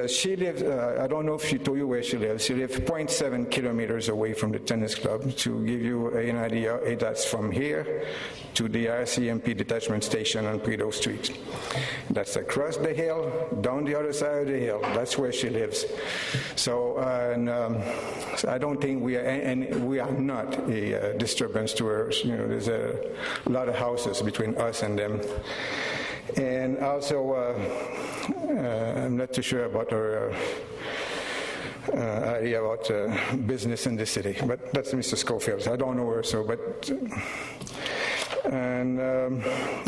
V: She lives, I don't know if she told you where she lives. She lives 0.7 kilometers away from the tennis club. To give you an idea, that's from here to the RCMP detachment station on Prideaux Street. That's across the hill, down the other side of the hill. That's where she lives. So, so I don't think we are, and we are not a disturbance to her. You know, there's a lot of houses between us and them. And also, I'm not too sure about her idea about business in the city, but that's Mr. Schofield. I don't know her, so, but... And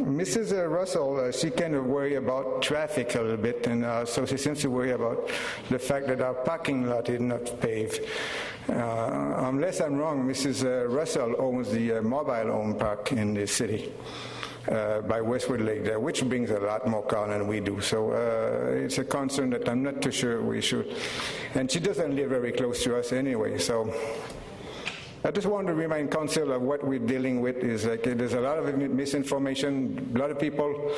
V: Mrs. Russell, she kind of worry about traffic a little bit, and so she seems to worry about the fact that our parking lot is not paved. Unless I'm wrong, Mrs. Russell owns the mobile home park in the city. By Westwood Lake there, which brings a lot more car than we do. So it's a concern that I'm not too sure we should. And she doesn't live very close to us anyway, so I just want to remind Council of what we're dealing with is like there's a lot of misinformation, a lot of people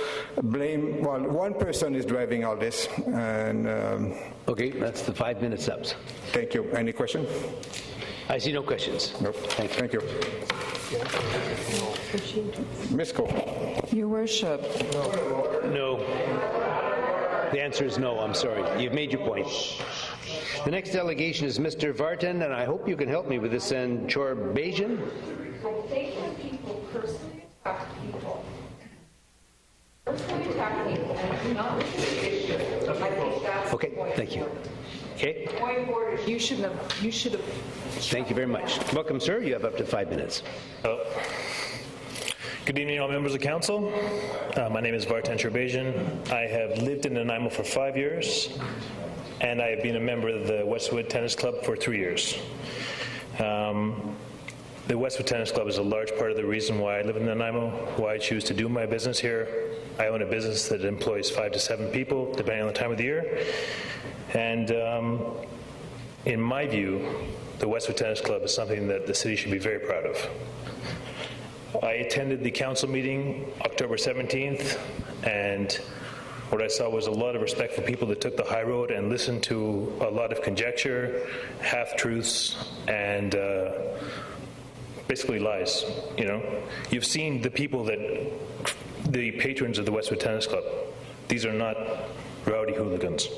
V: blame, well, one person is driving all this. And
A: okay, that's the 5 minutes up.
V: Thank you. Any question?
A: I see no questions.
V: Nope. Thank you. Ms. Cole.
L: Your Worship.
A: No. The answer is no, I'm sorry. You've made your point. The next delegation is Mr. Vartan, and I hope you can help me with this, and Chorbajian.
N: I think when people personally attack people, and do not listen to the issue, I think that's
A: okay, thank you. Okay.
N: Point of order. You should have.
A: Thank you very much. Welcome, sir. You have up to 5 minutes.
P: Good evening, all members of council. My name is Vartan Chorbajian. I have lived in Nanaimo for 5 years, and I have been a member of the Westwood Tennis Club for 3 years. The Westwood Tennis Club is a large part of the reason why I live in Nanaimo, why I choose to do my business here. I own a business that employs 5 to 7 people, depending on the time of the year. And in my view, the Westwood Tennis Club is something that the city should be very proud of. I attended the council meeting October 17th, and what I saw was a lot of respect for people that took the high road and listened to a lot of conjecture, half-truths, and basically lies. You know, you've seen the people the patrons of the Westwood Tennis Club. These are not rowdy hooligans.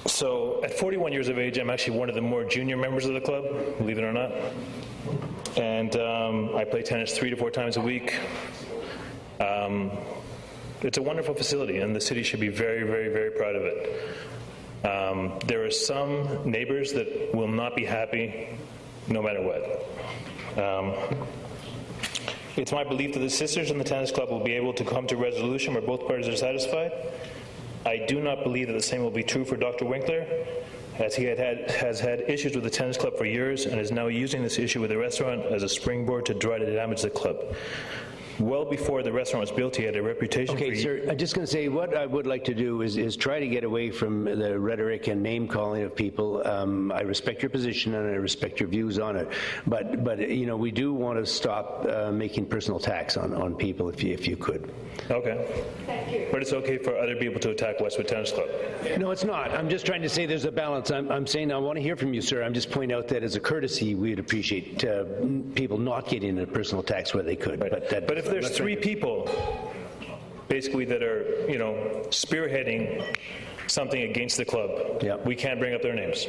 P: So at 41 years of age, I'm actually one of the more junior members of the club, believe it or not. And I play tennis 3 to 4 times a week. It's a wonderful facility, and the city should be very, very, very proud of it. There are some neighbors that will not be happy no matter what. It's my belief that the sisters in the tennis club will be able to come to a resolution where both parties are satisfied. I do not believe that the same will be true for Dr. Winkler, as he has had issues with the tennis club for years and is now using this issue with the restaurant as a springboard to try to damage the club. Well before the restaurant was built, he had a reputation for...
A: Okay, sir, I'm just going to say what I would like to do is try to get away from the rhetoric and name-calling of people. I respect your position and I respect your views on it, but you know, we do want to stop making personal attacks on people if you could.
P: Okay.
N: Thank you.
P: But it's okay for other people to attack Westwood Tennis Club?
A: No, it's not. I'm just trying to say there's a balance. I'm saying I want to hear from you, sir. I'm just pointing out that as a courtesy, we'd appreciate people not getting into personal attacks where they could.
P: Right. But if there's 3 people, basically, that are, you know, spearheading something against the club, we can't bring up their names.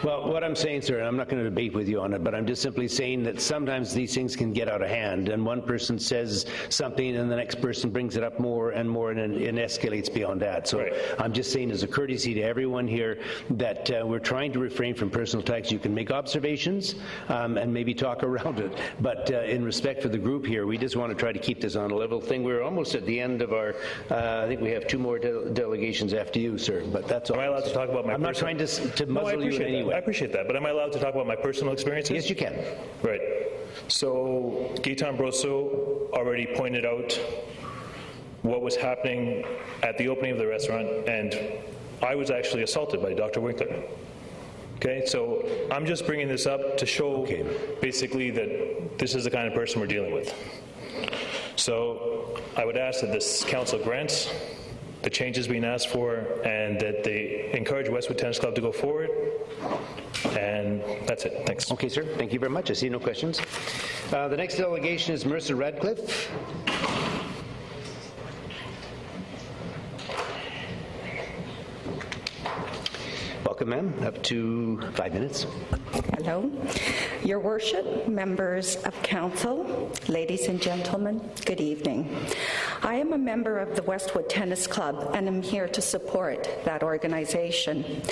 A: Well, what I'm saying, sir, and I'm not going to debate with you on it, but I'm just simply saying that sometimes these things can get out of hand, and one person says something and the next person brings it up more and more, and it escalates beyond that. So I'm just saying as a courtesy to everyone here that we're trying to refrain from personal attacks. You can make observations and maybe talk around it, but in respect for the group here, we just want to try to keep this on a level thing. We're almost at the end of our, I think we have 2 more delegations after you, sir, but that's all.
P: Am I allowed to talk about my
A: I'm not trying to muzzle you in any way.
P: I appreciate that, but am I allowed to talk about my personal experiences?
A: Yes, you can.
P: Right. So Gaetan Brosso already pointed out what was happening at the opening of the restaurant, and I was actually assaulted by Dr. Winkler. Okay, so I'm just bringing this up to show basically that this is the kind of person we're dealing with. So I would ask that this council grants the changes being asked for and that they encourage Westwood Tennis Club to go forward. And that's it. Thanks.
A: Okay, sir. Thank you very much. I see no questions. The next delegation is Marissa Radcliffe. Welcome, ma'am. Up to 5 minutes.
G: Hello. Your Worship, members of council, ladies and gentlemen, good evening. I am a member of the Westwood Tennis Club and am here to support that organization.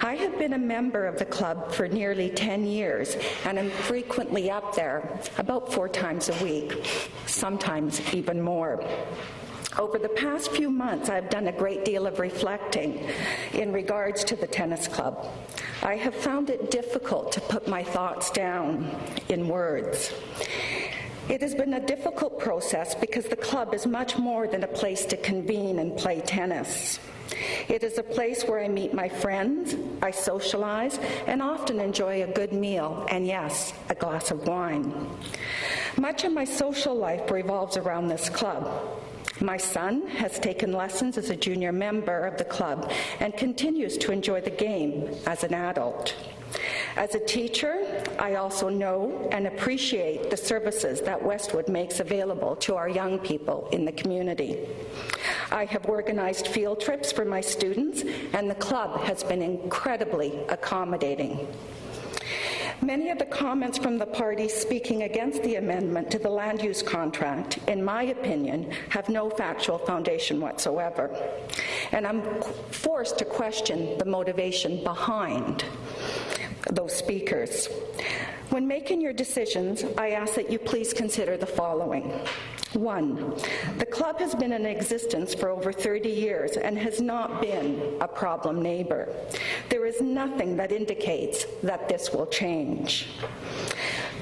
G: I have been a member of the club for nearly 10 years and am frequently up there about 4 times a week, sometimes even more. Over the past few months, I've done a great deal of reflecting in regards to the tennis club. I have found it difficult to put my thoughts down in words. It has been a difficult process because the club is much more than a place to convene and play tennis. It is a place where I meet my friends, I socialize, and often enjoy a good meal, and yes, a glass of wine. Much of my social life revolves around this club. My son has taken lessons as a junior member of the club and continues to enjoy the game as an adult. As a teacher, I also know and appreciate the services that Westwood makes available to our young people in the community. I have organized field trips for my students, and the club has been incredibly accommodating. Many of the comments from the parties speaking against the amendment to the land use contract, in my opinion, have no factual foundation whatsoever. And I'm forced to question the motivation behind those speakers. When making your decisions, I ask that you please consider the following. 1, the club has been in existence for over 30 years and has not been a problem neighbor. There is nothing that indicates that this will change.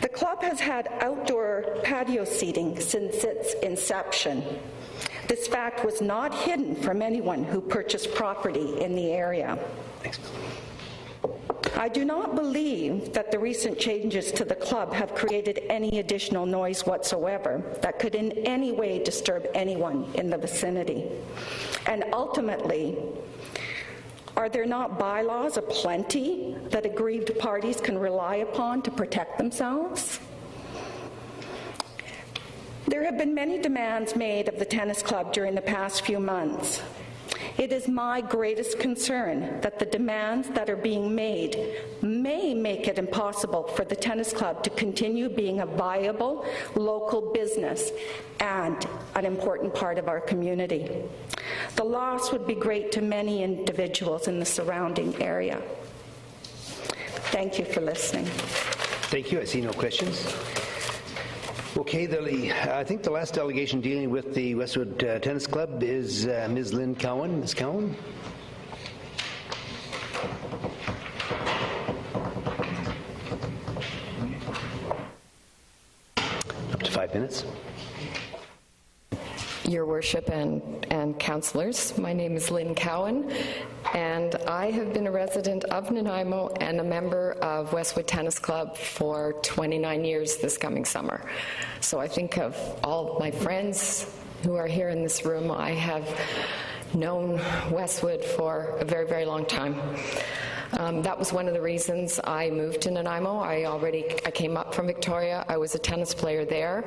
G: The club has had outdoor patio seating since its inception. This fact was not hidden from anyone who purchased property in the area. Thanks. I do not believe that the recent changes to the club have created any additional noise whatsoever that could in any way disturb anyone in the vicinity. And ultimately, are there not bylaws aplenty that aggrieved parties can rely upon to protect themselves? There have been many demands made of the tennis club during the past few months. It is my greatest concern that the demands that are being made may make it impossible for the tennis club to continue being a viable local business and an important part of our community. The loss would be great to many individuals in the surrounding area. Thank you for listening.
A: Thank you. I see no questions. Okay, I think the last delegation dealing with the Westwood Tennis Club is Ms. Lynn Cowan. Ms. Cowan? Up to 5 minutes.
S: Your Worship and councillors, my name is Lynn Cowan, and I have been a resident of Nanaimo and a member of Westwood Tennis Club for 29 years this coming summer. So I think of all my friends who are here in this room, I have known Westwood for a very, very long time. That was one of the reasons I moved to Nanaimo. I came up from Victoria. I was a tennis player there,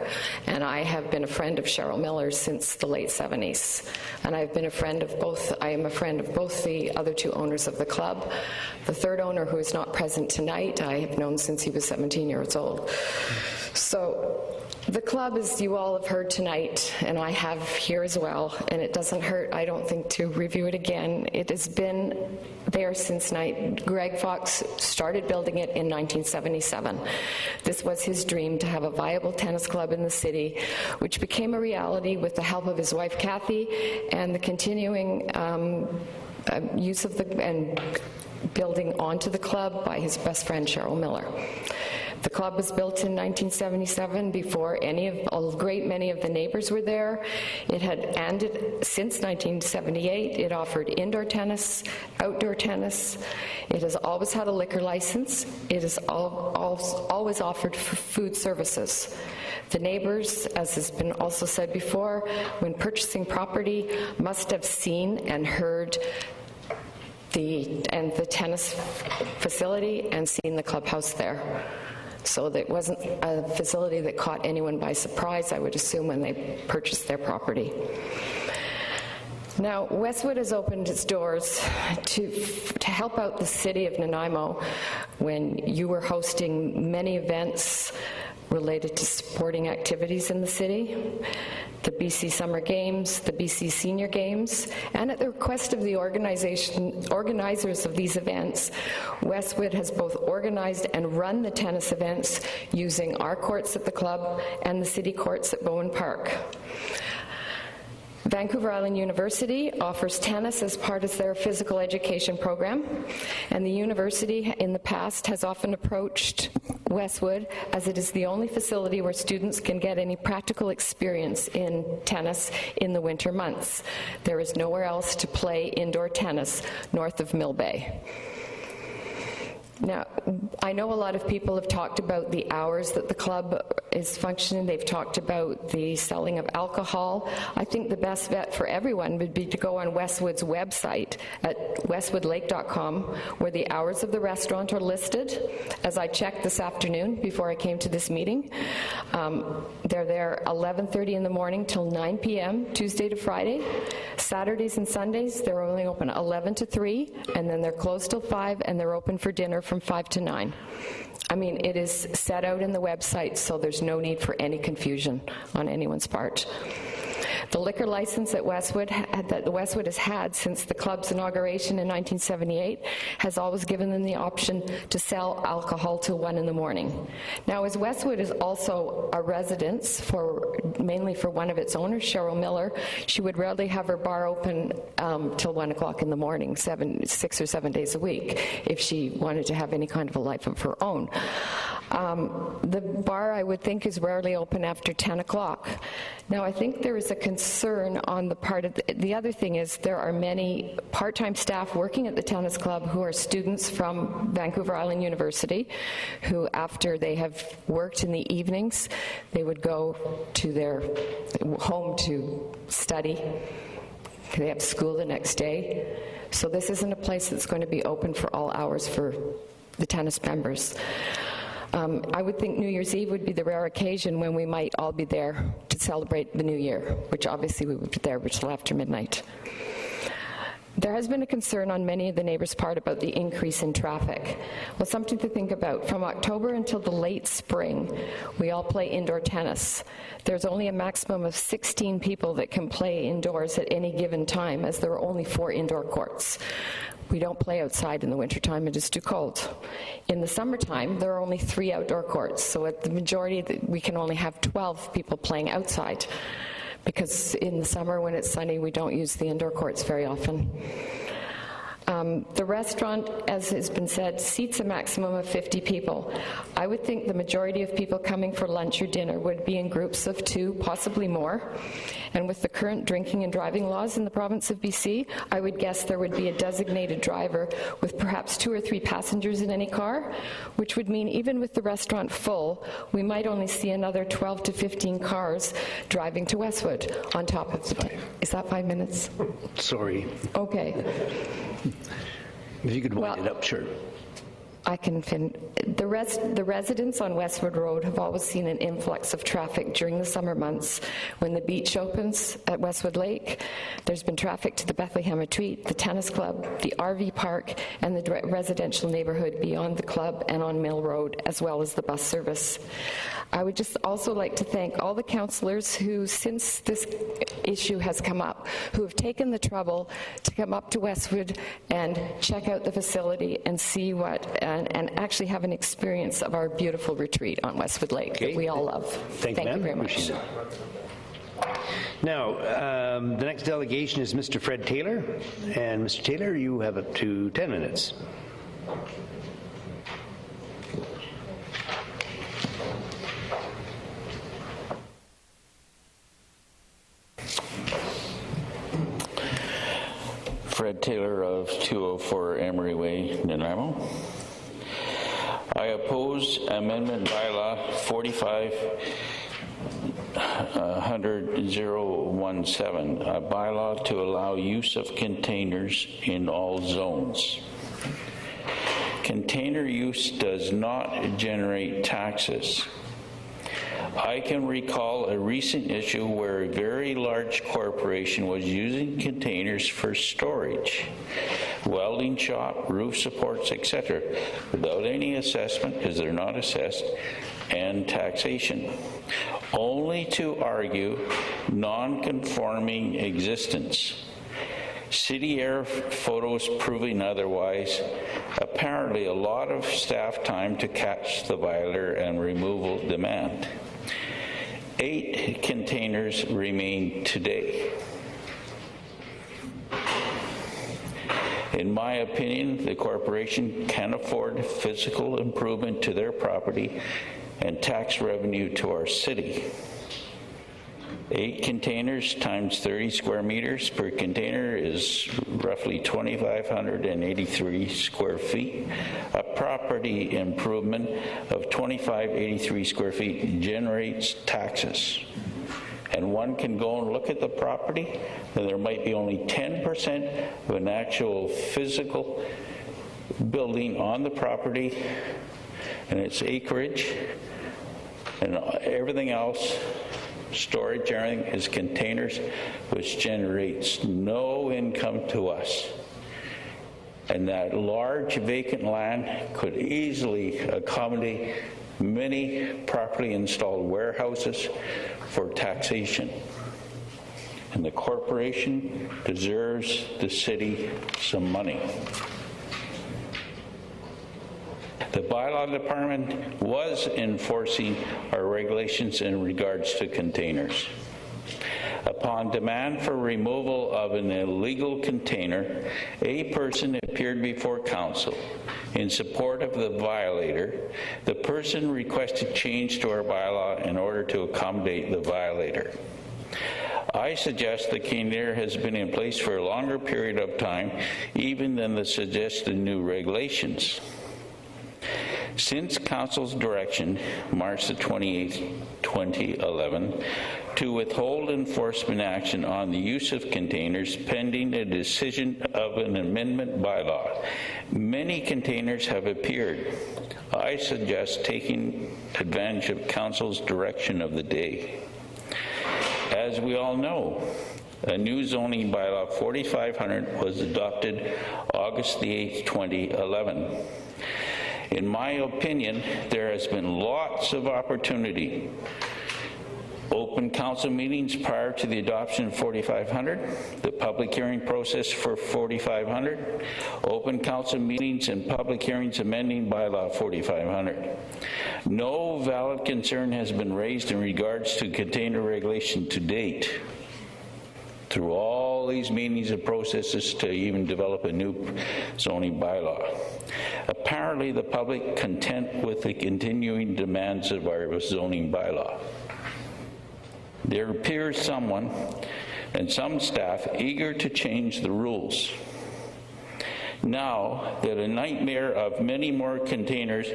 S: and I have been a friend of Cheryl Miller since the late 70s. And I am a friend of both the other 2 owners of the club. The 3rd owner, who is not present tonight, I have known since he was 17 years old. So the club, as you all have heard tonight, and I have here as well, and it doesn't hurt, I don't think, to review it again. It has been there since Greg Fox started building it in 1977. This was his dream, to have a viable tennis club in the city, which became a reality with the help of his wife, Kathy, and the continuing use of and building onto the club by his best friend, Cheryl Miller. The club was built in 1977 before a great many of the neighbors were there. It had ended since 1978. It offered indoor tennis, outdoor tennis. It has always had a liquor license. It has always offered food services. The neighbors, as has been also said before, when purchasing property, must have seen and heard the tennis facility and seen the clubhouse there. So that wasn't a facility that caught anyone by surprise, I would assume, when they purchased their property. Now, Westwood has opened its doors to help out the city of Nanaimo when you were hosting many events related to sporting activities in the city, the BC Summer Games, the BC Senior Games, and at the request of the organizers of these events, Westwood has both organized and run the tennis events using our courts at the club and the city courts at Bowen Park. Vancouver Island University offers tennis as part of their physical education program, and the university in the past has often approached Westwood as it is the only facility where students can get any practical experience in tennis in the winter months. There is nowhere else to play indoor tennis north of Mill Bay. Now, I know a lot of people have talked about the hours that the club is functioning. They've talked about the selling of alcohol. I think the best bet for everyone would be to go on Westwood's website at westwoodlake.com, where the hours of the restaurant are listed. As I checked this afternoon before I came to this meeting, they're there 11:30 in the morning till 9 p.m., Tuesday to Friday. Saturdays and Sundays, they're only open 11 to 3, and then they're closed till 5, and they're open for dinner from 5 to 9. I mean, it is set out in the website, so there's no need for any confusion on anyone's part. The liquor license that Westwood has had since the club's inauguration in 1978 has always given them the option to sell alcohol till 1 in the morning. Now, as Westwood is also a residence mainly for one of its owners, Cheryl Miller, she would rarely have her bar open till 1 o'clock in the morning, 6 or 7 days a week, if she wanted to have any kind of a life of her own. The bar, I would think, is rarely open after 10 o'clock. Now, I think there is a concern on the part of the other thing is there are many part-time staff working at the tennis club who are students from Vancouver Island University, who after they have worked in the evenings, they would go to their home to study. They have school the next day. So this isn't a place that's going to be open for all hours for the tennis members. I would think New Year's Eve would be the rare occasion when we might all be there to celebrate the New Year, which obviously we would be there until after midnight. There has been a concern on many of the neighbors' part about the increase in traffic. Well, something to think about. From October until the late spring, we all play indoor tennis. There's only a maximum of 16 people that can play indoors at any given time, as there are only 4 indoor courts. We don't play outside in the wintertime, it is too cold. In the summertime, there are only 3 outdoor courts, so at the majority, we can only have 12 people playing outside, because in the summer when it's sunny, we don't use the indoor courts very often. The restaurant, as has been said, seats a maximum of 50 people. I would think the majority of people coming for lunch or dinner would be in groups of 2, possibly more. And with the current drinking and driving laws in the province of BC, I would guess there would be a designated driver with perhaps 2 or 3 passengers in any car, which would mean even with the restaurant full, we might only see another 12 to 15 cars driving to Westwood on top of the... Is that 5 minutes?
A: Sorry.
S: Okay.
A: If you could wind it up, sure.
S: I can fin. The residents on Westwood Road have always seen an influx of traffic during the summer months. When the beach opens at Westwood Lake, there's been traffic to the Bethlehem Retreat, the tennis club, the RV park, and the residential neighborhood beyond the club and on Mill Road, as well as the bus service. I would just also like to thank all the councillors who, since this issue has come up, who have taken the trouble to come up to Westwood and check out the facility and see and actually have an experience of our beautiful retreat on Westwood Lake that we all love. Thank you very much.
A: Now, the next delegation is Mr. Fred Taylor. And Mr. Taylor, you have up to 10 minutes.
T: Fred Taylor of 204 Emery Way, Nanaimo. I oppose Amendment Bylaw 45 100-017, a bylaw to allow use of containers in all zones. Container use does not generate taxes. I can recall a recent issue where a very large corporation was using containers for storage, welding shop, roof supports, etc., without any assessment, because they're not assessed, and taxation, only to argue non-conforming existence. City air photos proving otherwise. Apparently a lot of staff time to catch the violator and removal demand. 8 containers remain today. In my opinion, the corporation can afford physical improvement to their property and tax revenue to our city. 8 containers times 30 square meters per container is roughly 2,583 square feet. A property improvement of 2,583 square feet generates taxes. And one can go and look at the property, and there might be only 10% of an actual physical building on the property, and its acreage, and everything else, storage, everything is containers, which generates no income to us. And that large vacant land could easily accommodate many properly installed warehouses for taxation. And the corporation deserves the city some money. The bylaw department was enforcing our regulations in regards to containers. Upon demand for removal of an illegal container, a person appeared before council in support of the violator. The person requested change to our bylaw in order to accommodate the violator. I suggest the container has been in place for a longer period of time, even than the suggested new regulations. Since Council's direction, March the 28th, 2011, to withhold enforcement action on the use of containers pending a decision of an amendment bylaw, many containers have appeared. I suggest taking advantage of Council's direction of the day. As we all know, a new zoning bylaw 4500 was adopted August the 8th, 2011. In my opinion, there has been lots of opportunity. Open council meetings prior to the adoption of 4500, the public hearing process for 4500, open council meetings and public hearings amending bylaw 4500. No valid concern has been raised in regards to container regulation to date. Through all these meetings and processes to even develop a new zoning bylaw. Apparently the public content with the continuing demands of our zoning bylaw. There appears someone and some staff eager to change the rules. Now that a nightmare of many more containers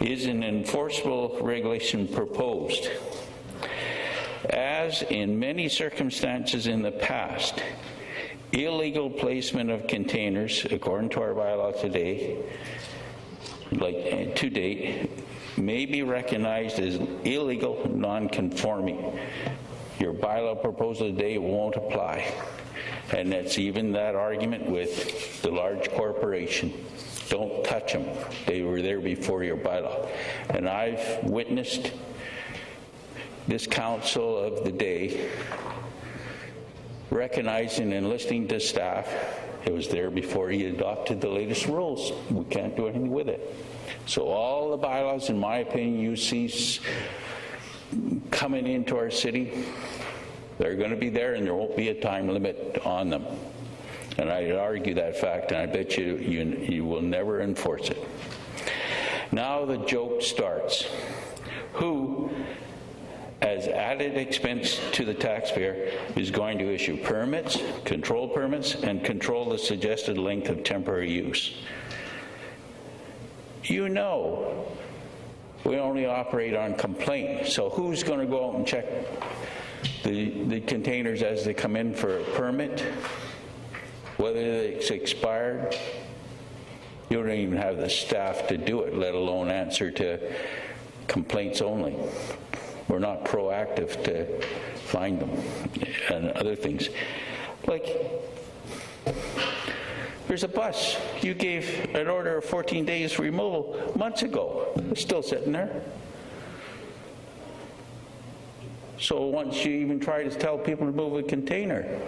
T: is an enforceable regulation proposed. As in many circumstances in the past, illegal placement of containers, according to our bylaw today, to date, may be recognized as illegal non-conforming. Your bylaw proposal today won't apply. And that's even that argument with the large corporation. Don't touch them. They were there before your bylaw. And I've witnessed this council of the day recognizing and listening to staff. It was there before he adopted the latest rules. We can't do anything with it. So all the bylaws, in my opinion, you see coming into our city, they're going to be there and there won't be a time limit on them. And I'd argue that fact, and I bet you will never enforce it. Now the joke starts. Who, as added expense to the taxpayer, is going to issue permits, control permits, and control the suggested length of temporary use? You know We only operate on complaint. So who's going to go out and check the containers as they come in for a permit? Whether it's expired? You don't even have the staff to do it, let alone answer to complaints only. We're not proactive to find them and other things. Like, there's a bus. You gave an order of 14 days removal months ago. It's still sitting there. So once you even try to tell people to move a container,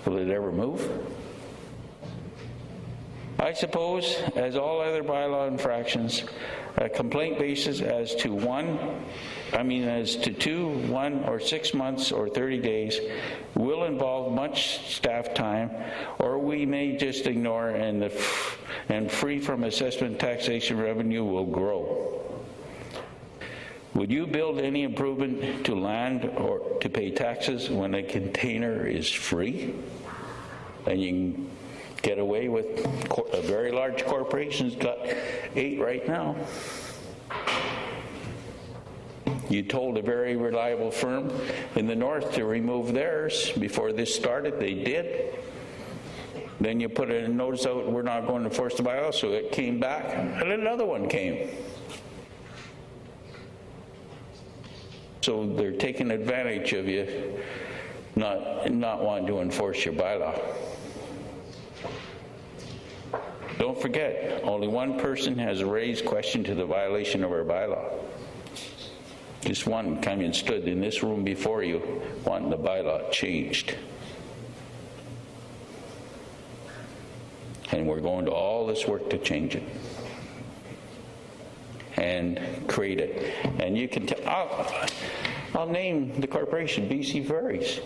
T: will it ever move? I suppose, as all other bylaw infractions, a complaint basis as to 2, 1, or 6 months or 30 days will involve much staff time, or we may just ignore and free from assessment taxation revenue will grow. Would you build any improvement to land or to pay taxes when a container is free? And you can get away with a very large corporation's got 8 right now. You told a very reliable firm in the north to remove theirs before this started. They did. Then you put a notice out, we're not going to enforce the bylaw, so it came back, and another one came. So they're taking advantage of you, not wanting to enforce your bylaw. Don't forget, only one person has raised question to the violation of our bylaw. Just one came and stood in this room before you wanting the bylaw changed. And we're going to all this work to change it and create it. And you can I'll name the corporation, BC Ferries.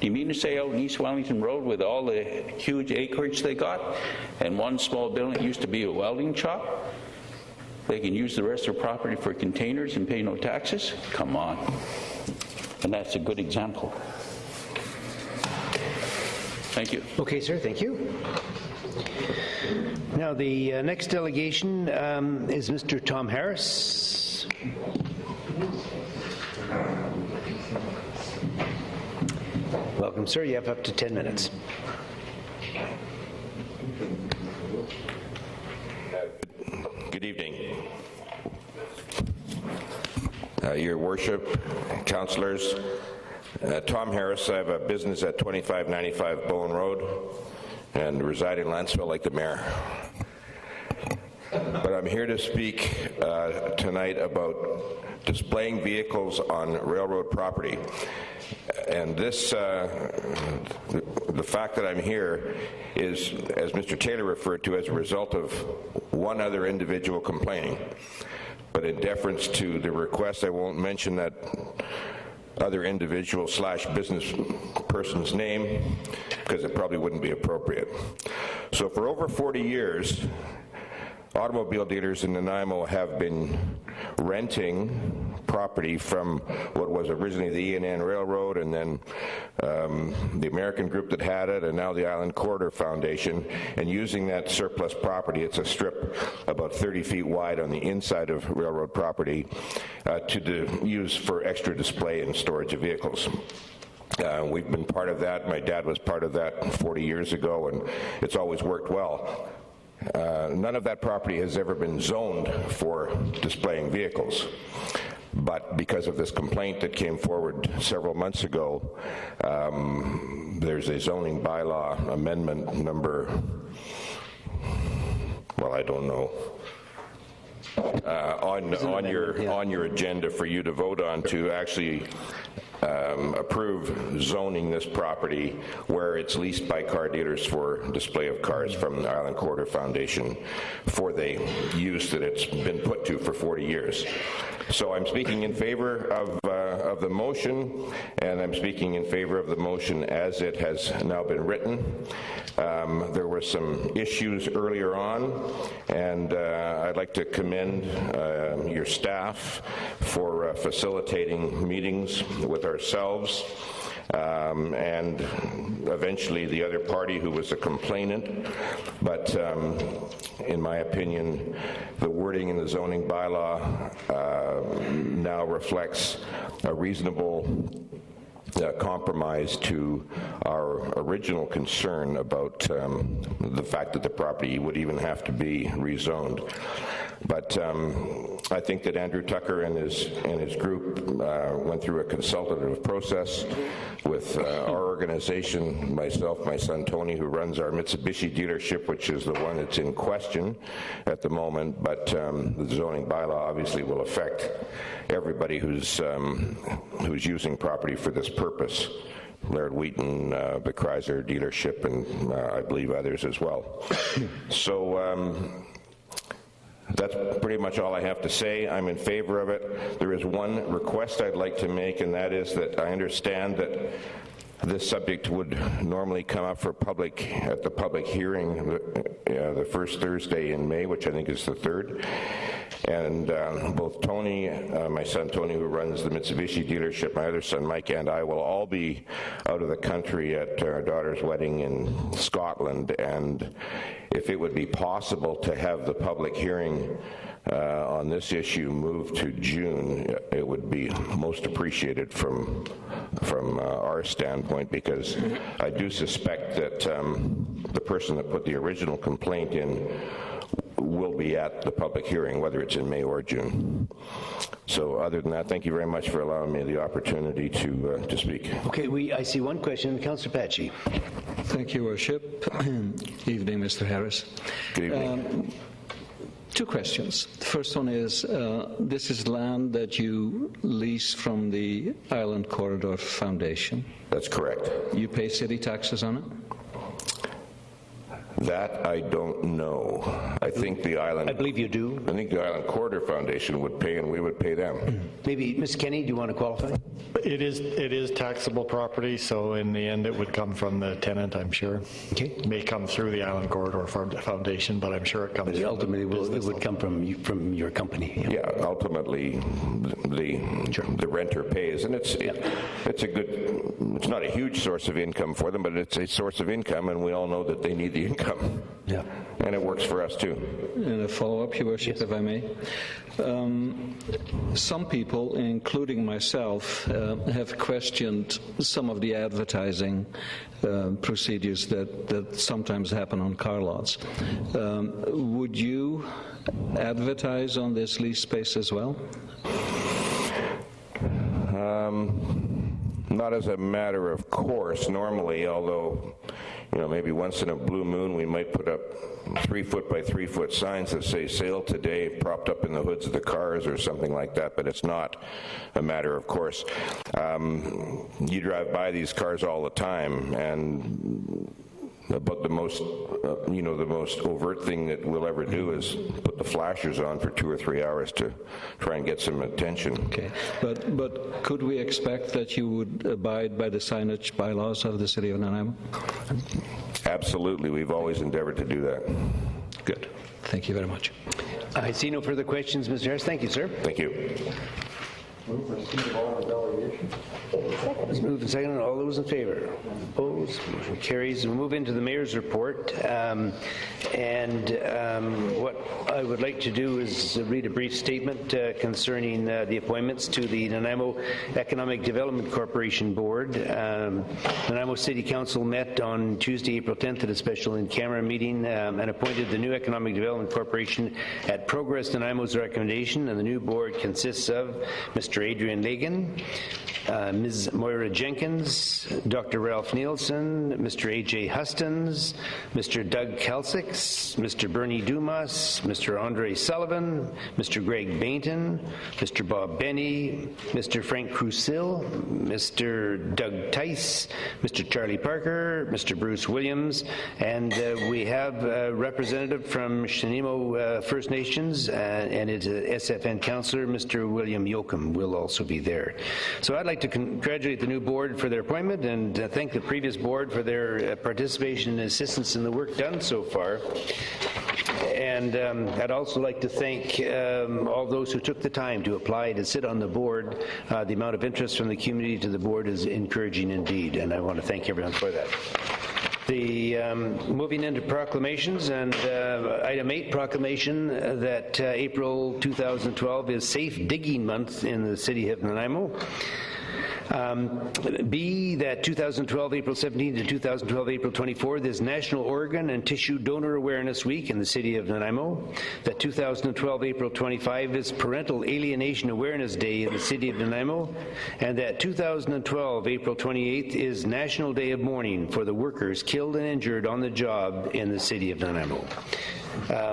T: Do you mean to say out in East Wellington Road with all the huge acreage they got and one small building used to be a welding shop, they can use the rest of their property for containers and pay no taxes? Come on. And that's a good example. Thank you.
A: Okay, sir, thank you. Now, the next delegation is Mr. Tom Harris. Welcome, sir. You have up to 10 minutes.
C: Good evening. Your Worship, councillors, Tom Harris. I have a business at 2595 Bowen Road and reside in Lanceville like the mayor. But I'm here to speak tonight about displaying vehicles on railroad property. And this, the fact that I'm here is, as Mr. Taylor referred to, as a result of one other individual complaining. But in deference to the request, I won't mention that other individual / business person's name because it probably wouldn't be appropriate. So for over 40 years, automobile dealers in Nanaimo have been renting property from what was originally the E&N Railroad, and then the American group that had it, and now the Island Corridor Foundation, and using that surplus property, it's a strip about 30 feet wide on the inside of railroad property, to use for extra display and storage of vehicles. We've been part of that. My dad was part of that 40 years ago, and it's always worked well. None of that property has ever been zoned for displaying vehicles. But because of this complaint that came forward several months ago, there's a zoning bylaw amendment number, well, I don't know, on your agenda for you to vote on to actually approve zoning this property where it's leased by car dealers for display of cars from the Island Corridor Foundation for the use that it's been put to for 40 years. So I'm speaking in favor of the motion, and I'm speaking in favor of the motion as it has now been written. There were some issues earlier on, and I'd like to commend your staff for facilitating meetings with ourselves and eventually the other party who was a complainant. But in my opinion, the wording in the zoning bylaw now reflects a reasonable compromise to our original concern about the fact that the property would even have to be rezoned. But I think that Andrew Tucker and his group went through a consultative process with our organization, myself, my son Tony, who runs our Mitsubishi dealership, which is the one that's in question at the moment. But the zoning bylaw obviously will affect everybody who's using property for this purpose. Laird Wheaton, the Chrysler dealership, and I believe others as well. So that's pretty much all I have to say. I'm in favor of it. There is one request I'd like to make, and that is that I understand that this subject would normally come up for at the public hearing the first Thursday in May, which I think is the 3rd. And both Tony, my son Tony, who runs the Mitsubishi dealership, my other son Mike, and I will all be out of the country at our daughter's wedding in Scotland. And if it would be possible to have the public hearing on this issue moved to June, it would be most appreciated from our standpoint, because I do suspect that the person that put the original complaint in will be at the public hearing, whether it's in May or June. So other than that, thank you very much for allowing me the opportunity to speak.
A: Okay, I see one question. Councillor Patchy.
E: Thank you, Worship. Evening, Mr. Harris.
C: Good evening.
E: Two questions. The first one is, this is land that you lease from the Island Corridor Foundation.
C: That's correct.
E: You pay city taxes on it?
C: That I don't know. I think the Island...
A: I believe you do.
C: I think the Island Corridor Foundation would pay, and we would pay them.
A: Maybe, Ms. Kenny, do you want to qualify?
D: It is taxable property, so in the end it would come from the tenant, I'm sure.
A: Okay.
D: It may come through the Island Corridor Foundation, but I'm sure it comes from
A: ultimately it would come from your company.
C: Yeah, ultimately the renter pays, and it's a good... It's not a huge source of income for them, but it's a source of income, and we all know that they need the income.
A: Yeah.
C: And it works for us too.
E: And a follow-up, Your Worship, if I may. Some people, including myself, have questioned some of the advertising procedures that sometimes happen on car lots. Would you advertise on this lease space as well?
C: Not as a matter of course, normally, although, maybe once in a blue moon we might put up 3-foot by 3-foot signs that say "Sale today," propped up in the hoods of the cars or something like that, but it's not a matter of course. You drive by these cars all the time, and about the most, the most overt thing that we'll ever do is put the flashers on for 2 or 3 hours to try and get some attention.
E: Okay, but could we expect that you would abide by the signage bylaws of the City of Nanaimo?
C: Absolutely, we've always endeavored to do that.
E: Good. Thank you very much.
A: I see no further questions, Mr. Harris. Thank you, sir.
C: Thank you.
A: Let's move and second. All those in favor? Opposed? Motion carries. We'll move into the Mayor's report. What I would like to do is read a brief statement concerning the appointments to the Nanaimo Economic Development Corporation Board. Nanaimo City Council met on Tuesday, April 10th at a special in-camera meeting and appointed the new Economic Development Corporation at Progress Nanaimo's recommendation, and the new board consists of Mr. Adrian Lagan, Ms. Moira Jenkins, Dr. Ralph Nielsen, Mr. A.J. Hustins, Mr. Doug Kelsix, Mr. Bernie Dumas, Mr. Andre Sullivan, Mr. Greg Bainton, Mr. Bob Benny, Mr. Frank Crusill, Mr. Doug Tice, Mr. Charlie Parker, Mr. Bruce Williams, and we have a representative from Shanimo First Nations, and it's a SFN councillor, Mr. William Yoakum, will also be there. So I'd like to congratulate the new board for their appointment and thank the previous board for their participation and assistance in the work done so far. And I'd also like to thank all those who took the time to apply to sit on the board. The amount of interest from the community to the board is encouraging indeed, and I want to thank everyone for that. Moving into proclamations, and item 8, proclamation that April 2012 is Safe Digging Month in the city of Nanaimo. B, that 2012 April 17 to 2012 April 24 is National Organ and Tissue Donor Awareness Week in the city of Nanaimo. That 2012 April 25 is Parental Alienation Awareness Day in the city of Nanaimo. And that 2012 April 28th is National Day of Mourning for the workers killed and injured on the job in the city of Nanaimo.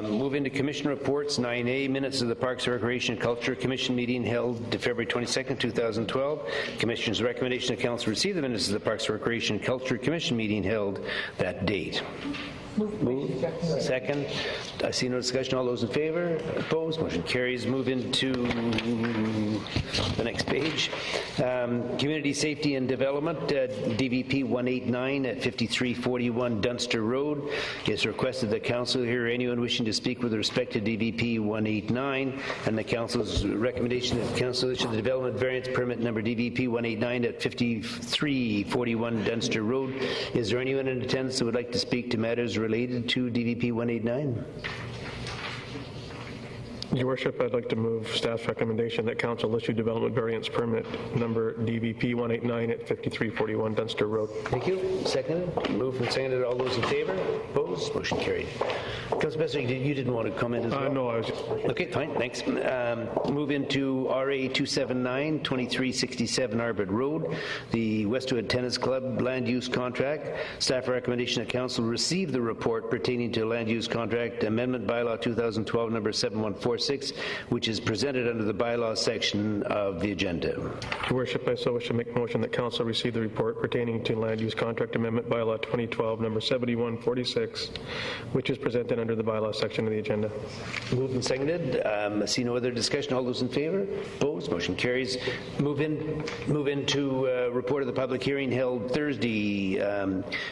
A: Move into Commission reports. 9A, minutes of the Parks, Recreation and Culture Commission meeting held February 22nd, 2012. Commission's recommendation to Council receive the minutes of the Parks, Recreation and Culture Commission meeting held that date. Move. Second. I see no discussion. All those in favor? Opposed? Motion carries. Move into the next page. Community Safety and Development, DVP 189 at 5341 Dunster Road. It's requested that Council hear anyone wishing to speak with respect to DVP 189, and the Council's recommendation that Council issue the development variance permit number DVP 189 at 5341 Dunster Road. Is there anyone in attendance who would like to speak to matters related to DVP 189?
K: Your Worship, I'd like to move staff's recommendation that Council issue development variance permit number DVP 189 at 5341 Dunster Road.
A: Thank you. Seconded. Moved and seconded. All those in favor? Opposed? Motion carried. Councilor Besser, you didn't want to comment as well?
K: No, I was...
A: Okay, fine. Thanks. Move into RA 279, 2367 Arbor Road, the Westwood Tennis Club land use contract. Staff recommendation that Council receive the report pertaining to land use contract amendment bylaw 2012 number 7146, which is presented under the bylaws section of the agenda.
K: Your Worship, I so wish to make a motion that Council receive the report pertaining to land use contract amendment bylaw 2012 number 7146, which is presented under the bylaws section of the agenda.
A: Moved and seconded. I see no other discussion. All those in favor? Opposed? Motion carries. Move into report of the public hearing held Thursday,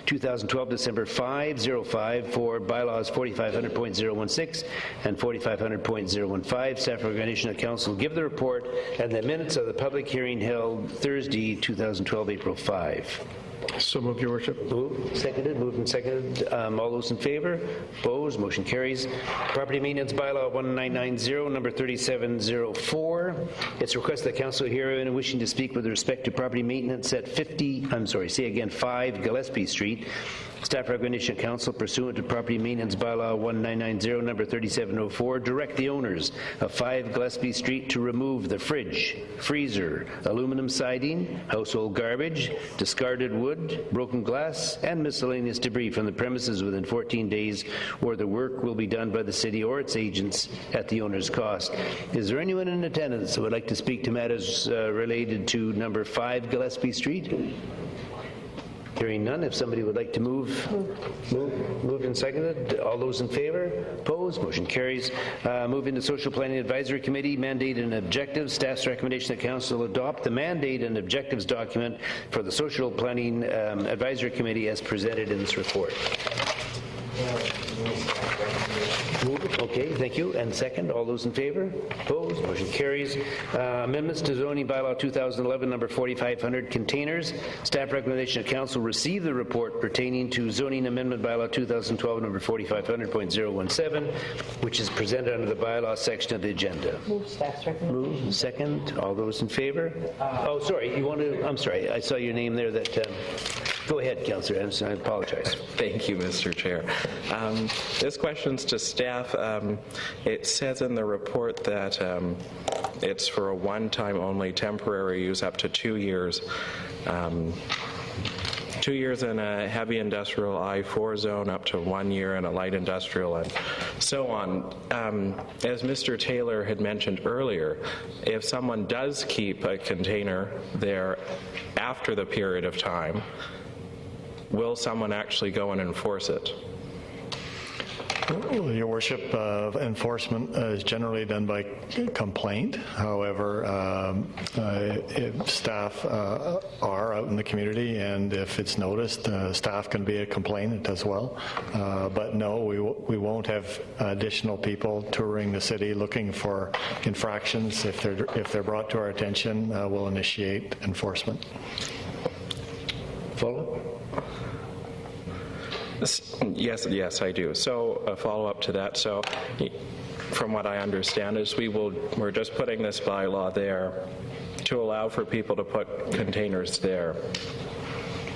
A: 2012, December 5/05 for bylaws 4500.016 and 4500.015. Staff recommendation that Council give the report and the minutes of the public hearing held Thursday, 2012, April 5.
K: So moved, Your Worship.
A: Moved and seconded. All those in favor? Opposed? Motion carries. Property Maintenance Bylaw 1990, number 3704. It's requested that Council hear anyone wishing to speak with respect to property maintenance at 5 Gillespie Street. Staff recommendation of Council pursuant to Property Maintenance Bylaw 1990, number 3704, direct the owners of 5 Gillespie Street to remove the fridge, freezer, aluminum siding, household garbage, discarded wood, broken glass, and miscellaneous debris from the premises within 14 days, or the work will be done by the city or its agents at the owner's cost. Is there anyone in attendance who would like to speak to matters related to number 5 Gillespie Street? Hearing none, if somebody would like to moved and seconded. All those in favor? Opposed? Motion carries. Move into Social Planning Advisory Committee, mandate and objectives. Staff's recommendation that Council adopt the mandate and objectives document for the Social Planning Advisory Committee as presented in this report. Okay, thank you. And second, all those in favor? Opposed? Motion carries. Amendments to Zoning Bylaw 2011, number 4500, containers. Staff recommendation of Council receive the report pertaining to Zoning Amendment Bylaw 2012, number 4500.017, which is presented under the bylaw section of the agenda.
B: Move staff's recommendation.
A: Move. Second, all those in favor? Oh, sorry, you want to, I'm sorry, I saw your name there that, go ahead, Councillor Anderson, I apologize.
O: Thank you, Mr. Chair. This question's to staff. It says in the report that it's for a one-time only temporary use up to 2 years. 2 years in a heavy industrial I-4 zone, up to 1 year in a light industrial, and so on. As Mr. Taylor had mentioned earlier, if someone does keep a container there after the period of time, will someone actually go and enforce it?
D: Your Worship, enforcement is generally done by complaint. However, if staff are out in the community, and if it's noticed, staff can be a complainant as well. But no, we won't have additional people touring the city looking for infractions. If they're brought to our attention, we'll initiate enforcement.
A: Follow?
O: Yes, I do. So a follow-up to that. So from what I understand is we're just putting this bylaw there to allow for people to put containers there,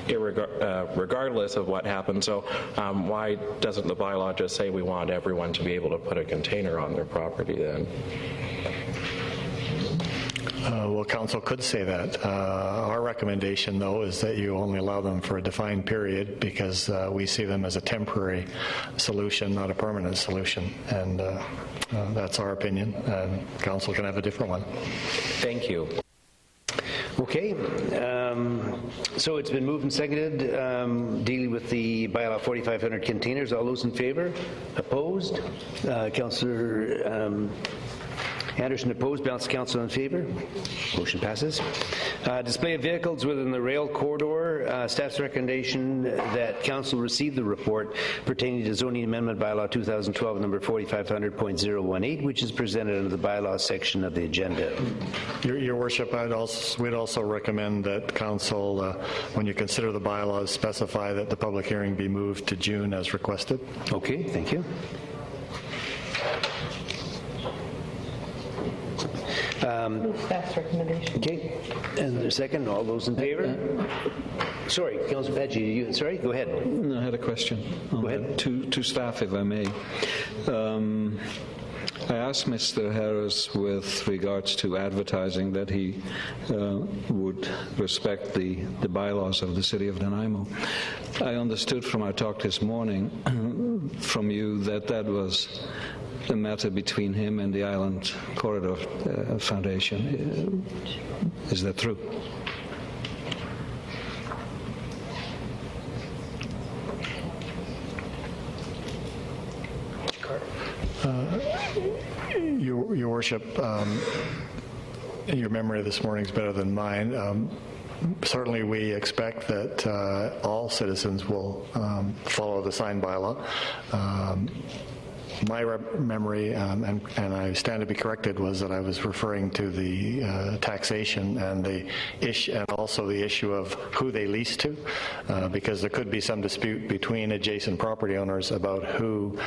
O: regardless of what happens. So why doesn't the bylaw just say we want everyone to be able to put a container on their property then?
D: Well, council could say that. Our recommendation, though, is that you only allow them for a defined period because we see them as a temporary solution, not a permanent solution. And that's our opinion. Council can have a different one.
O: Thank you.
A: Okay, so it's been moved and seconded, dealing with the bylaw 4,500 containers. All those in favor? Opposed? Councillor Anderson opposed. Balance of council in favor. Motion passes. Display of vehicles within the rail corridor. Staff's recommendation that council receive the report pertaining to zoning amendment bylaw 2012 number 4500.018, which is presented under the bylaws section of the agenda.
D: Your Worship, we'd also recommend that council, when you consider the bylaws, specify that the public hearing be moved to June as requested.
A: Okay, thank you.
B: Staff's recommendation.
A: Okay, and the second, all those in favor? Sorry, Councillor Paggi, sorry, go ahead.
E: No, I had a question. Go ahead. To staff, if I may. I asked Mr. Harris with regards to advertising that he would respect the bylaws of the City of Nanaimo. I understood from our talk this morning from you that that was a matter between him and the Island Corridor Foundation. Is that true?
D: Your Worship, your memory of this morning is better than mine. Certainly we expect that all citizens will follow the sign bylaw. My memory, and I stand to be corrected, was that I was referring to the taxation and the issue, and also the issue of who they lease to, because there could be some dispute between adjacent property owners about who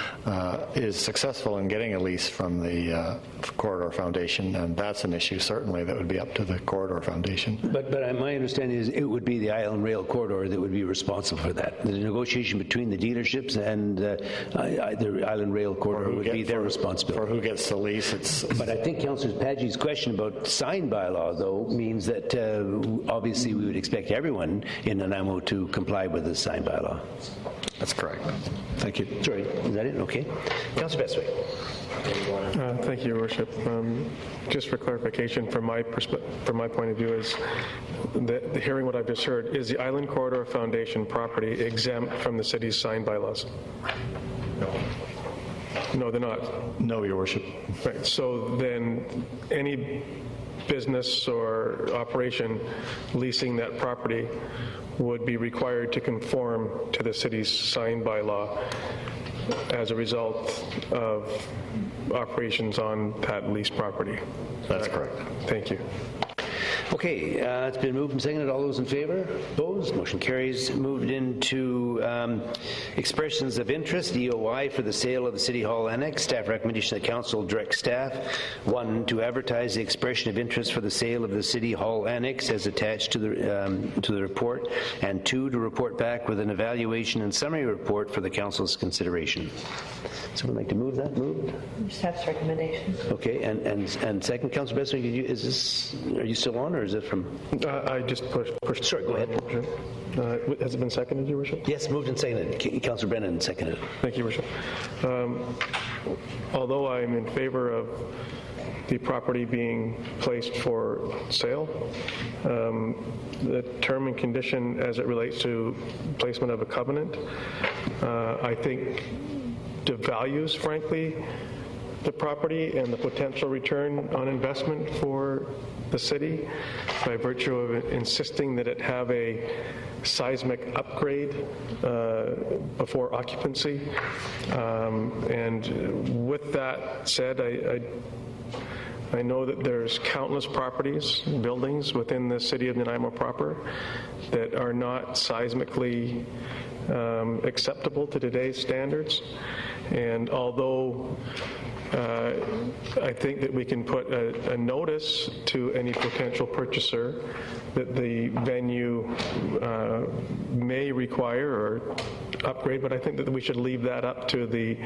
D: is successful in getting a lease from the Corridor Foundation, and that's an issue certainly that would be up to the Corridor Foundation.
A: But my understanding is it would be the Island Rail Corridor that would be responsible for that. The negotiation between the dealerships and the Island Rail Corridor would be their responsibility.
D: For who gets the lease, it's...
A: But I think Councillor Paggi's question about sign bylaw, though, means that obviously we would expect everyone in Nanaimo to comply with the sign bylaw.
D: That's correct. Thank you.
A: Sorry, is that it? Okay. Councillor Bestwick.
K: Thank you, Your Worship. Just for clarification, from my point of view, is the hearing what I've just heard, is the Island Corridor Foundation property exempt from the city's sign bylaws?
D: No.
K: No, they're not.
D: No, Your Worship.
K: Right. So then, any business or operation leasing that property would be required to conform to the city's sign bylaw as a result of operations on that leased property.
D: That's correct.
K: Thank you.
A: Okay, it's been moved and seconded. All those in favor? Opposed? Motion carries. Moved into expressions of interest, EOI, for the sale of the City Hall Annex. Staff recommendation that Council direct staff, 1, to advertise the expression of interest for the sale of the City Hall Annex as attached to the report, and 2, to report back with an evaluation and summary report for the Council's consideration. Someone like to move that? Moved?
B: Staff's recommendation.
A: Okay, and second, Councillor Besser, are you still on, or is it from?
K: I just pushed.
A: Sorry, go ahead.
K: Has it been seconded, Your Worship?
A: Yes, moved and seconded. Councillor Brennan seconded.
K: Thank you, Your Worship. Although I'm in favor of the property being placed for sale, the term and condition as it relates to placement of a covenant, I think devalues, frankly, the property and the potential return on investment for the city by virtue of insisting that it have a seismic upgrade before occupancy. And with that said, I know that there's countless properties, buildings within the city of Nanaimo proper that are not seismically acceptable to today's standards. And although I think that we can put a notice to any potential purchaser that the venue may require or upgrade, but I think that we should leave that up to the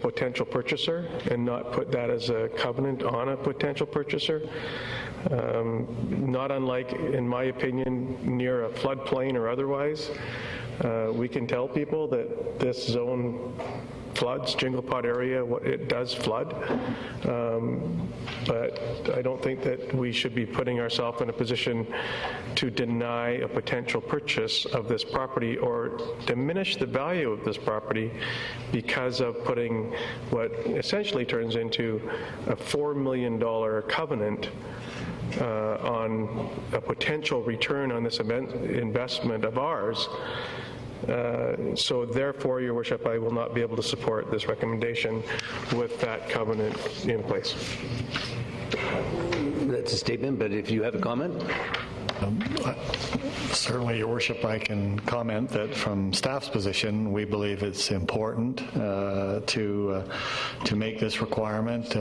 K: potential purchaser and not put that as a covenant on a potential purchaser. Not unlike, in my opinion, near a floodplain or otherwise, we can tell people that this zone floods, Jingle Pot area, it does flood. But I don't think that we should be putting ourselves in a position to deny a potential purchase of this property or diminish the value of this property because of putting what essentially turns into a $4 million covenant on a potential return on this investment of ours. So therefore, Your Worship, I will not be able to support this recommendation with that covenant in place.
A: That's a statement, but if you have a comment?
D: Certainly, Your Worship, I can comment that from staff's position, we believe it's important to make this requirement.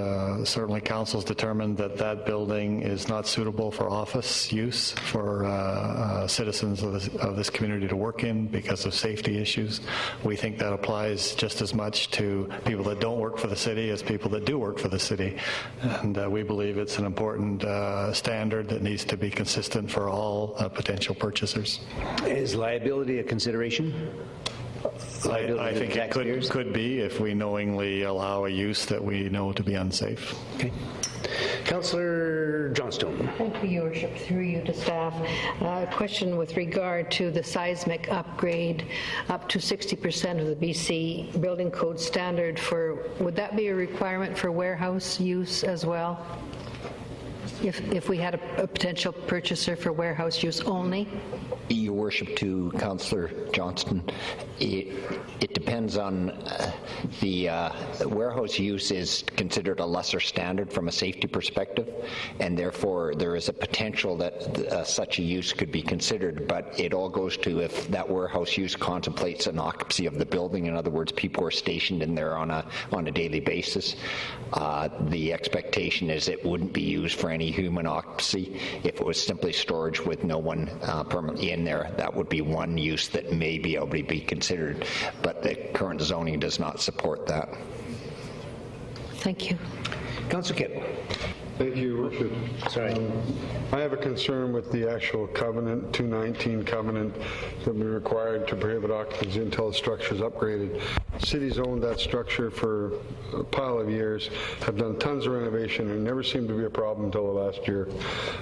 D: Certainly, council's determined that that building is not suitable for office use for citizens of this community to work in because of safety issues. We think that applies just as much to people that don't work for the city as people that do work for the city. And we believe it's an important standard that needs to be consistent for all potential purchasers.
A: Is liability a consideration?
D: I think it could be if we knowingly allow a use that we know to be unsafe.
A: Okay. Councillor Johnstone.
Q: Thank you, Your Worship. Through you to staff. A question with regard to the seismic upgrade up to 60% of the BC Building Code standard would that be a requirement for warehouse use as well? If we had a potential purchaser for warehouse use only?
U: Your Worship, to Councillor Johnston, it depends on the warehouse use is considered a lesser standard from a safety perspective, and therefore there is a potential that such a use could be considered, but it all goes to if that warehouse use contemplates an occupancy of the building. In other words, people are stationed in there on a daily basis. The expectation is it wouldn't be used for any human occupancy. If it was simply storage with no one permanently in there, that would be one use that may be able to be considered, but the current zoning does not support that.
Q: Thank you.
A: Councillor Kipp.
W: Thank you, Your Worship.
A: Sorry.
W: I have a concern with the actual covenant, 219 covenant, that we required to prohibit occupancy until the structure is upgraded. Cities owned that structure for a pile of years, have done tons of renovation, and never seemed to be a problem until the last year.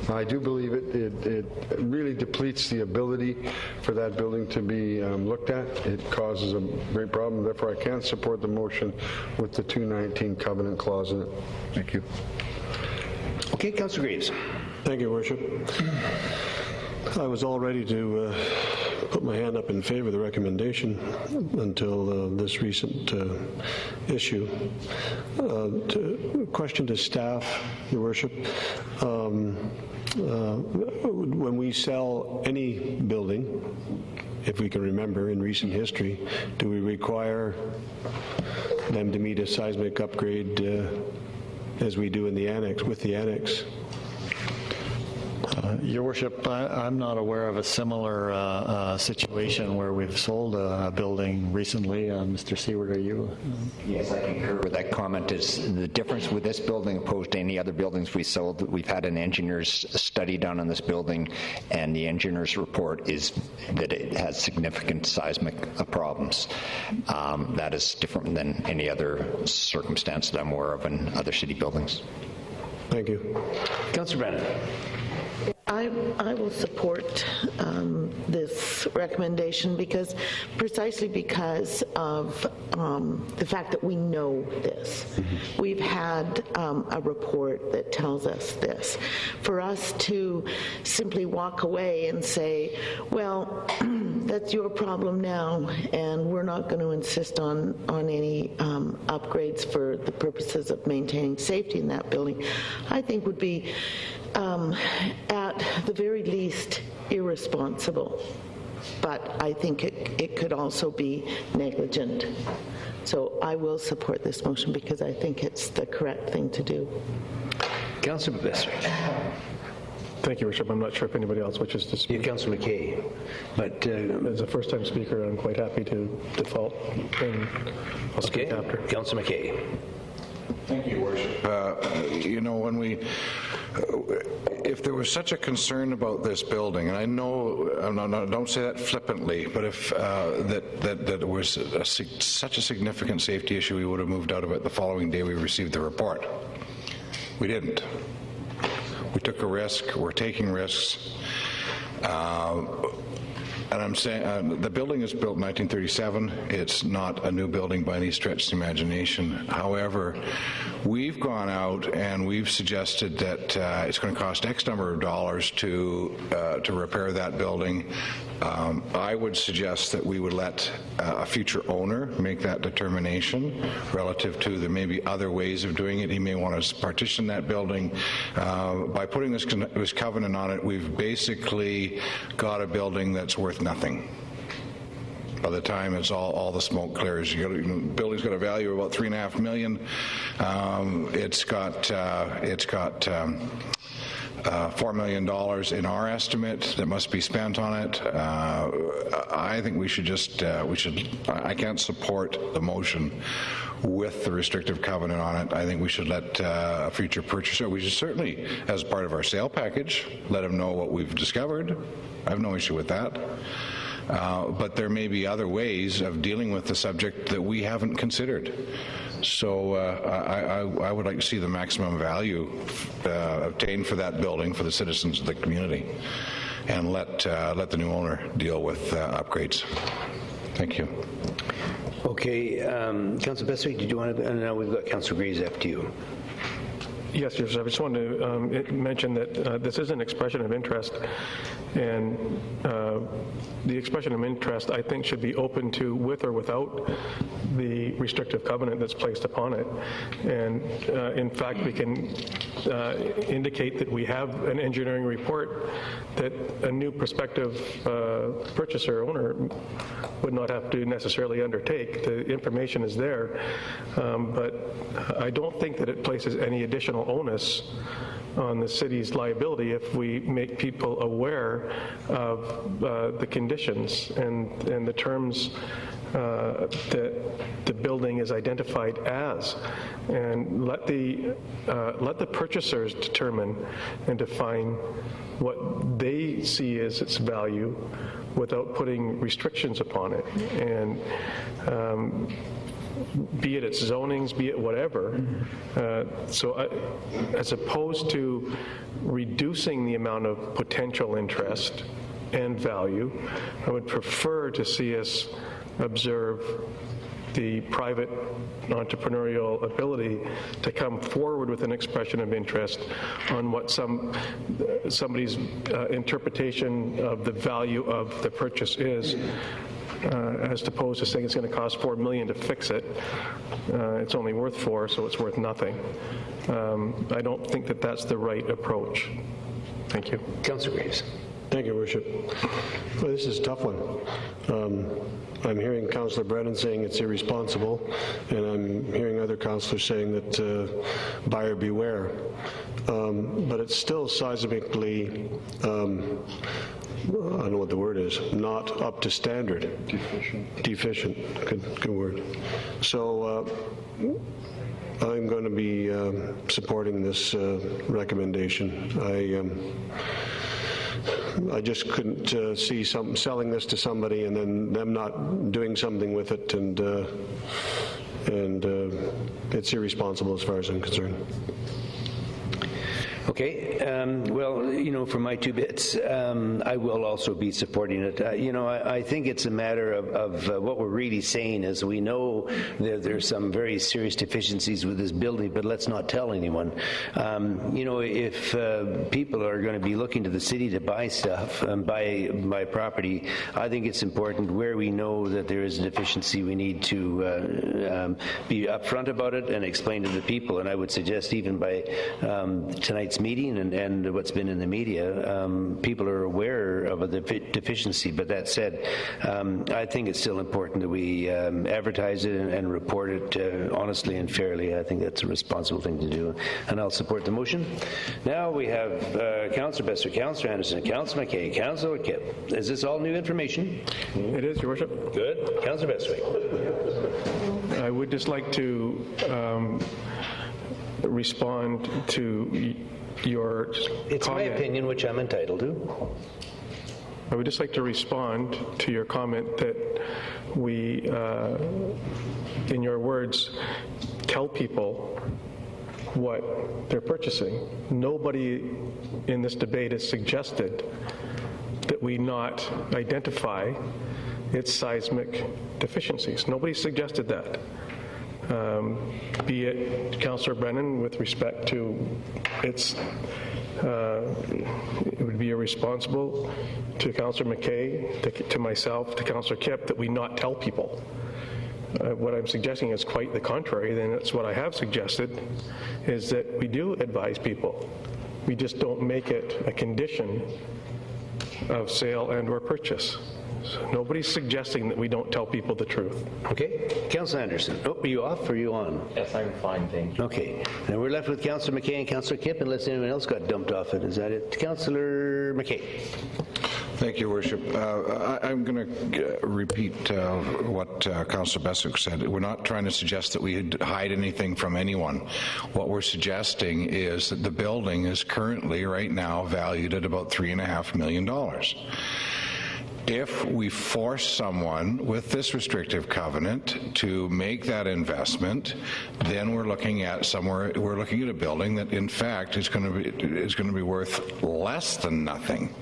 W: I do believe it really depletes the ability for that building to be looked at. It causes a great problem. Therefore, I can't support the motion with the 219 covenant clause in it. Thank you.
A: Okay, Councillor Graves.
X: Thank you, Worship. I was all ready to put my hand up in favor of the recommendation until this recent issue. Question to staff, Your Worship. When we sell any building, if we can remember in recent history, do we require them to meet a seismic upgrade as we do in the annex, with the annex?
D: Your Worship, I'm not aware of a similar situation where we've sold a building recently. Mr. Seward, are you?
U: Yes, I concur with that comment. Is the difference with this building opposed to any other buildings we sold? We've had an engineer's study done on this building, and the engineer's report is that it has significant seismic problems. That is different than any other circumstance that I'm aware of in other city buildings.
X: Thank you.
A: Councillor Brennan.
F: I will support this recommendation precisely because of the fact that we know this. We've had a report that tells us this. For us to simply walk away and say, well, that's your problem now, and we're not going to insist on any upgrades for the purposes of maintaining safety in that building, I think would be at the very least irresponsible. But I think it could also be negligent. So I will support this motion because I think it's the correct thing to do.
A: Councillor Bessert.
K: Thank you, Bishop. I'm not sure if anybody else wishes to speak.
A: Councillor McKay. But
K: as a first-time speaker, I'm quite happy to default, and I'll speak after.
A: Councillor McKay.
H: Thank you, Worship. You know, if there was such a concern about this building, and I know, don't say that flippantly, but if that it was such a significant safety issue, we would have moved out of it the following day we received the report. We didn't. We took a risk. We're taking risks. And I'm saying the building is built in 1937. It's not a new building by any stretch of the imagination. However, we've gone out and we've suggested that it's going to cost X number of dollars to repair that building. I would suggest that we would let a future owner make that determination relative to there may be other ways of doing it. He may want to partition that building. By putting this covenant on it, we've basically got a building that's worth nothing. By the time it's all the smoke clears, the building's got a value of about $3.5 million. It's got $4 million in our estimate that must be spent on it. I think we should I can't support the motion with the restrictive covenant on it. I think we should let a future purchaser, we should certainly, as part of our sale package, let them know what we've discovered. I have no issue with that. But there may be other ways of dealing with the subject that we haven't considered. So I would like to see the maximum value obtained for that building for the citizens of the community, and let the new owner deal with upgrades. Thank you.
A: Okay, Councillor Bessert, did you want to? And now we've got Councillor Graves after you.
K: Yes, I just wanted to mention that this is an expression of interest, and the expression of interest, I think, should be open to with or without the restrictive covenant that's placed upon it. And in fact, we can indicate that we have an engineering report that a new prospective purchaser owner would not have to necessarily undertake. The information is there, but I don't think that it places any additional onus on the city's liability if we make people aware of the conditions and the terms that the building is identified as, and let the purchasers determine and define what they see as its value without putting restrictions upon it. And be it its zonings, be it whatever. As opposed to reducing the amount of potential interest and value, I would prefer to see us observe the private entrepreneurial ability to come forward with an expression of interest on what somebody's interpretation of the value of the purchase is, as opposed to saying it's going to cost $4 million to fix it. It's only worth $4 million, so it's worth nothing. I don't think that that's the right approach. Thank you.
A: Councillor Graves.
X: Thank you, Worship. Well, this is a tough one. I'm hearing Councillor Brennan saying it's irresponsible, and I'm hearing other councillors saying that buyer beware. But it's still seismically, I don't know what the word is, not up to standard. Deficient. Good word. So I'm going to be supporting this recommendation. I just couldn't see selling this to somebody and then them not doing something with it, and it's irresponsible as far as I'm concerned.
A: Okay, well, for my two bits, I will also be supporting it. I think it's a matter of what we're really saying is we know that there's some very serious deficiencies with this building, but let's not tell anyone. If people are going to be looking to the city to buy stuff and buy property, I think it's important where we know that there is a deficiency, we need to be upfront about it and explain to the people. And I would suggest even by tonight's meeting and what's been in the media, people are aware of the deficiency. But that said, I think it's still important that we advertise it and report it honestly and fairly. I think that's a responsible thing to do, and I'll support the motion. Now we have Councillor Besser, Councillor Anderson, Councillor McKay, Councillor Kipp. Is this all new information?
K: It is, Your Worship.
A: Good. Councillor Besser.
K: I would just like to respond to your
A: It's
K: comment.
A: my opinion, which I'm entitled to.
K: I would just like to respond to your comment that we, in your words, tell people what they're purchasing. Nobody in this debate has suggested that we not identify its seismic deficiencies. Nobody suggested that. Be it Councillor Brennan with respect to its, it would be irresponsible to Councillor McKay, to myself, to Councillor Kipp, that we not tell people. What I'm suggesting is quite the contrary. Then that's what I have suggested, is that we do advise people. We just don't make it a condition of sale and or purchase. So nobody's suggesting that we don't tell people the truth.
A: Okay. Councillor Anderson. Oh, are you off or are you on?
I: Yes, I'm fine, thank you.
A: Okay. Now we're left with Councillor McKay and Councillor Kipp, unless anyone else got dumped off it. Is that it? Councillor McKay.
H: Thank you, Worship. I'm going to repeat what Councillor Bessuk said. We're not trying to suggest that we hide anything from anyone. What we're suggesting is that the building is currently, right now, valued at about $3.5 million. If we force someone with this restrictive covenant to make that investment, then we're looking at a building that, in fact, is going to be worth less than nothing.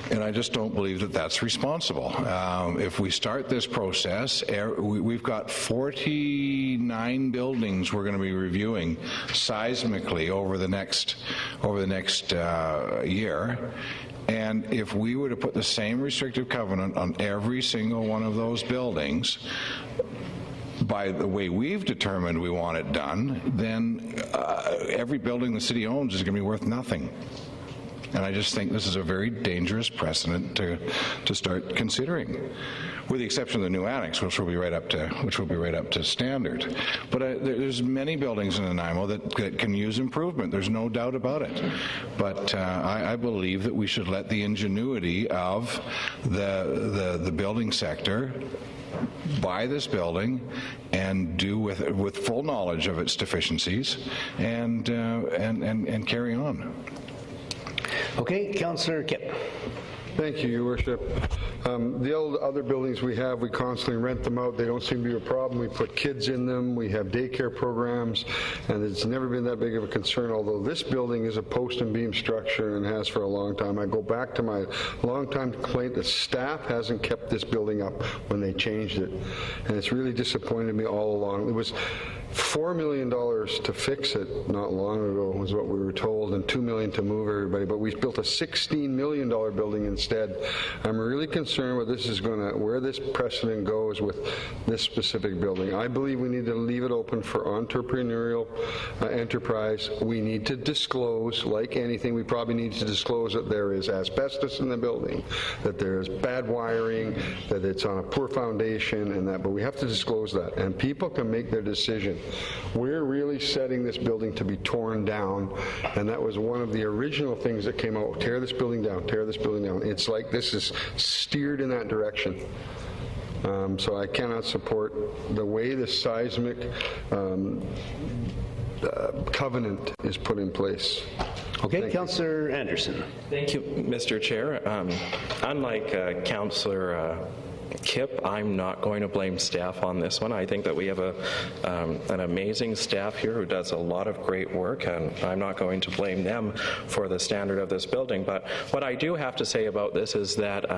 H: And I just don't believe that that's responsible. If we start this process, we've got 49 buildings we're going to be reviewing seismically over the next year. And if we were to put the same restrictive covenant on every single one of those buildings, by the way we've determined we want it done, then every building the city owns is going to be worth nothing. And I just think this is a very dangerous precedent to start considering, with the exception of the new annex, which will be right up to standard. But there's many buildings in Nanaimo that can use improvement. There's no doubt about it. But I believe that we should let the ingenuity of the building sector buy this building and do with full knowledge of its deficiencies and carry on.
A: Okay, Councillor Kipp.
W: Thank you, Your Worship. The other buildings we have, we constantly rent them out. They don't seem to be a problem. We put kids in them. We have daycare programs, and it's never been that big of a concern, although this building is a post and beam structure and has for a long time. I go back to my long-time complaint that staff hasn't kept this building up when they changed it, and it's really disappointed me all along. It was $4 million to fix it not long ago was what we were told, and $2 million to move everybody, but we built a $16 million building instead. I'm really concerned where this precedent goes with this specific building. I believe we need to leave it open for entrepreneurial enterprise. We need to disclose, like anything, we probably need to disclose that there is asbestos in the building, that there's bad wiring, that it's on a poor foundation, and that, but we have to disclose that, and people can make their decision. We're really setting this building to be torn down, and that was one of the original things that came out, tear this building down, tear this building down. It's like this is steered in that direction. So I cannot support the way the seismic covenant is put in place.
A: Okay, Councillor Anderson.
O: Thank you, Mr. Chair. Unlike Councillor Kip, I'm not going to blame staff on this one. I think that we have an amazing staff here who does a lot of great work, and I'm not going to blame them for the standard of this building. But what I do have to say about this is that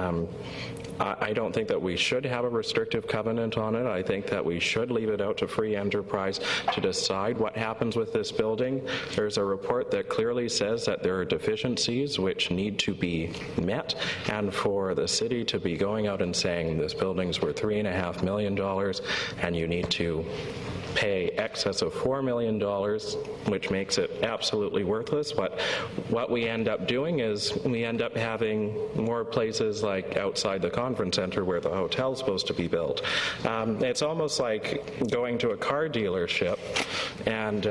O: I don't think that we should have a restrictive covenant on it. I think that we should leave it out to free enterprise to decide what happens with this building. There's a report that clearly says that there are deficiencies which need to be met, and for the city to be going out and saying this building's worth $3.5 million and you need to pay excess of $4 million, which makes it absolutely worthless. What we end up doing is we end up having more places like outside the conference center where the hotel's supposed to be built. It's almost like going to a car dealership and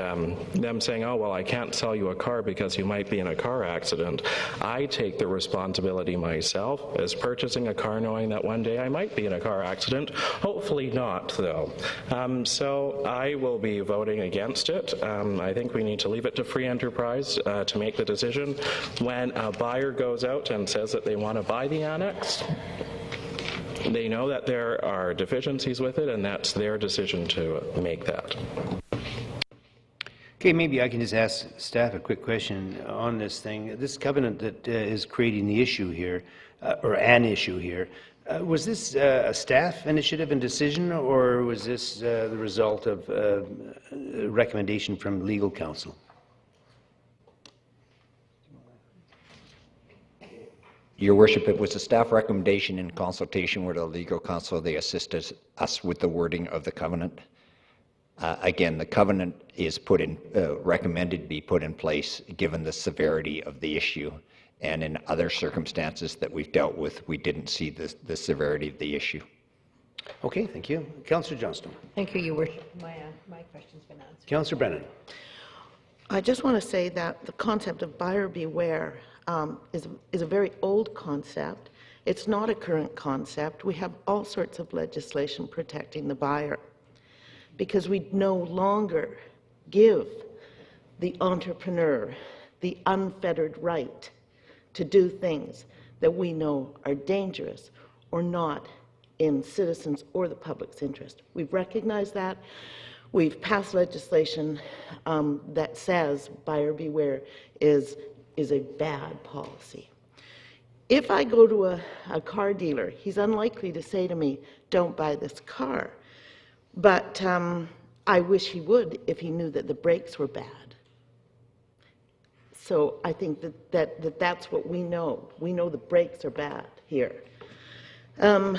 O: them saying, oh, well, I can't sell you a car because you might be in a car accident. I take the responsibility myself as purchasing a car knowing that one day I might be in a car accident. Hopefully not, though. So I will be voting against it. I think we need to leave it to free enterprise to make the decision. When a buyer goes out and says that they want to buy the annex, they know that there are deficiencies with it, and that's their decision to make that.
A: Okay, maybe I can just ask staff a quick question on this thing. This covenant that is creating the issue here, or an issue here, was this a staff initiative and decision, or was this the result of a recommendation from legal counsel?
U: Your Worship, it was a staff recommendation in consultation with our legal counsel. They assisted us with the wording of the covenant. Again, the covenant is recommended to be put in place given the severity of the issue. And in other circumstances that we've dealt with, we didn't see the severity of the issue.
A: Okay, thank you. Councillor Johnston.
Q: Thank you, Your Worship. My question's been answered.
A: Councillor Brennan.
F: I just want to say that the concept of buyer beware is a very old concept. It's not a current concept. We have all sorts of legislation protecting the buyer because we no longer give the entrepreneur the unfettered right to do things that we know are dangerous or not in citizens or the public's interest. We've recognized that. We've passed legislation that says buyer beware is a bad policy. If I go to a car dealer, he's unlikely to say to me, don't buy this car. But I wish he would if he knew that the brakes were bad. So I think that's what we know. We know the brakes are bad here. You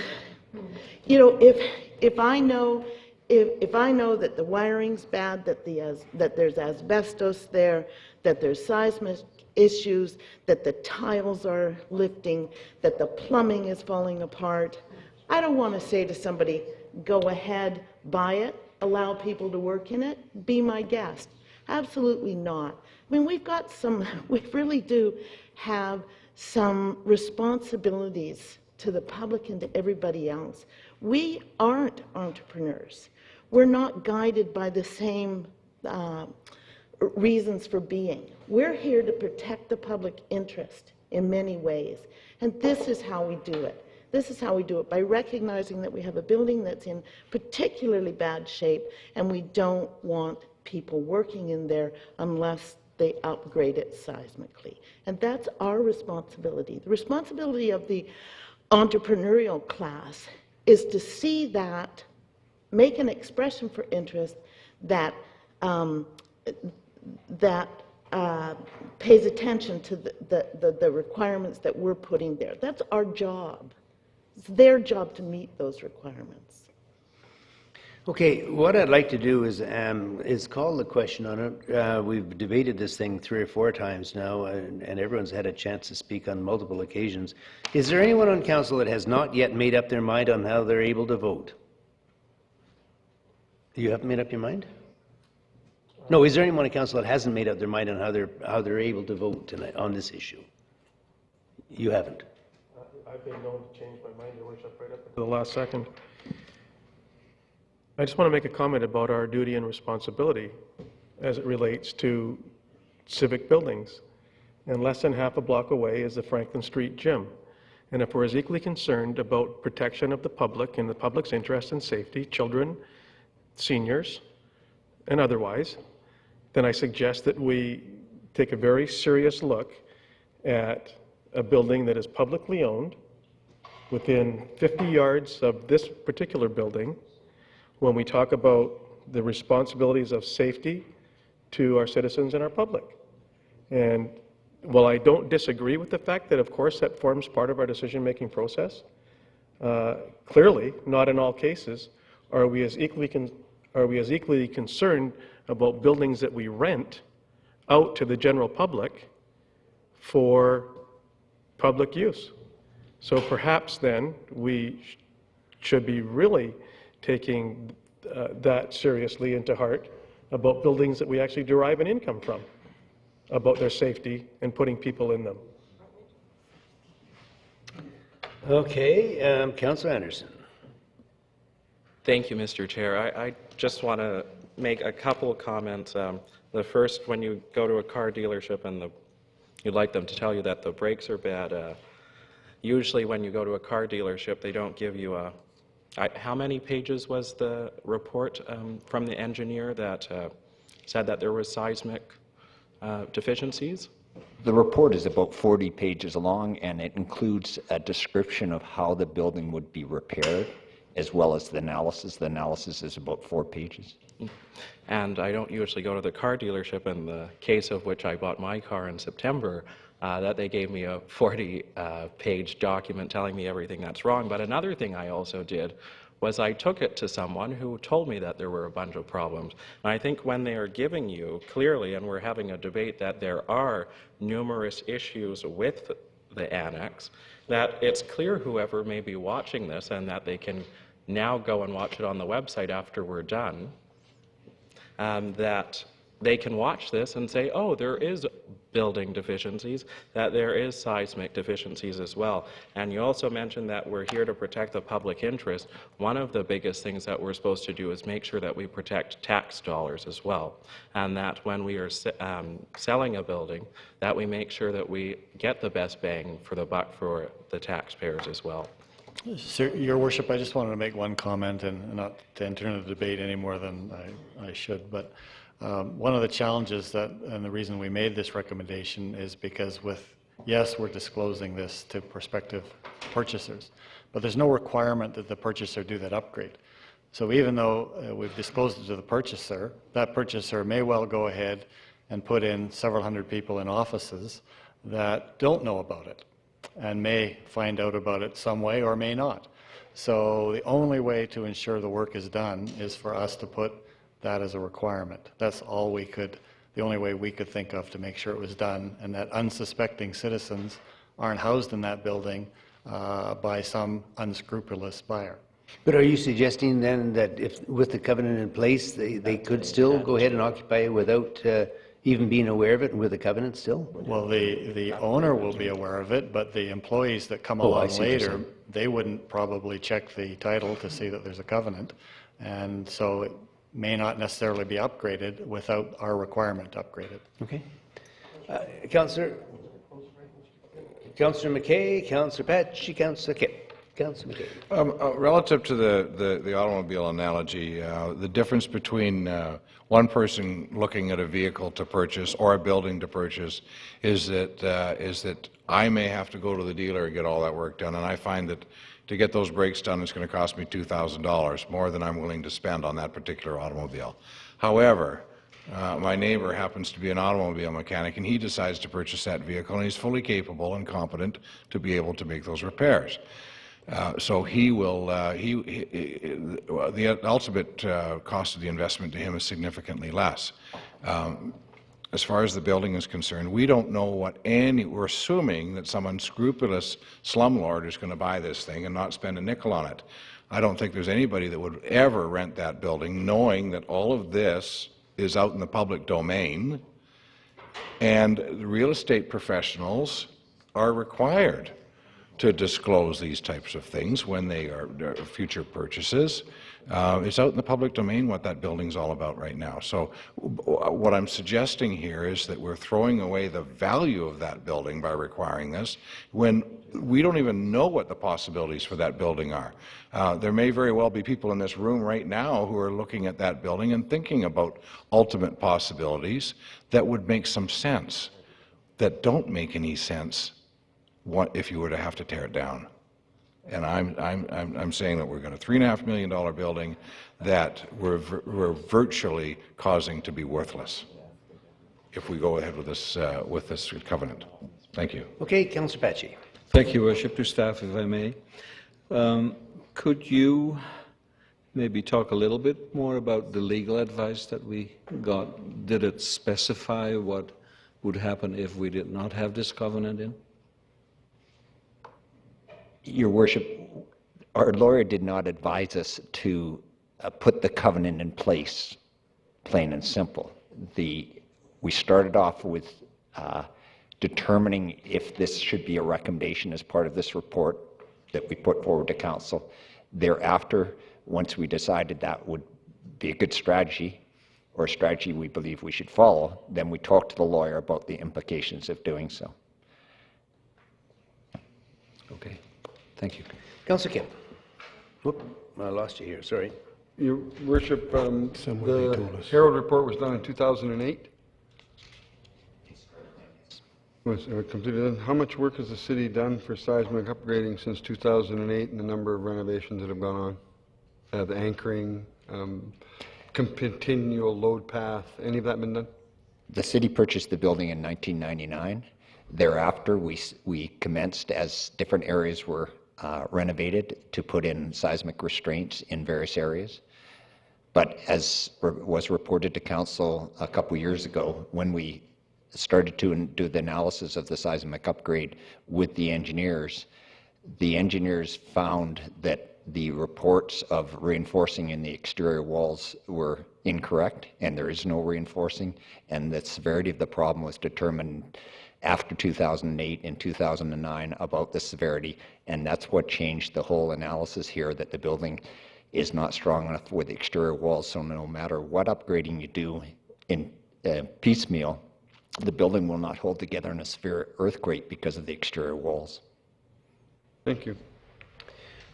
F: know, if I know that the wiring's bad, that there's asbestos there, that there's seismic issues, that the tiles are lifting, that the plumbing is falling apart, I don't want to say to somebody, go ahead, buy it, allow people to work in it, be my guest. Absolutely not. I mean, we really do have some responsibilities to the public and to everybody else. We aren't entrepreneurs. We're not guided by the same reasons for being. We're here to protect the public interest in many ways, and this is how we do it. This is how we do it, by recognizing that we have a building that's in particularly bad shape, and we don't want people working in there unless they upgrade it seismically. And that's our responsibility. The responsibility of the entrepreneurial class is to see that, make an expression for interest that pays attention to the requirements that we're putting there. That's our job. It's their job to meet those requirements.
A: Okay, what I'd like to do is call the question on it. We've debated this thing 3 or 4 times now, and everyone's had a chance to speak on multiple occasions. Is there anyone on council that has not yet made up their mind on how they're able to vote? You haven't made up your mind? No, is there anyone on council that hasn't made up their mind on how they're able to vote tonight on this issue? You haven't?
K: I've been known to change my mind, Your Worship, right up until the last second. I just want to make a comment about our duty and responsibility as it relates to civic buildings. And less than half a block away is the Franklin Street Gym. and if we're as equally concerned about protection of the public and the public's interest and safety, children, seniors, and otherwise, then I suggest that we take a very serious look at a building that is publicly owned within 50 yards of this particular building when we talk about the responsibilities of safety to our citizens and our public. And while I don't disagree with the fact that, of course, that forms part of our decision-making process, clearly, not in all cases, are we as equally concerned about buildings that we rent out to the general public for public use. So perhaps then we should be really taking that seriously into heart about buildings that we actually derive an income from, about their safety and putting people in them.
A: Okay, Councillor Anderson.
O: Thank you, Mr. Chair. I just want to make a couple of comments. The first, when you go to a car dealership and you'd like them to tell you that the brakes are bad, usually when you go to a car dealership, they don't give you a... how many pages was the report from the engineer that said that there was seismic deficiencies?
U: The report is about 40 pages long, and it includes a description of how the building would be repaired, as well as the analysis. The analysis is about 4 pages.
O: And I don't usually go to the car dealership, in the case of which I bought my car in September, that they gave me a 40-page document telling me everything that's wrong. But another thing I also did was I took it to someone who told me that there were a bunch of problems. And I think when they are giving you clearly, and we're having a debate, that there are numerous issues with the annex, that it's clear whoever may be watching this, and that they can now go and watch it on the website after we're done, that they can watch this and say, oh, there is building deficiencies, that there is seismic deficiencies as well. And you also mentioned that we're here to protect the public interest. One of the biggest things that we're supposed to do is make sure that we protect tax dollars as well, and that when we are selling a building, that we make sure that we get the best bang for the buck for the taxpayers as well.
D: Sir, Your Worship, I just wanted to make one comment, and not to enter into the debate any more than I should, but one of the challenges that, and the reason we made this recommendation is because yes, we're disclosing this to prospective purchasers, but there's no requirement that the purchaser do that upgrade. So even though we've disclosed it to the purchaser, that purchaser may well go ahead and put in several hundred people in offices that don't know about it and may find out about it some way or may not. So the only way to ensure the work is done is for us to put that as a requirement. That's all the only way we could think of to make sure it was done, and that unsuspecting citizens aren't housed in that building by some unscrupulous buyer.
A: But are you suggesting then that if, with the covenant in place, they could still go ahead and occupy it without even being aware of it, and with the covenant still?
D: Well, the owner will be aware of it, but the employees that come along later, they wouldn't probably check the title to see that there's a covenant, and so it may not necessarily be upgraded without our requirement to upgrade it.
A: Okay. Councillor McKay, Councillor Patchy, Councillor Kipp. Councillor McKay.
H: Relative to the automobile analogy, the difference between one person looking at a vehicle to purchase or a building to purchase is that I may have to go to the dealer and get all that work done, and I find that to get those brakes done, it's going to cost me $2,000, more than I'm willing to spend on that particular automobile. However, my neighbor happens to be an automobile mechanic, and he decides to purchase that vehicle, and he's fully capable and competent to be able to make those repairs. So he will, the ultimate cost of the investment to him is significantly less. As far as the building is concerned, we don't know we're assuming that some unscrupulous slumlord is going to buy this thing and not spend a nickel on it. I don't think there's anybody that would ever rent that building knowing that all of this is out in the public domain, and the real estate professionals are required to disclose these types of things when they are future purchases. It's out in the public domain what that building's all about right now. So what I'm suggesting here is that we're throwing away the value of that building by requiring this when we don't even know what the possibilities for that building are. There may very well be people in this room right now who are looking at that building and thinking about ultimate possibilities that would make some sense, that don't make any sense if you were to have to tear it down. And I'm saying that we're going to $3.5 million building that we're virtually causing to be worthless if we go ahead with this covenant. Thank you.
A: Okay, Councillor Pachi.
E: Thank you, Worship. To staff, if I may. Could you maybe talk a little bit more about the legal advice that we got? Did it specify what would happen if we did not have this covenant in?
U: Your Worship, our lawyer did not advise us to put the covenant in place, plain and simple. We started off with determining if this should be a recommendation as part of this report that we put forward to council. Thereafter, once we decided that would be a good strategy, or a strategy we believe we should follow, then we talked to the lawyer about the implications of doing so.
E: Okay. Thank you.
A: Councillor Kemp. Whoop, I lost you here, sorry.
W: Your Worship, the Herald report was done in 2008? Was completed. How much work has the city done for seismic upgrading since 2008 and the number of renovations that have gone on? The anchoring, continual load path, any of that been done?
U: The city purchased the building in 1999. Thereafter, we commenced, as different areas were renovated, to put in seismic restraints in various areas. But as was reported to council a couple years ago, when we started to do the analysis of the seismic upgrade with the engineers found that the reports of reinforcing in the exterior walls were incorrect, and there is no reinforcing, and the severity of the problem was determined after 2008 and 2009 about the severity, and that's what changed the whole analysis here, that the building is not strong enough with the exterior walls, so no matter what upgrading you do in piecemeal, the building will not hold together in a severe earthquake because of the exterior walls.
W: Thank you.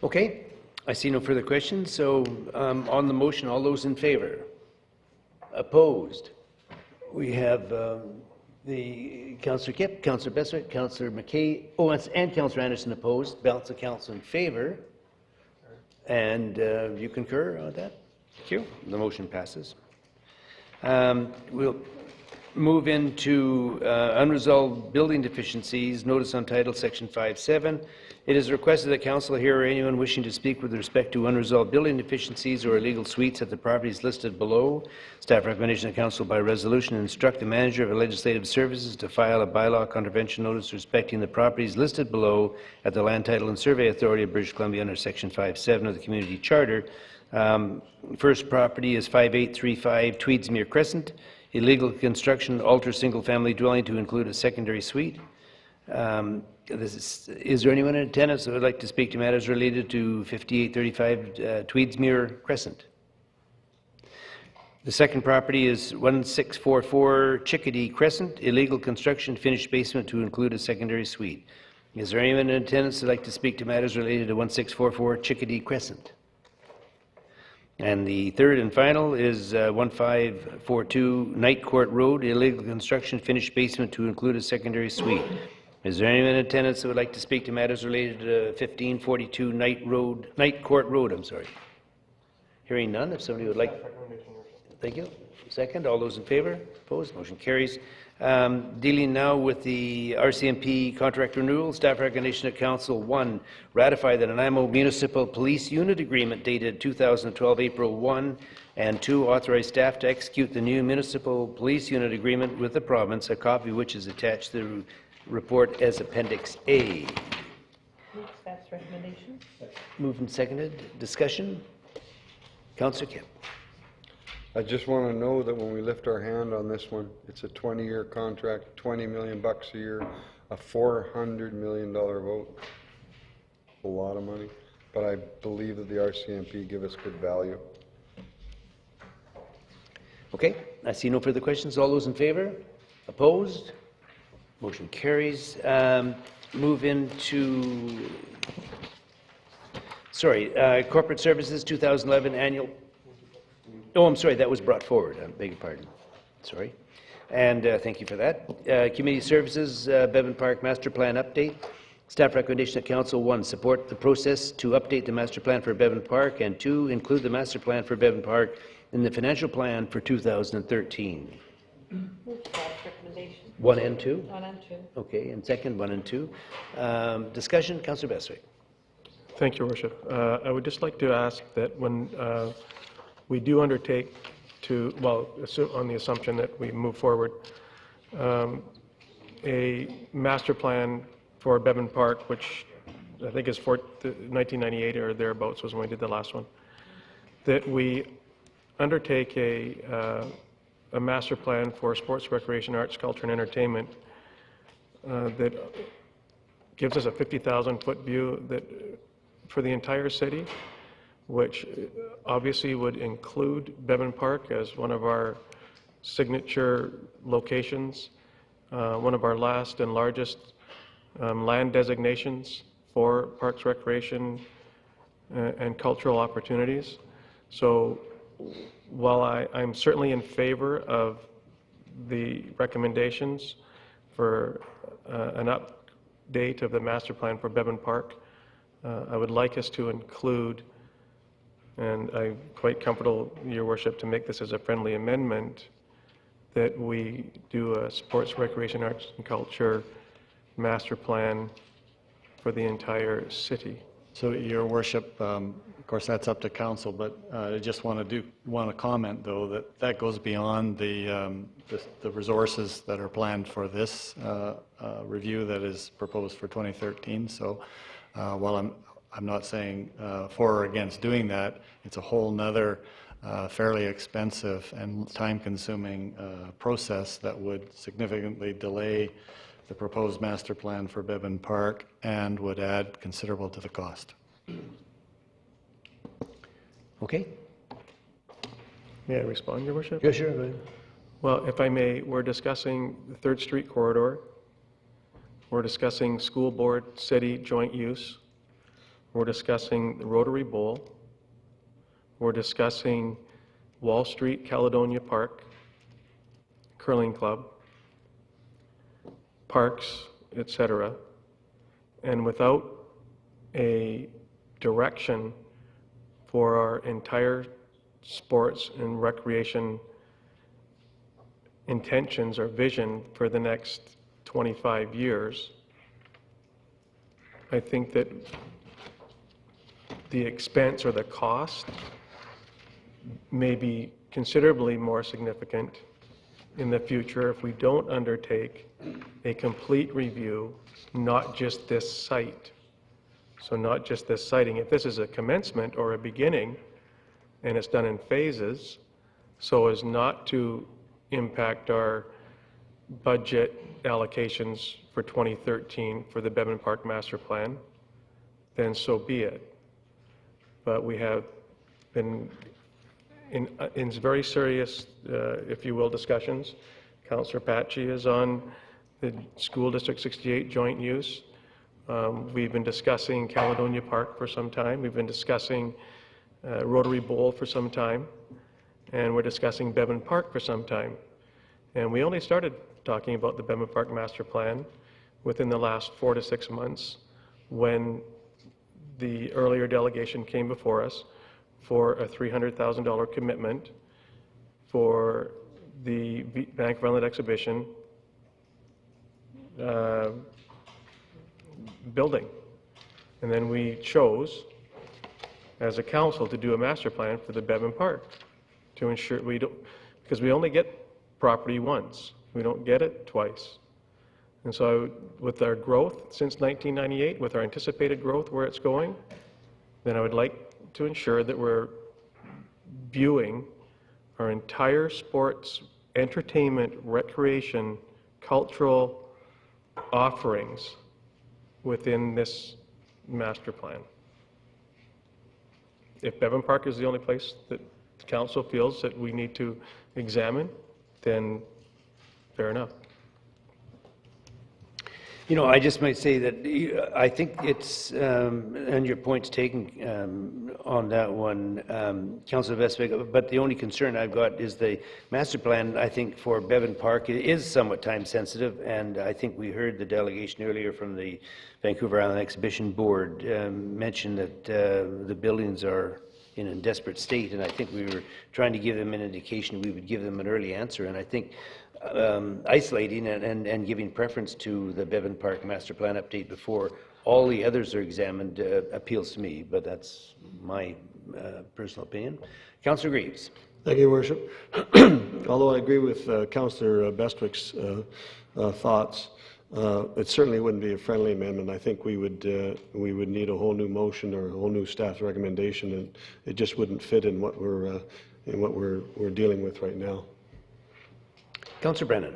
A: Okay, I see no further questions, so on the motion, all those in favor? Opposed? We have the Councillor Kipp, Councillor Beswick, Councillor McKay, and Councillor Anderson opposed, balance of council in favor. And you concur on that? Thank you. The motion passes. We'll move into unresolved building deficiencies, notice on title, section 5.7. It is requested that council hear anyone wishing to speak with respect to unresolved building deficiencies or illegal suites at the properties listed below. Staff recommendation of council by resolution instruct the manager of legislative services to file a bylaw contravention notice respecting the properties listed below at the Land Title and Survey Authority of British Columbia under section 5.7 of the Community Charter. First property is 5835 Tweedsmuir Crescent. Illegal construction, alter single-family dwelling to include a secondary suite. Is there anyone in attendance that would like to speak to matters related to 5835 Tweedsmuir Crescent? The second property is 1644 Chickadee Crescent. Illegal construction, finished basement to include a secondary suite. Is there anyone in attendance that would like to speak to matters related to 1644 Chickadee Crescent? And the third and final is 1542 Knight Court Road, illegal construction, finished basement to include a secondary suite. Is there anyone in attendance that would like to speak to matters related to 1542 Knight Court Road? Hearing none, if somebody would like. Thank you. Second, all those in favor? Opposed? Motion carries. Dealing now with the RCMP contract renewal, staff recommendation of council: 1, ratify the Nanaimo Municipal Police Unit Agreement dated 2012 April 1, and 2, authorize staff to execute the new Municipal Police Unit Agreement with the province, a copy of which is attached to the report as Appendix A.
B: Staff's recommendation.
A: Moved and seconded. Discussion? Councillor Kemp.
W: I just want to know that when we lift our hand on this one, it's a 20-year contract, $20 million a year, a $400 million vote. lot of money, but I believe that the RCMP give us good value.
A: Okay, I see no further questions. All those in favor? Opposed? Motion carries. Move into, Corporate Services 2011 annual. Oh, I'm sorry, that was brought forward. I beg your pardon. Sorry. And thank you for that. Community Services, Bevan Park Master Plan update. Staff recommendation that Council 1, support the process to update the master plan for Bevan Park, and 2, include the master plan for Bevan Park in the financial plan for 2013. 1 and 2?
Q: 1 and 2.
A: Okay, and second, 1 and 2. Discussion, Councillor Bestwick.
K: Thank you, Your Worship. I would just like to ask that when we do undertake to, well, on the assumption that we move forward, a master plan for Bevan Park, which I think is for 1998 or thereabouts was when we did the last one, that we undertake a master plan for sports, recreation, arts, culture, and entertainment that gives us a 50,000-foot view that for the entire city, which obviously would include Bevan Park as one of our signature locations, one of our last and largest land designations for parks, recreation, and cultural opportunities. So while I'm certainly in favor of the recommendations for an update of the master plan for Bevan Park, I would like us to include, and I'm quite comfortable, Your Worship, to make this as a friendly amendment, that we do a sports, recreation, arts, and culture master plan for the entire city.
D: So, Your Worship, of course, that's up to council, but I just want to comment, though, that goes beyond the resources that are planned for this review that is proposed for 2013. So, while I'm not saying for or against doing that, it's a whole nother fairly expensive and time-consuming process that would significantly delay the proposed master plan for Bevan Park and would add considerable to the cost.
A: Okay.
K: May I respond, Your Worship?
A: Yeah, sure. Go ahead.
K: Well, if I may, we're discussing the 3rd Street corridor. We're discussing school board city joint use. We're discussing the Rotary Bowl. We're discussing Wall Street, Caledonia Park, Curling Club, parks, etc. And without a direction for our entire sports and recreation intentions or vision for the next 25 years, I think that the expense or the cost may be considerably more significant in the future if we don't undertake a complete review, not just this site. So not just this siting. If this is a commencement or a beginning, and it's done in phases, so as not to impact our budget allocations for 2013 for the Bevan Park Master Plan, then so be it. But we have been in very serious, if you will, discussions. Councillor Patchy is on the School District 68 joint use. We've been discussing Caledonia Park for some time. We've been discussing Rotary Bowl for some time. And we're discussing Bevan Park for some time. And we only started talking about the Bevan Park Master Plan within the last 4 to 6 months when the earlier delegation came before us for a $300,000 commitment for the Bank of Ireland exhibition building. And then we chose, as a council, to do a master plan for the Bevan Park to ensure we don't, because we only get property once. We don't get it twice. And so with our growth since 1998, with our anticipated growth where it's going, then I would like to ensure that we're viewing our entire sports, entertainment, recreation, cultural offerings within this master plan. if Bevan Park is the only place that the council feels that we need to examine, then fair enough.
A: You know, I just might say that I think it's, and your point's taken on that one, Councillor Vestbeck, but the only concern I've got is the master plan, I think, for Bevan Park is somewhat time sensitive, and I think we heard the delegation earlier from the Vancouver Island Exhibition Board mention that the buildings are in a desperate state, and I think we were trying to give them an indication we would give them an early answer, and I think isolating and giving preference to the Bevan Park master plan update before all the others are examined appeals to me, but that's my personal opinion. Councillor Greaves.
X: Thank you, Your Worship. Although I agree with Councillor Bestwick's thoughts, it certainly wouldn't be a friendly amendment. I think we would need a whole new motion or a whole new staff recommendation, and it just wouldn't fit in what we're dealing with right now.
A: Councillor Brennan.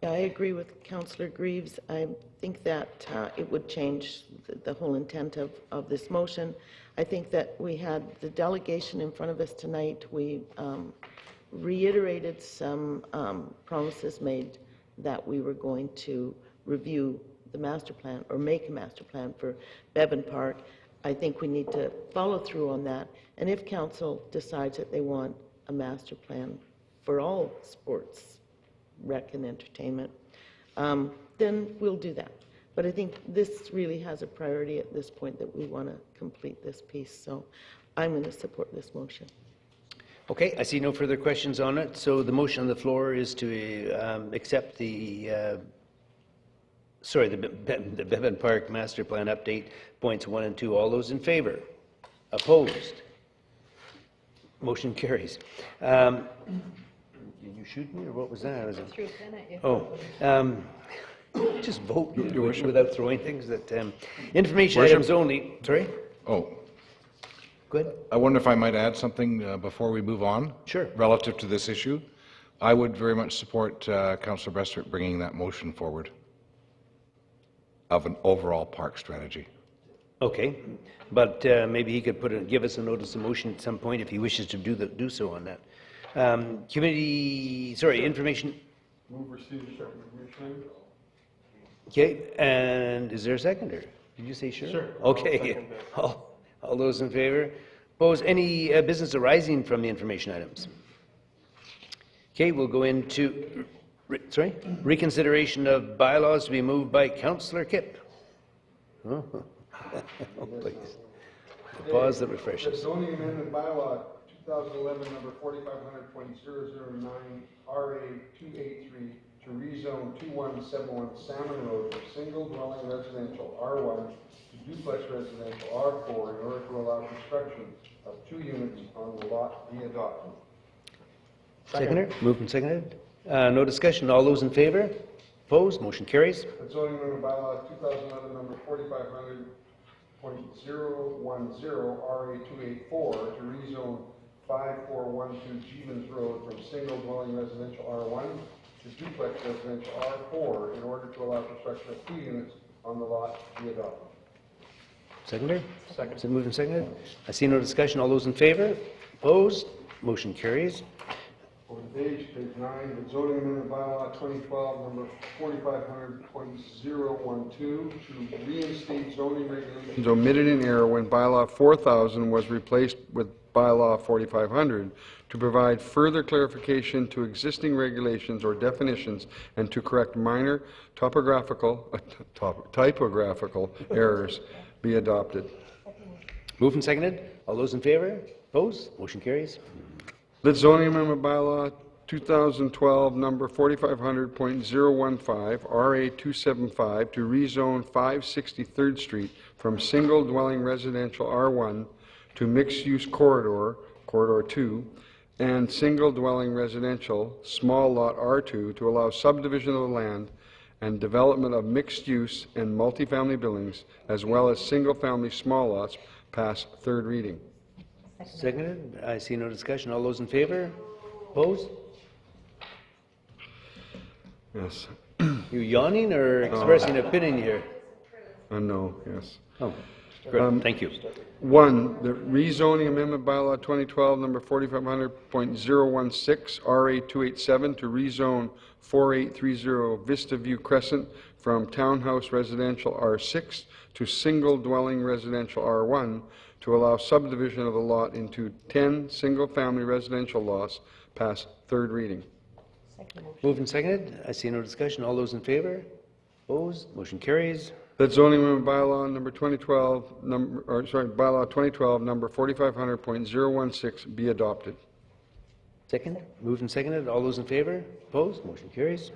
F: Yeah, I agree with Councillor Greaves. I think that it would change the whole intent of this motion. I think that we had the delegation in front of us tonight. We reiterated some promises made that we were going to review the master plan or make a master plan for Bevan Park. I think we need to follow through on that. And if council decides that they want a master plan for all sports, rec and entertainment, then we'll do that. But I think this really has a priority at this point that we want to complete this piece. So I'm going to support this motion.
A: Okay, I see no further questions on it. So the motion on the floor is to accept the Bevan Park Master Plan Update, points 1 and 2. All those in favor? Opposed? Motion carries. Did you shoot me, or what was that? Was it?
Q: Threw a pen at you.
A: Oh, just vote without throwing things. That information items only. Sorry.
H: Oh.
A: Go ahead.
H: I wonder if I might add something before we move on.
A: Sure.
H: Relative to this issue, I would very much support Councillor Bestwick bringing that motion forward of an overall park strategy.
A: Okay, but maybe he could give us a notice of motion at some point if he wishes to do so on that. Information.
W: Move receive second commissioner.
A: Okay, and is there a seconder? Did you say sure?
K: Sure.
A: Okay. All those in favor? Opposed? Any business arising from the information items? Okay, we'll go into reconsideration of bylaws to be moved by Councillor Kipp. Oh, please. The pause that refreshes.
W: Zoning amendment bylaw 2011 number 4500.009 RA 283 to rezone 2171 Salmon Road from single dwelling residential R1 to duplex residential R4 in order to allow construction of 2 units on the lot be adopted.
A: Seconder? Moved and seconded. No discussion. All those in favor? Opposed? Motion carries.
W: Zoning amendment bylaw 2011 number 4500.010 RA 284 to rezone 5412 Jeevens Road from single dwelling residential R1 to duplex residential R4 in order to allow construction of 2 units on the lot be adopted.
A: Seconder? Second. Is it moved and seconded? I see no discussion. All those in favor? Opposed? Motion carries.
W: Over the page 9, the zoning amendment bylaw 2012 number 4500.012 to reinstate zoning regulations omitted in error when bylaw 4000 was replaced with bylaw 4500 to provide further clarification to existing regulations or definitions and to correct minor typographical errors be adopted.
A: Moved and seconded. All those in favor? Opposed? Motion carries.
W: The zoning amendment bylaw 2012 number 4500.015 RA 275 to rezone 563rd Street from single dwelling residential R1 to mixed use corridor 2, and single dwelling residential small lot R2 to allow subdivision of the land and development of mixed use and multifamily buildings as well as single family small lots pass third reading.
A: Seconded. I see no discussion. All those in favor? Opposed?
W: Yes.
A: You yawning or expressing an opinion here?
W: No, yes.
A: Oh. Good, thank you.
W: 1, the rezoning amendment bylaw 2012 number 4500.016 RA 287 to rezone 4830 Vista View Crescent from townhouse residential R6 to single dwelling residential R1 to allow subdivision of the lot into 10 single-family residential lots, pass third reading.
A: Moved and seconded. I see no discussion. All those in favor? Opposed? Motion carries.
W: That zoning amendment bylaw number 2012 bylaw 2012 number 4500.016 be adopted.
A: Second. Moved and seconded. All those in favor? Opposed? Motion carries.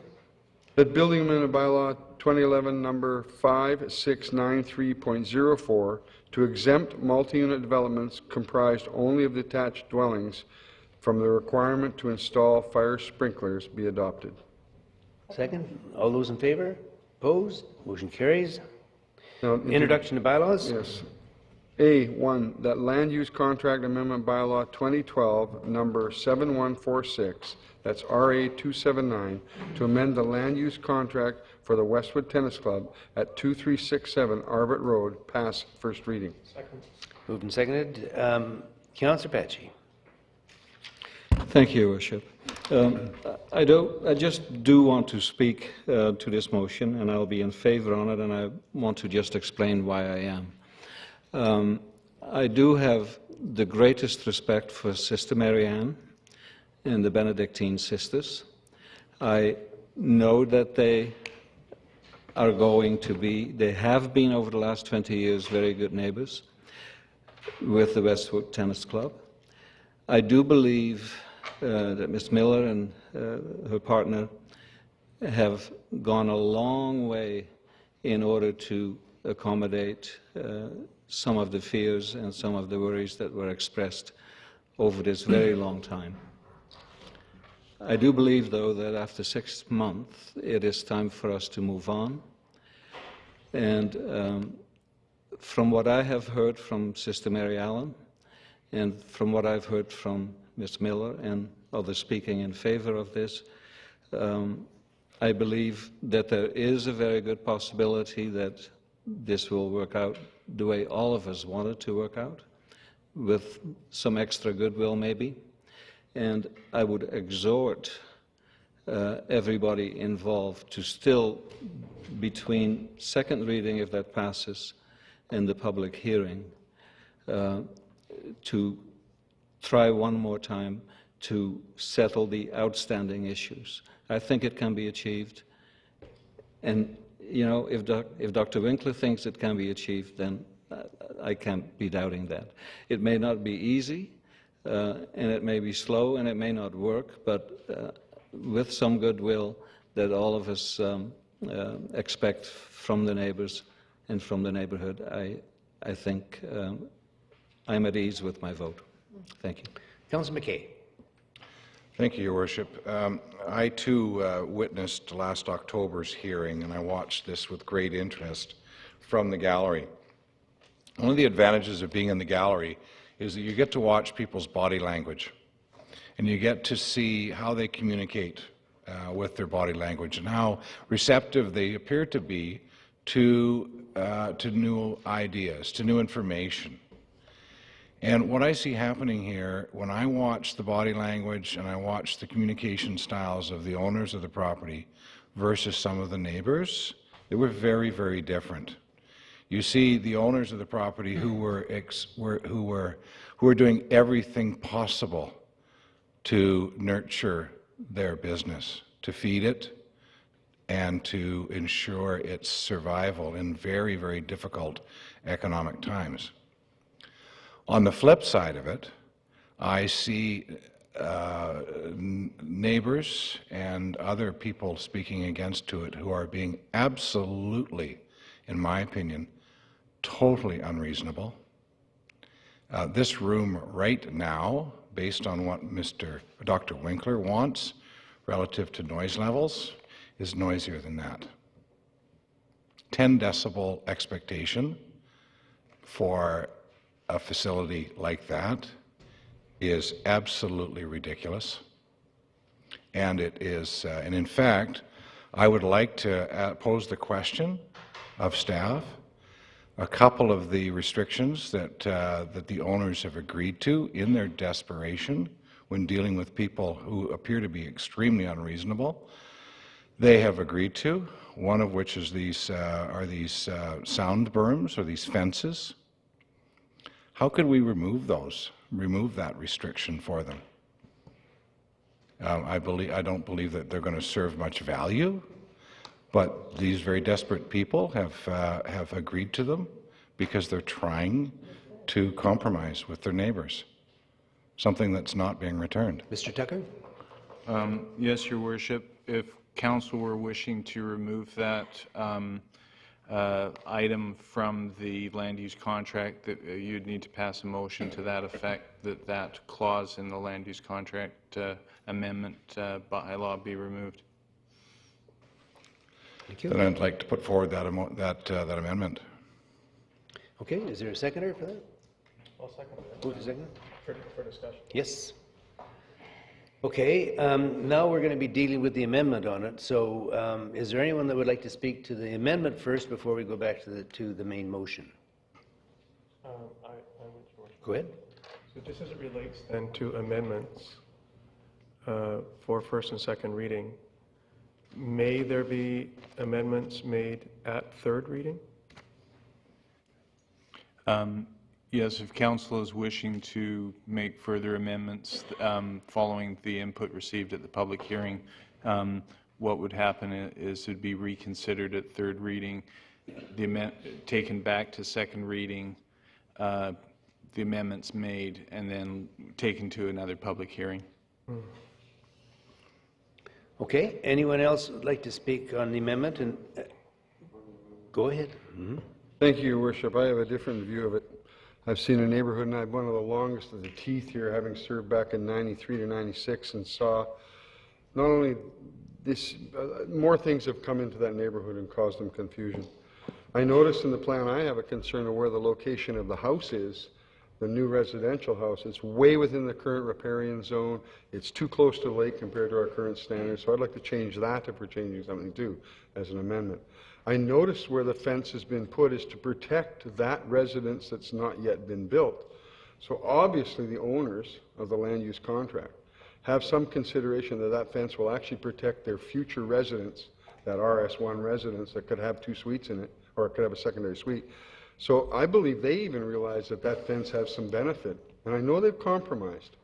W: That building amendment bylaw 2011 number 5693.04 to exempt multi-unit developments comprised only of detached dwellings from the requirement to install fire sprinklers be adopted.
A: Second. All those in favor? Opposed? Motion carries.
W: Now,
A: Introduction to bylaws?
W: Yes. A1, that land use contract amendment bylaw 2012 number 7146, that's RA 279, to amend the land use contract for the Westwood Tennis Club at 2367 Arvett Road, pass first reading.
K: Second.
A: Moved and seconded. Councillor Pachi.
E: Thank you, Your Worship. I just do want to speak to this motion, and I'll be in favor on it, and I want to just explain why I am. I do have the greatest respect for Sister Mary Ann and the Benedictine sisters. I know that they are going to be, they have been over the last 20 years, very good neighbors with the Westwood Tennis Club. I do believe that Ms. Miller and her partner have gone a long way in order to accommodate some of the fears and some of the worries that were expressed over this very long time. I do believe, though, that after 6 months, it is time for us to move on. And from what I have heard from Sister Mary Allen, and from what I've heard from Ms. Miller and others speaking in favor of this, I believe that there is a very good possibility that this will work out the way all of us want it to work out, with some extra goodwill maybe. And I would exhort everybody involved to still, between second reading, if that passes, and the public hearing, to try one more time to settle the outstanding issues. I think it can be achieved. And, you know, if Dr. Winkler thinks it can be achieved, then I can't be doubting that. It may not be easy, and it may be slow, and it may not work, but with some goodwill that all of us expect from the neighbors and from the neighborhood, I think I'm at ease with my vote. Thank you.
A: Councillor McKay.
H: Thank you, Your Worship. I, too, witnessed last October's hearing, and I watched this with great interest from the gallery. One of the advantages of being in the gallery is that you get to watch people's body language, and you get to see how they communicate with their body language and how receptive they appear to be to new ideas, to new information. And what I see happening here, when I watch the body language and I watch the communication styles of the owners of the property versus some of the neighbors, they were very, very different. You see the owners of the property who were doing everything possible to nurture their business, to feed it, and to ensure its survival in very, very difficult economic times. On the flip side of it, I see neighbors and other people speaking against it who are being absolutely, in my opinion, totally unreasonable. This room right now, based on what Dr. Winkler wants relative to noise levels, is noisier than that. 10 decibel expectation for a facility like that is absolutely ridiculous. And it is, and in fact, I would like to pose the question of staff, a couple of the restrictions that the owners have agreed to in their desperation when dealing with people who appear to be extremely unreasonable. They have agreed to, one of which is these sound berms or these fences. How could we remove that restriction for them? I don't believe that they're going to serve much value, but these very desperate people have agreed to them because they're trying to compromise with their neighbors, something that's not being returned.
A: Mr. Tucker?
I: Yes, Your Worship. If Council were wishing to remove that item from the land use contract, that you'd need to pass a motion to that effect, that clause in the land use contract amendment bylaw be removed.
A: Thank you.
H: Then I'd like to put forward that amendment.
A: Okay, is there a seconder for that?
K: I'll second that.
A: Move to second?
K: For discussion.
A: Yes. Okay, now we're going to be dealing with the amendment on it. So is there anyone that would like to speak to the amendment first before we go back to the main motion?
K: I would, George.
A: Go ahead.
K: So just as it relates then to amendments for first and second reading, may there be amendments made at third reading?
I: Yes, if Council is wishing to make further amendments following the input received at the public hearing, what would happen is it would be reconsidered at third reading, taken back to second reading, the amendments made, and then taken to another public hearing.
A: Okay, anyone else would like to speak on the amendment? And go ahead. Mm-hmm.
W: Thank you, Your Worship. I have a different view of it. I've seen a neighborhood, and I have one of the longest of the teeth here, having served back in 93 to 96, and saw not only this, more things have come into that neighborhood and caused them confusion. I noticed in the plan I have a concern of where the location of the house is, the new residential house. It's way within the current riparian zone. It's too close to the lake compared to our current standards, so I'd like to change that if we're changing something too, as an amendment. I noticed where the fence has been put is to protect that residence that's not yet been built. So obviously the owners of the land use contract have some consideration that that fence will actually protect their future residents, that RS1 residence that could have 2 suites in it, or it could have a secondary suite. So I believe they even realize that that fence has some benefit, and I know they've compromised.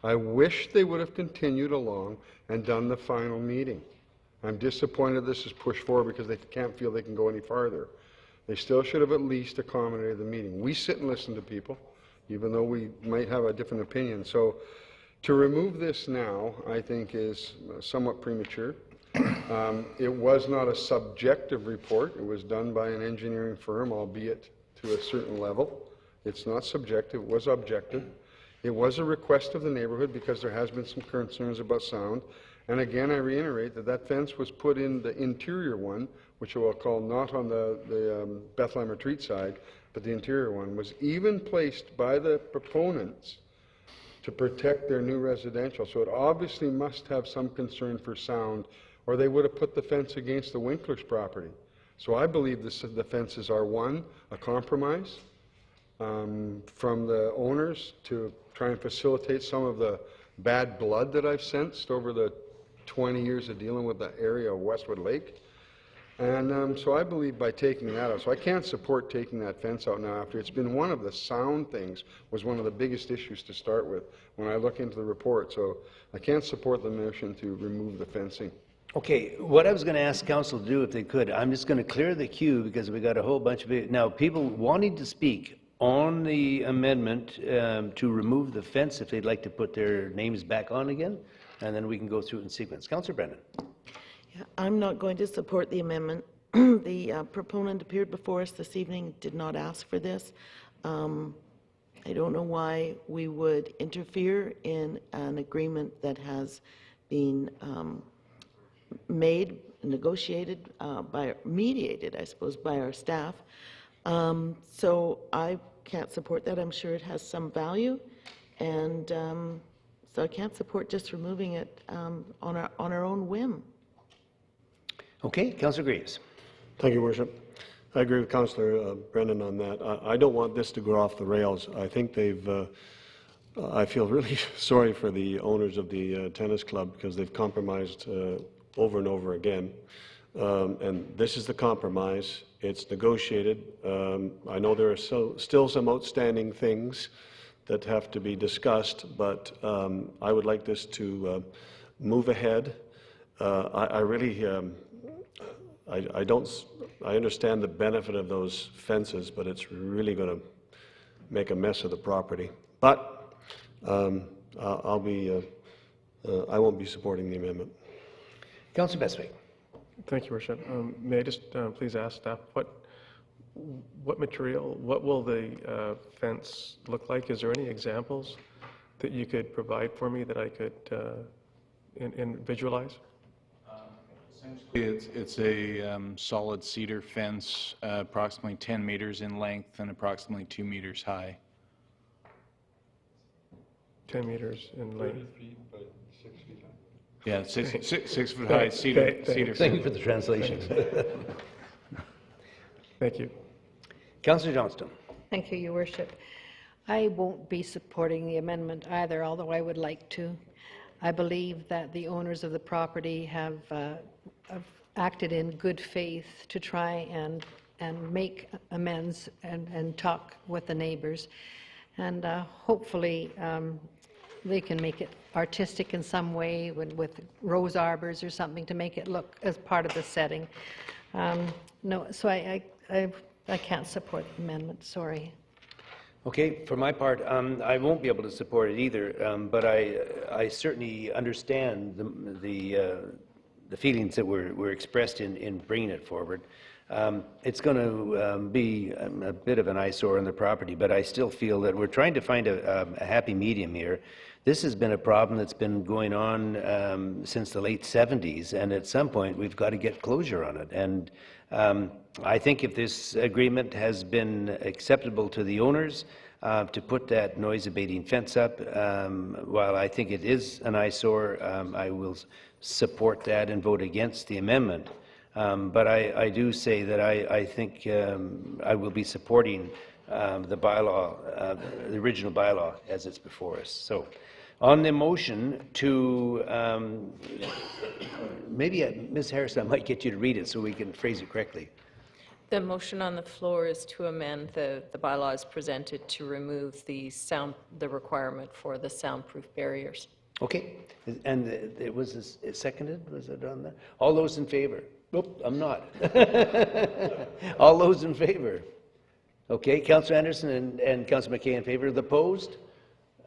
W: I wish they would have continued along and done the final meeting. I'm disappointed this is pushed forward because they can't feel they can go any farther. They still should have at least accommodated the meeting. We sit and listen to people, even though we might have a different opinion. So to remove this now, I think, is somewhat premature. It was not a subjective report. It was done by an engineering firm, albeit to a certain level. It's not subjective, it was objective. It was a request of the neighborhood because there has been some concerns about sound. And again, I reiterate that that fence was put in the interior one, which we'll call not on the Bethlehem Retreat side, but the interior one, was even placed by the proponents to protect their new residential. So it obviously must have some concern for sound, or they would have put the fence against the Winklers' property. So I believe the fences are, one, a compromise from the owners to try and facilitate some of the bad blood that I've sensed over the 20 years of dealing with the area of Westwood Lake. And so I believe by taking that out, so I can't support taking that fence out now after it's been one of the sound things, was one of the biggest issues to start with when I look into the report. So I can't support the motion to remove the fencing.
A: Okay, what I was going to ask council to do if they could, I'm just going to clear the queue because we got a whole bunch of it. Now, people wanting to speak on the amendment to remove the fence, if they'd like to put their names back on again, and then we can go through it in sequence. Councillor Brennan.
F: Yeah, I'm not going to support the amendment. The proponent appeared before us this evening, did not ask for this. I don't know why we would interfere in an agreement that has been made, negotiated, mediated, I suppose, by our staff. So I can't support that. I'm sure it has some value, and so I can't support just removing it on our own whim.
A: Okay, Councillor Graves.
X: Thank you, Worship. I agree with Councillor Brennan on that. I don't want this to go off the rails. I think I feel really sorry for the owners of the tennis club because they've compromised over and over again. And this is the compromise. It's negotiated. I know there are still some outstanding things that have to be discussed, but I would like this to move ahead. I really, I understand the benefit of those fences, but it's really going to make a mess of the property. But I won't be supporting the amendment.
A: Councillor Bestwick.
K: Thank you, Worship. May I just please ask staff, what material, what will the fence look like? Is there any examples that you could provide for me that I could visualize?
I: It's a solid cedar fence, approximately 10 meters in length and approximately 2 meters high.
K: 10 meters in length.
X: 30 feet by 6 feet high.
I: Yeah, 6 foot high cedar.
A: Thank you for the translation.
K: Thank you.
A: Councillor Johnston.
Q: Thank you, Your Worship. I won't be supporting the amendment either, although I would like to. I believe that the owners of the property have acted in good faith to try and make amends and talk with the neighbors. And hopefully they can make it artistic in some way with rose arbors or something to make it look as part of the setting. No, so I can't support the amendment, sorry.
A: Okay, for my part, I won't be able to support it either, but I certainly understand the feelings that were expressed in bringing it forward. It's going to be a bit of an eyesore on the property, but I still feel that we're trying to find a happy medium here. This has been a problem that's been going on since the late 70s, and at some point we've got to get closure on it. And I think if this agreement has been acceptable to the owners to put that noise abating fence up, while I think it is an eyesore, I will support that and vote against the amendment. But I do say that I think I will be supporting the bylaw, the original bylaw as it's before us. So on the motion to, maybe Ms. Harrison, I might get you to read it so we can phrase it correctly.
B: The motion on the floor is to amend the bylaw as presented to remove the requirement for the soundproof barriers.
A: Okay, and it was seconded, was it on that? All those in favor? Nope, I'm not. All those in favor? Okay, Councillor Anderson and Councillor McKay in favor. The opposed?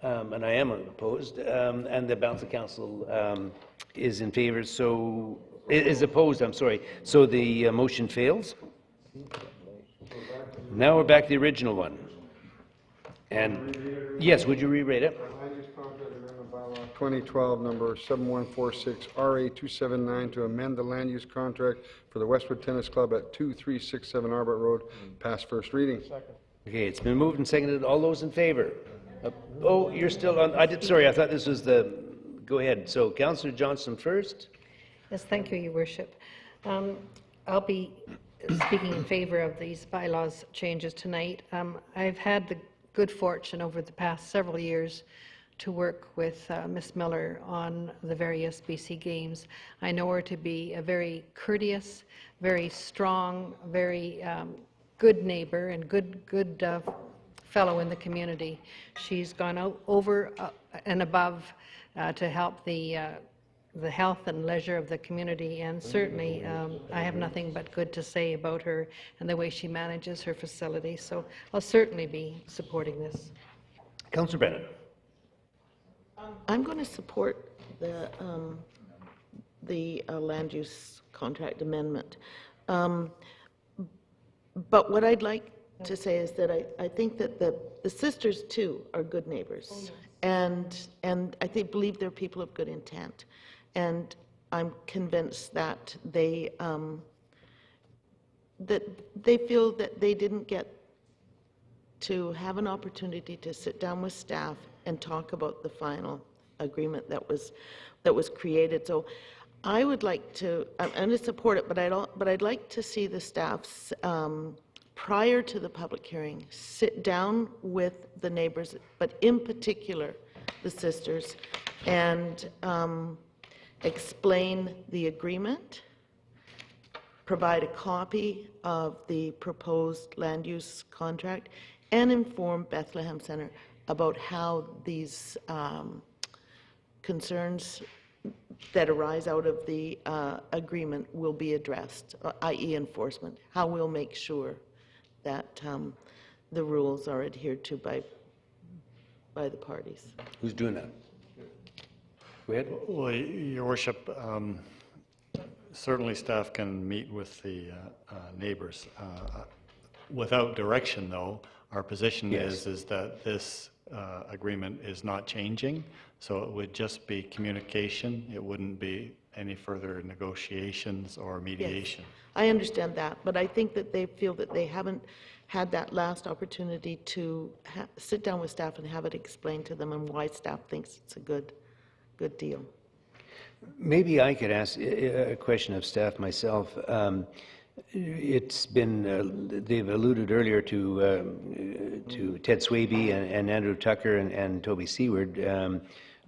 A: And I am opposed. And the balance of council is in favor, so is opposed, I'm sorry. So the motion fails. Now we're back to the original one. And yes, would you reread it?
W: 2012 number 7146 RA 279 to amend the land use contract for the Westwood Tennis Club at 2367 Arbor Road, pass first reading.
A: Okay, it's been moved and seconded. All those in favor? Oh, you're still on. Sorry, I thought this was the. Go ahead. So, Councillor Johnston first.
Q: Yes, thank you, Your Worship. I'll be speaking in favor of these bylaws changes tonight. I've had the good fortune over the past several years to work with Ms. Miller on the various BC Games. I know her to be a very courteous, very strong, very good neighbor and good fellow in the community. She's gone out over and above to help the health and leisure of the community, and certainly I have nothing but good to say about her and the way she manages her facility, so I'll certainly be supporting this.
A: Councillor Brennan.
F: I'm going to support the land use contract amendment. But what I'd like to say is that I think that the sisters too are good neighbors, and I believe they're people of good intent, and I'm convinced that they feel that they didn't get to have an opportunity to sit down with staff and talk about the final agreement that was created. So I would like to, I'm going to support it, but I'd like to see the staffs, prior to the public hearing, sit down with the neighbors, but in particular, the sisters, and explain the agreement, provide a copy of the proposed land use contract, and inform Bethlehem Center about how these concerns that arise out of the agreement will be addressed, i.e. enforcement, how we'll make sure that the rules are adhered to by the parties.
A: Who's doing that? Go ahead.
D: Well, Your Worship, certainly staff can meet with the neighbors. Without direction, though, our position
A: Yes.
D: is that this agreement is not changing, so it would just be communication. It wouldn't be any further negotiations or mediation.
F: Yes, I understand that, but I think that they feel that they haven't had that last opportunity to sit down with staff and have it explained to them and why staff thinks it's a good deal.
A: Maybe I could ask a question of staff myself. It's been, they've alluded earlier to Ted Swaby and Andrew Tucker and Toby Seward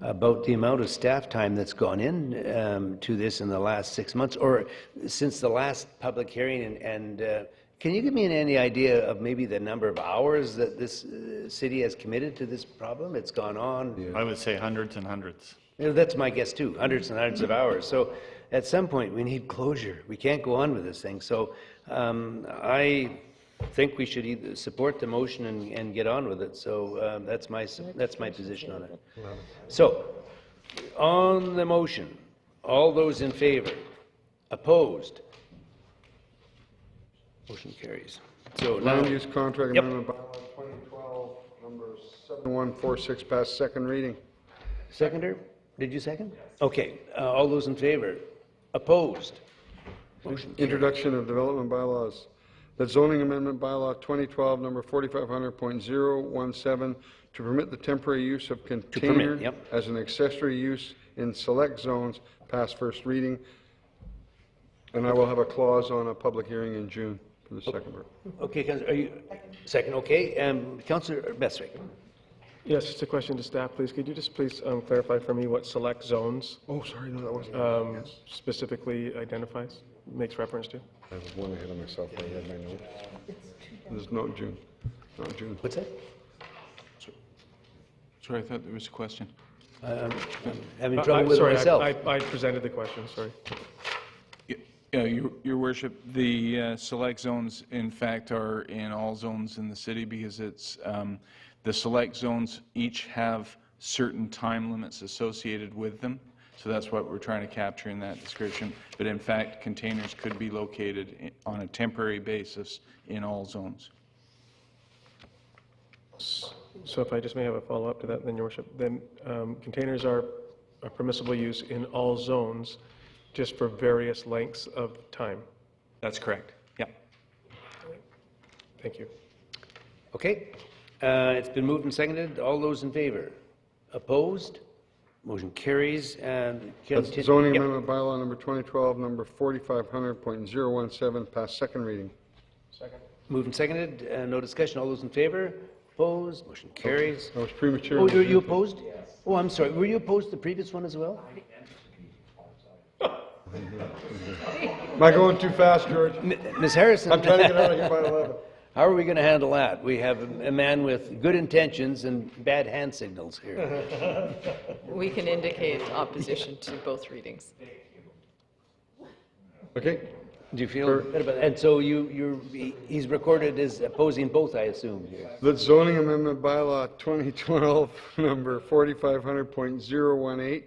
A: about the amount of staff time that's gone in to this in the last 6 months or since the last public hearing. And can you give me any idea of maybe the number of hours that this city has committed to this problem? It's gone on.
D: I would say hundreds and hundreds.
A: That's my guess too, hundreds and hundreds of hours. So at some point we need closure. We can't go on with this thing. So I think we should either support the motion and get on with it. So that's my position on it. So on the motion, all those in favor, opposed, motion carries. So now,
W: Land use contract
A: Yep.
W: amendment bylaw 2012, number 7146, passed second reading.
A: Seconder, did you second? Okay, all those in favor, opposed, motion carries.
W: Introduction of development bylaws. That zoning amendment bylaw 2012, number 4500.017, to permit the temporary use of container
A: yep.
W: as an accessory use in select zones, passed first reading. And I will have a clause on a public hearing in June for the second part.
A: Okay, Councillor, are you second? Okay, Councillor Bestwick.
K: Yes, just a question to staff, please. Could you just please clarify for me what select zones
W: Oh, sorry, no, that wasn't. Yes.
K: specifically identifies, makes reference to?
W: I was one ahead of myself. I read my notes. There's no June. Not June.
A: What's that?
I: Sorry, I thought there was a question.
A: Having trouble with it
K: Sorry,
A: myself.
K: I presented the question, sorry.
I: Yeah, Your Worship, the select zones, in fact, are in all zones in the city because it's, the select zones each have certain time limits associated with them. So that's what we're trying to capture in that description. But in fact, containers could be located on a temporary basis in all zones.
K: So if I just may have a follow-up to that, then, Your Worship, then containers are a permissible use in all zones, just for various lengths of time.
I: That's correct. Yeah.
K: Thank you.
A: Okay, it's been moved and seconded. All those in favor? Opposed? Motion carries.
W: That's zoning amendment bylaw number 2012, number 4500.017, passed second reading.
K: Second.
A: Moved and seconded. No discussion. All those in favor? Opposed? Motion carries.
W: That was premature.
A: Oh, were you opposed? Oh, I'm sorry. Were you opposed to the previous one as well?
W: Am I going too fast, George?
A: Ms. Harrison.
W: I'm trying to get out of here by 11.
A: How are we going to handle that? We have a man with good intentions and bad hand signals here.
B: We can indicate opposition to both readings.
W: Okay.
A: Do you feel good about that? And so he's recorded as opposing both, I assume, here.
W: That zoning amendment bylaw 2012, number 4500.018,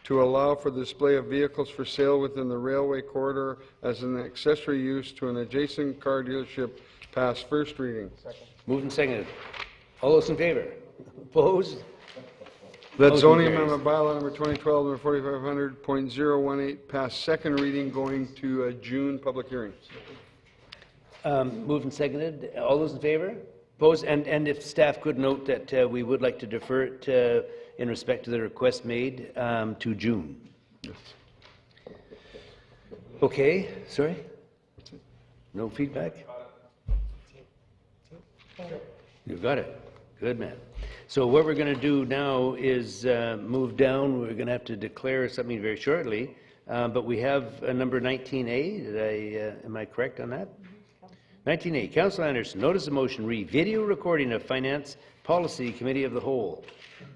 W: to allow for the display of vehicles for sale within the railway corridor as an accessory use to an adjacent car dealership, passed first reading.
A: Moved and seconded. All those in favor? Opposed?
W: That
A: Motion
W: zoning
A: carries.
W: amendment bylaw number 2012, number 4500.018, passed second reading, going to a June public hearing.
A: Moved and seconded. All those in favor? Opposed? And if staff could note that we would like to defer it in respect to the request made to June. Okay, sorry? No feedback? You've got it. Good, man. So what we're going to do now is move down. We're going to have to declare something very shortly, but we have number 19A. Am I correct on that? 19A, Councillor Anderson, notice of motion read, video recording of Finance Policy Committee of the Whole.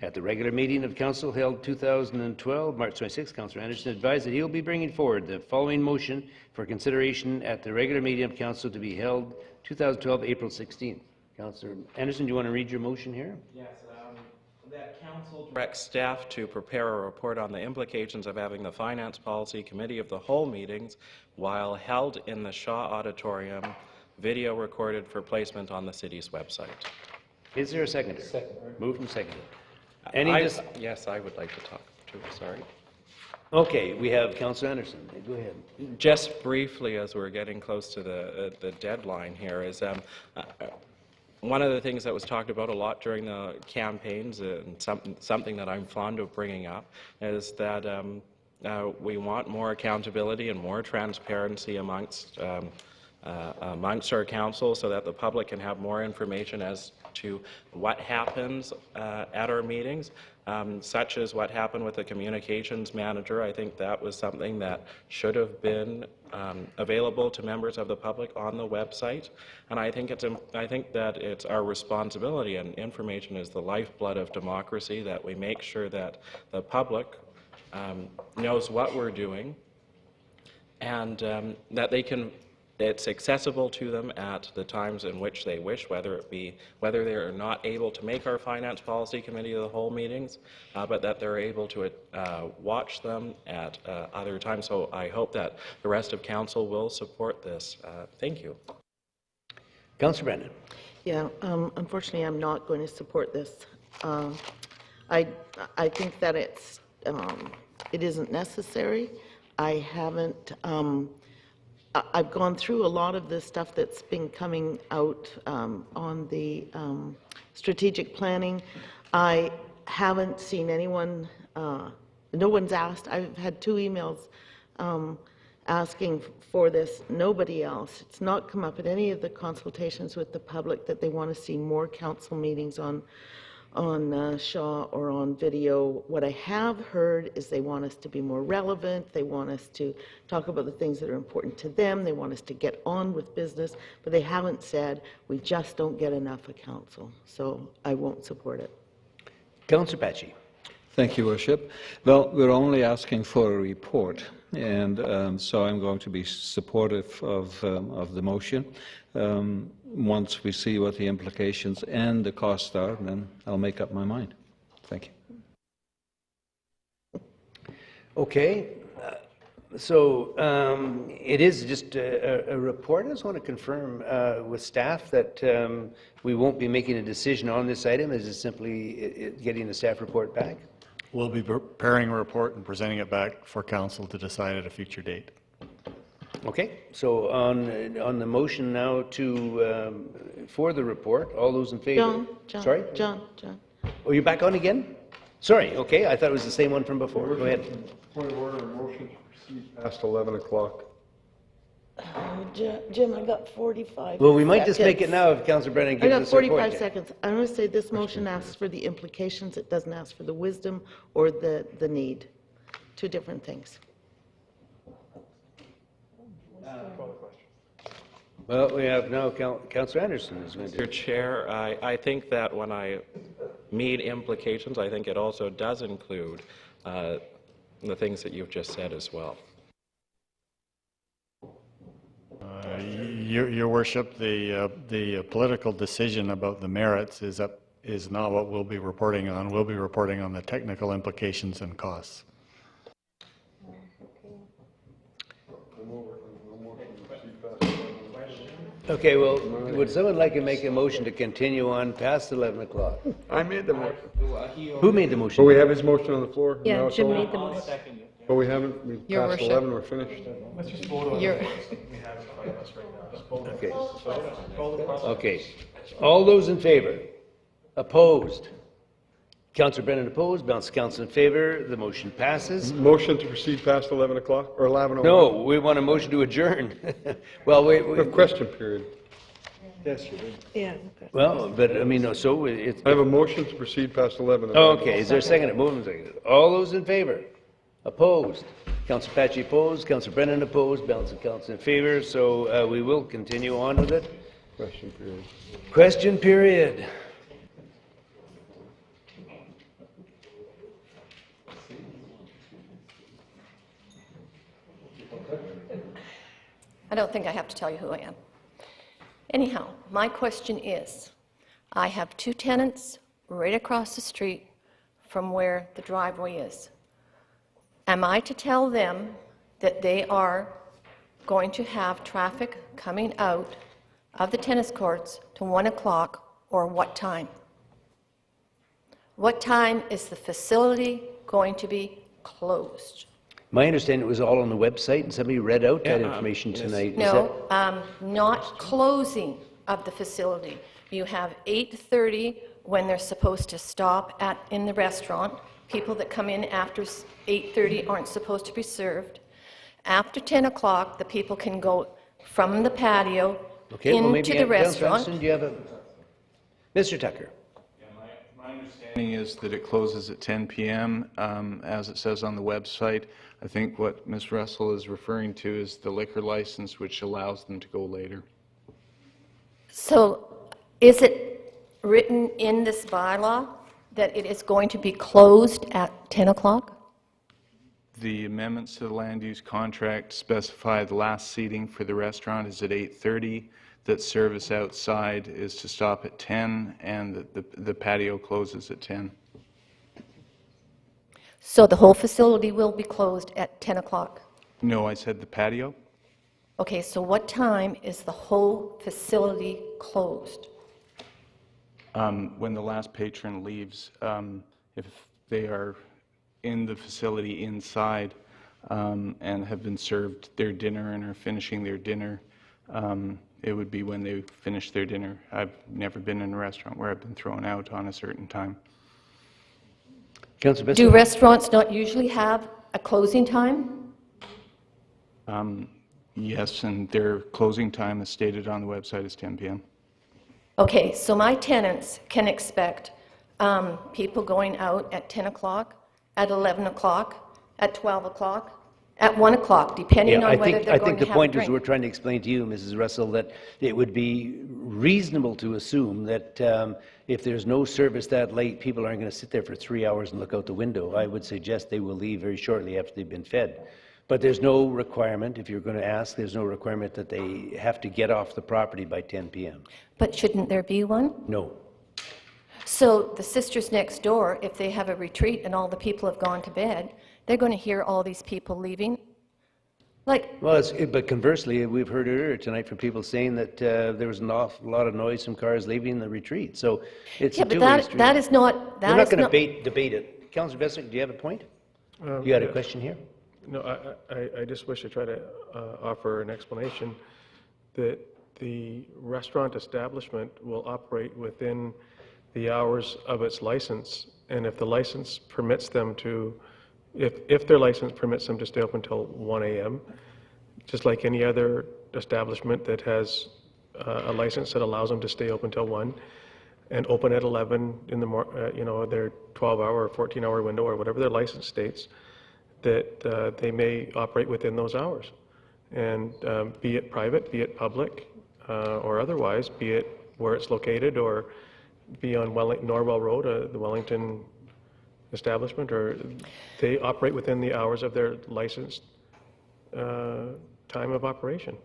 A: At the regular meeting of Council held 2012, March 26, Councillor Anderson advised that he will be bringing forward the following motion for consideration at the regular meeting of Council to be held 2012, April 16th. Councillor Anderson, do you want to read your motion here?
O: Yes, that Council directs staff to prepare a report on the implications of having the Finance Policy Committee of the Whole meetings while held in the Shaw Auditorium, video recorded for placement on the city's website.
A: Is there a seconder? Second. Moved and seconded.
O: Yes, I would like to talk too, sorry.
A: Okay, we have Councillor Anderson. Go ahead.
O: Just briefly, as we're getting close to the deadline here, is one of the things that was talked about a lot during the campaigns, and something that I'm fond of bringing up, is that we want more accountability and more transparency amongst our council, so that the public can have more information as to what happens at our meetings, such as what happened with the communications manager. I think that was something that should have been available to members of the public on the website, and I think that it's our responsibility, and information is the lifeblood of democracy, that we make sure that the public knows what we're doing, and that it's accessible to them at the times in which they wish, whether they are not able to make our Finance Policy Committee of the Whole meetings, but that they're able to watch them at other times. So I hope that the rest of Council will support this. Thank you.
A: Councillor Brandon.
F: Yeah, unfortunately, I'm not going to support this. I think that it isn't necessary. I've gone through a lot of the stuff that's been coming out on the strategic planning. I haven't seen anyone, no one's asked. I've had 2 emails asking for this. Nobody else. It's not come up at any of the consultations with the public that they want to see more council meetings on Shaw or on video. What I have heard is they want us to be more relevant. They want us to talk about the things that are important to them. They want us to get on with business, but they haven't said we just don't get enough of council. So I won't support it.
A: Councillor Pachi.
E: Thank you, Worship. Well, we're only asking for a report, and so I'm going to be supportive of the motion. Once we see what the implications and the costs are, then I'll make up my mind. Thank you.
A: Okay. So it is just a report. I just want to confirm with staff that we won't be making a decision on this item. Is it simply getting the staff report back?
D: We'll be preparing a report and presenting it back for council to decide at a future date.
A: Okay. So on the motion now for the report, all those in favor?
F: John.
A: Sorry?
F: John.
A: Oh, you're back on again? Sorry. Okay. I thought it was the same one from before. Go ahead.
W: Point of order, motion to proceed past 11 o'clock.
F: Jim, I got 45
A: Well, we might
F: seconds.
A: just make it now if Councillor Brennan gives us a report.
F: I got 45 seconds. I'm going to say this motion asks for the implications. It doesn't ask for the wisdom or the need. 2 different things.
A: Well, we have now Councillor Anderson is going to.
O: Mr. Chair, I think that when I mean implications, I think it also does include the things that you've just said as well.
D: Your Worship, the political decision about the merits is not what we'll be reporting on. We'll be reporting on the technical implications and costs.
A: Okay, well, would someone like to make a motion to continue on past 11 o'clock?
W: I made the motion.
A: Who made the motion?
W: Well, we have his motion on the floor.
Q: Yeah,
W: Now it's
Q: Jim
W: over.
Q: made the motion.
W: But we haven't, we
Q: Your
W: passed
Q: Worship.
W: 11, we're finished.
K: Let's just vote on
Q: You're-
K: it. We have it in front of us right now. Just vote.
A: Okay.
K: Call the question.
A: Okay. All those in favor? Opposed? Councillor Brennan opposed, balance of council in favor, the motion passes.
W: Motion to proceed past 11 o'clock, or 11:01?
A: No, we want a motion to adjourn. Well,
W: We have question period. Yes, you do.
F: Yeah.
A: well, but I mean, so it's...
W: I have a motion to proceed past 11.
A: Okay, is there a second? Moved and seconded. All those in favor? Opposed? Councillor Pachi opposed, Councillor Brennan opposed, balance of council in favor, so we will continue on with it.
W: Question period.
A: Question period.
J: I don't think I have to tell you who I am. Anyhow, my question is, I have two tenants right across the street from where the driveway is. Am I to tell them that they are going to have traffic coming out of the tennis courts to 1 o'clock, or what time? What time is the facility going to be closed?
A: My understanding it was all on the website, and somebody read out that information tonight. Is
J: No, not closing of the facility. You have 8:30 when they're supposed to stop in the restaurant. People that come in after 8:30 aren't supposed to be served. After 10 o'clock, the people can go from the patio
A: Okay, well, maybe
J: into the
A: Councillor
J: restaurant.
A: Anderson, do you have a... Mr. Tucker.
I: My understanding is that it closes at 10 p.m., as it says on the website. I think what Ms. Russell is referring to is the liquor license, which allows them to go later.
J: So is it written in this bylaw that it is going to be closed at 10 o'clock?
I: The amendments to the land use contract specify the last seating for the restaurant is at 8:30, that service outside is to stop at 10, and that the patio closes at 10.
J: So the whole facility will be closed at 10 o'clock?
I: No, I said the patio.
J: Okay, so what time is the whole facility closed?
I: When the last patron leaves, if they are in the facility inside and have been served their dinner and are finishing their dinner, it would be when they finish their dinner. I've never been in a restaurant where I've been thrown out on a certain time.
A: Councillor
J: Do restaurants not usually have a closing time?
I: Yes, and their closing time, as stated on the website, is 10 p.m.
J: Okay, so my tenants can expect people going out at 10 o'clock, at 11 o'clock, at 12 o'clock, at 1 o'clock, depending on whether they're going to have a drink.
A: I think the point is we're trying to explain to you, Mrs. Russell, that it would be reasonable to assume that if there's no service that late, people aren't going to sit there for 3 hours and look out the window. I would suggest they will leave very shortly after they've been fed. But there's no requirement, if you're going to ask, there's no requirement that they have to get off the property by 10 p.m.
J: But shouldn't there be one?
A: No.
J: So the sisters next door, if they have a retreat and all the people have gone to bed, they're going to hear all these people leaving?
A: Well, but conversely, we've heard earlier tonight from people saying that there was an awful lot of noise from cars leaving the retreat. So it's a two-way street.
J: that is not...
A: We're not going to debate it. Councillor Bessick, do you have a point? You had a question here?
K: No, I just wish to try to offer an explanation that the restaurant establishment will operate within the hours of its license, and if the license permits them to, if their license permits them to stay open until 1 a.m., just like any other establishment that has a license that allows them to stay open until 1 and open at 11 in the their 12-hour or 14-hour window or whatever their license states, that they may operate within those hours. And be it private, be it public, or otherwise, be it where it's located, or be on Norwell Road, the Wellington establishment, or they operate within the hours of their licensed time of operation.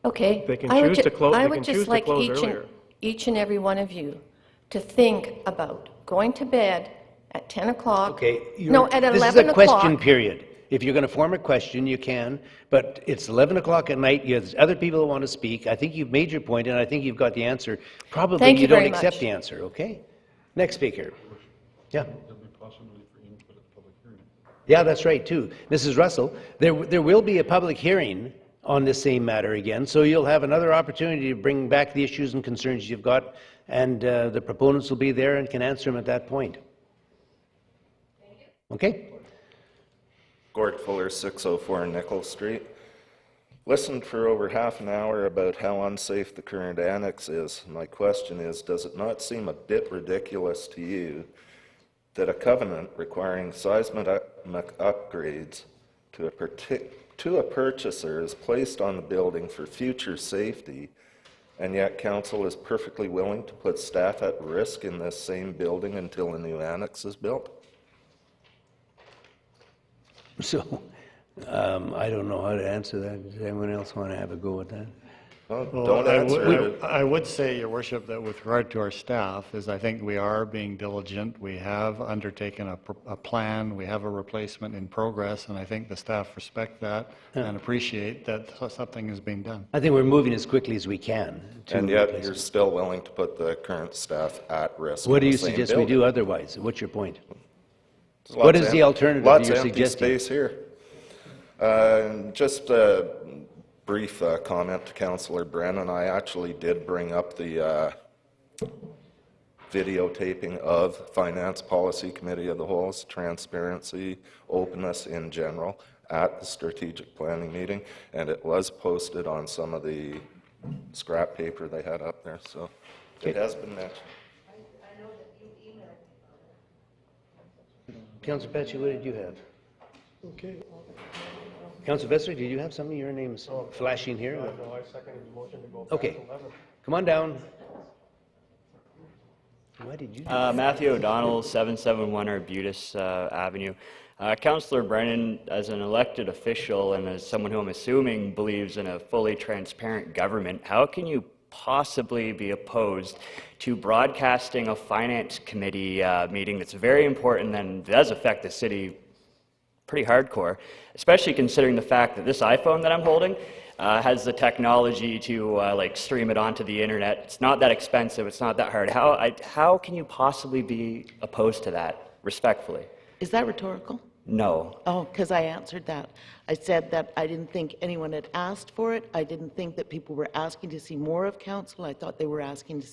J: Okay.
K: They can choose to close.
J: I
K: They
J: would
K: can
J: just
K: choose to
J: like
K: close earlier.
J: each and every one of you to think about going to bed at 10 o'clock.
A: Okay.
J: No, at 11 o'clock.
A: This is a question period. If you're going to form a question, you can, but it's 11 o'clock at night. There's other people who want to speak. I think you've made your point, and I think you've got the answer. Probably
J: Thank you
A: don't
J: very
A: accept
J: much.
A: the answer, okay? Next speaker. Yeah. Yeah, that's right, too. Mrs. Russell, there will be a public hearing on this same matter again, so you'll have another opportunity to bring back the issues and concerns you've got, and the proponents will be there and can answer them at that point. Okay?
L: Gord Fuller, 604 Nickel Street. Listened for over half an hour about how unsafe the current annex is. My question is, does it not seem a bit ridiculous to you that a covenant requiring seismic upgrades to a purchaser is placed on the building for future safety, and yet council is perfectly willing to put staff at risk in this same building until a new annex is built?
A: So, I don't know how to answer that. Does anyone else want to have a go at that?
L: Well,
D: Well,
L: don't answer it.
D: I would say, Your Worship, that with regard to our staff, is I think we are being diligent. We have undertaken a plan. We have a replacement in progress, and I think the staff respect that and appreciate that something is being done.
A: I think we're moving as quickly as we can.
L: And yet you're still willing to put the current staff at risk.
A: What do
L: in
A: you
L: the same
A: suggest we
L: building.
A: do otherwise? What's your point?
L: There's
A: What
L: lots
A: is
L: of
A: the alternative
L: lots
A: you're
L: of empty
A: suggesting?
L: space here. Just a brief comment to Councillor Brennan. I actually did bring up the videotaping of Finance Policy Committee of the Whole's transparency, openness in general at the strategic planning meeting, and it was posted on some of the scrap paper they had up there, so it has been mentioned.
A: Councillor Patsy, what did you have?
K: Okay.
A: Councillor Vester, did you have something? Your name's flashing here.
K: No, I seconded the motion to go past
A: Okay.
K: 11.
A: Come on down. Why did you do that?
M: Matthew O'Donnell, 771 Arbutus Avenue. Councillor Brennan, as an elected official and as someone who I'm assuming believes in a fully transparent government, how can you possibly be opposed to broadcasting a finance committee meeting that's very important and does affect the city pretty hardcore, especially considering the fact that this iPhone that I'm holding has the technology to like stream it onto the internet. It's not that expensive. It's not that hard. How can you possibly be opposed to that, respectfully?
F: Is that rhetorical?
M: No.
F: Oh, because I answered that. I said that I didn't think anyone had asked for it. I didn't think that people were asking to see more of council. I thought they were asking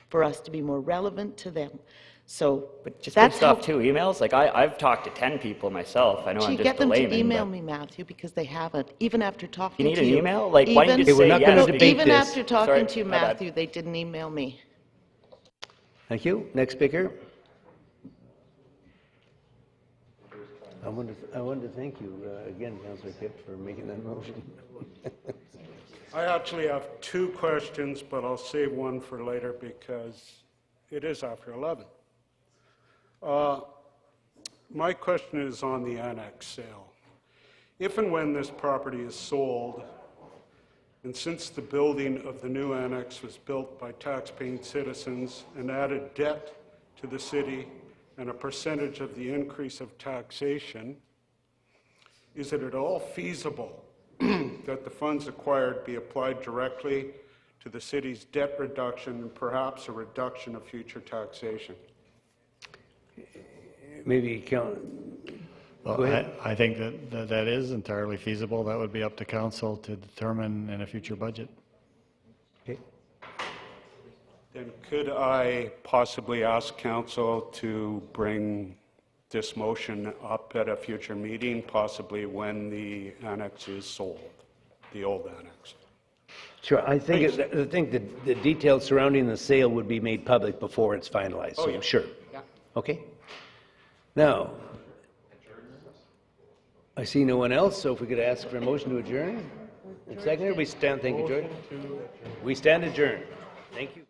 F: for us to be more relevant to them. So,
M: but just
F: that's
M: based off 2 emails, like I've talked to 10 people myself. I know I'm
F: you
M: just
F: get
M: a
F: them
M: layman.
F: to email
M: but-
F: me, Matthew, because they haven't. Even after talking
M: You need
F: to
M: an
F: you.
M: email? Like, why didn't you
F: Even-
M: say yes?
A: gonna debate
F: Even
A: this.
F: after talking
M: Sorry,
F: to you,
M: my bad.
F: Matthew, they didn't email me.
A: Thank you. Next speaker. I wanted to thank you again, Councillor Kipp, for making that motion.
R: I actually have 2 questions, but I'll save one for later because it is after 11. My question is on the annex sale. If and when this property is sold, and since the building of the new annex was built by tax-paying citizens and added debt to the city and a percentage of the increase of taxation, is it at all feasible that the funds acquired be applied directly to the city's debt reduction and perhaps a reduction of future taxation?
A: Maybe
D: Well,
A: Go ahead.
D: I think that is entirely feasible. That would be up to council to determine in a future budget.
A: Okay.
R: Then could I possibly ask council to bring this motion up at a future meeting, possibly when the annex is sold, the old annex?
A: Sure. I think the details surrounding the sale would be made public before it's finalized.
R: Oh,
A: So
R: yeah.
A: sure.
R: Yeah.
A: Okay. Now, I see no one else, so if we could ask for a motion to adjourn. And seconded, we stand. Thank you, George. We stand adjourned. Thank you.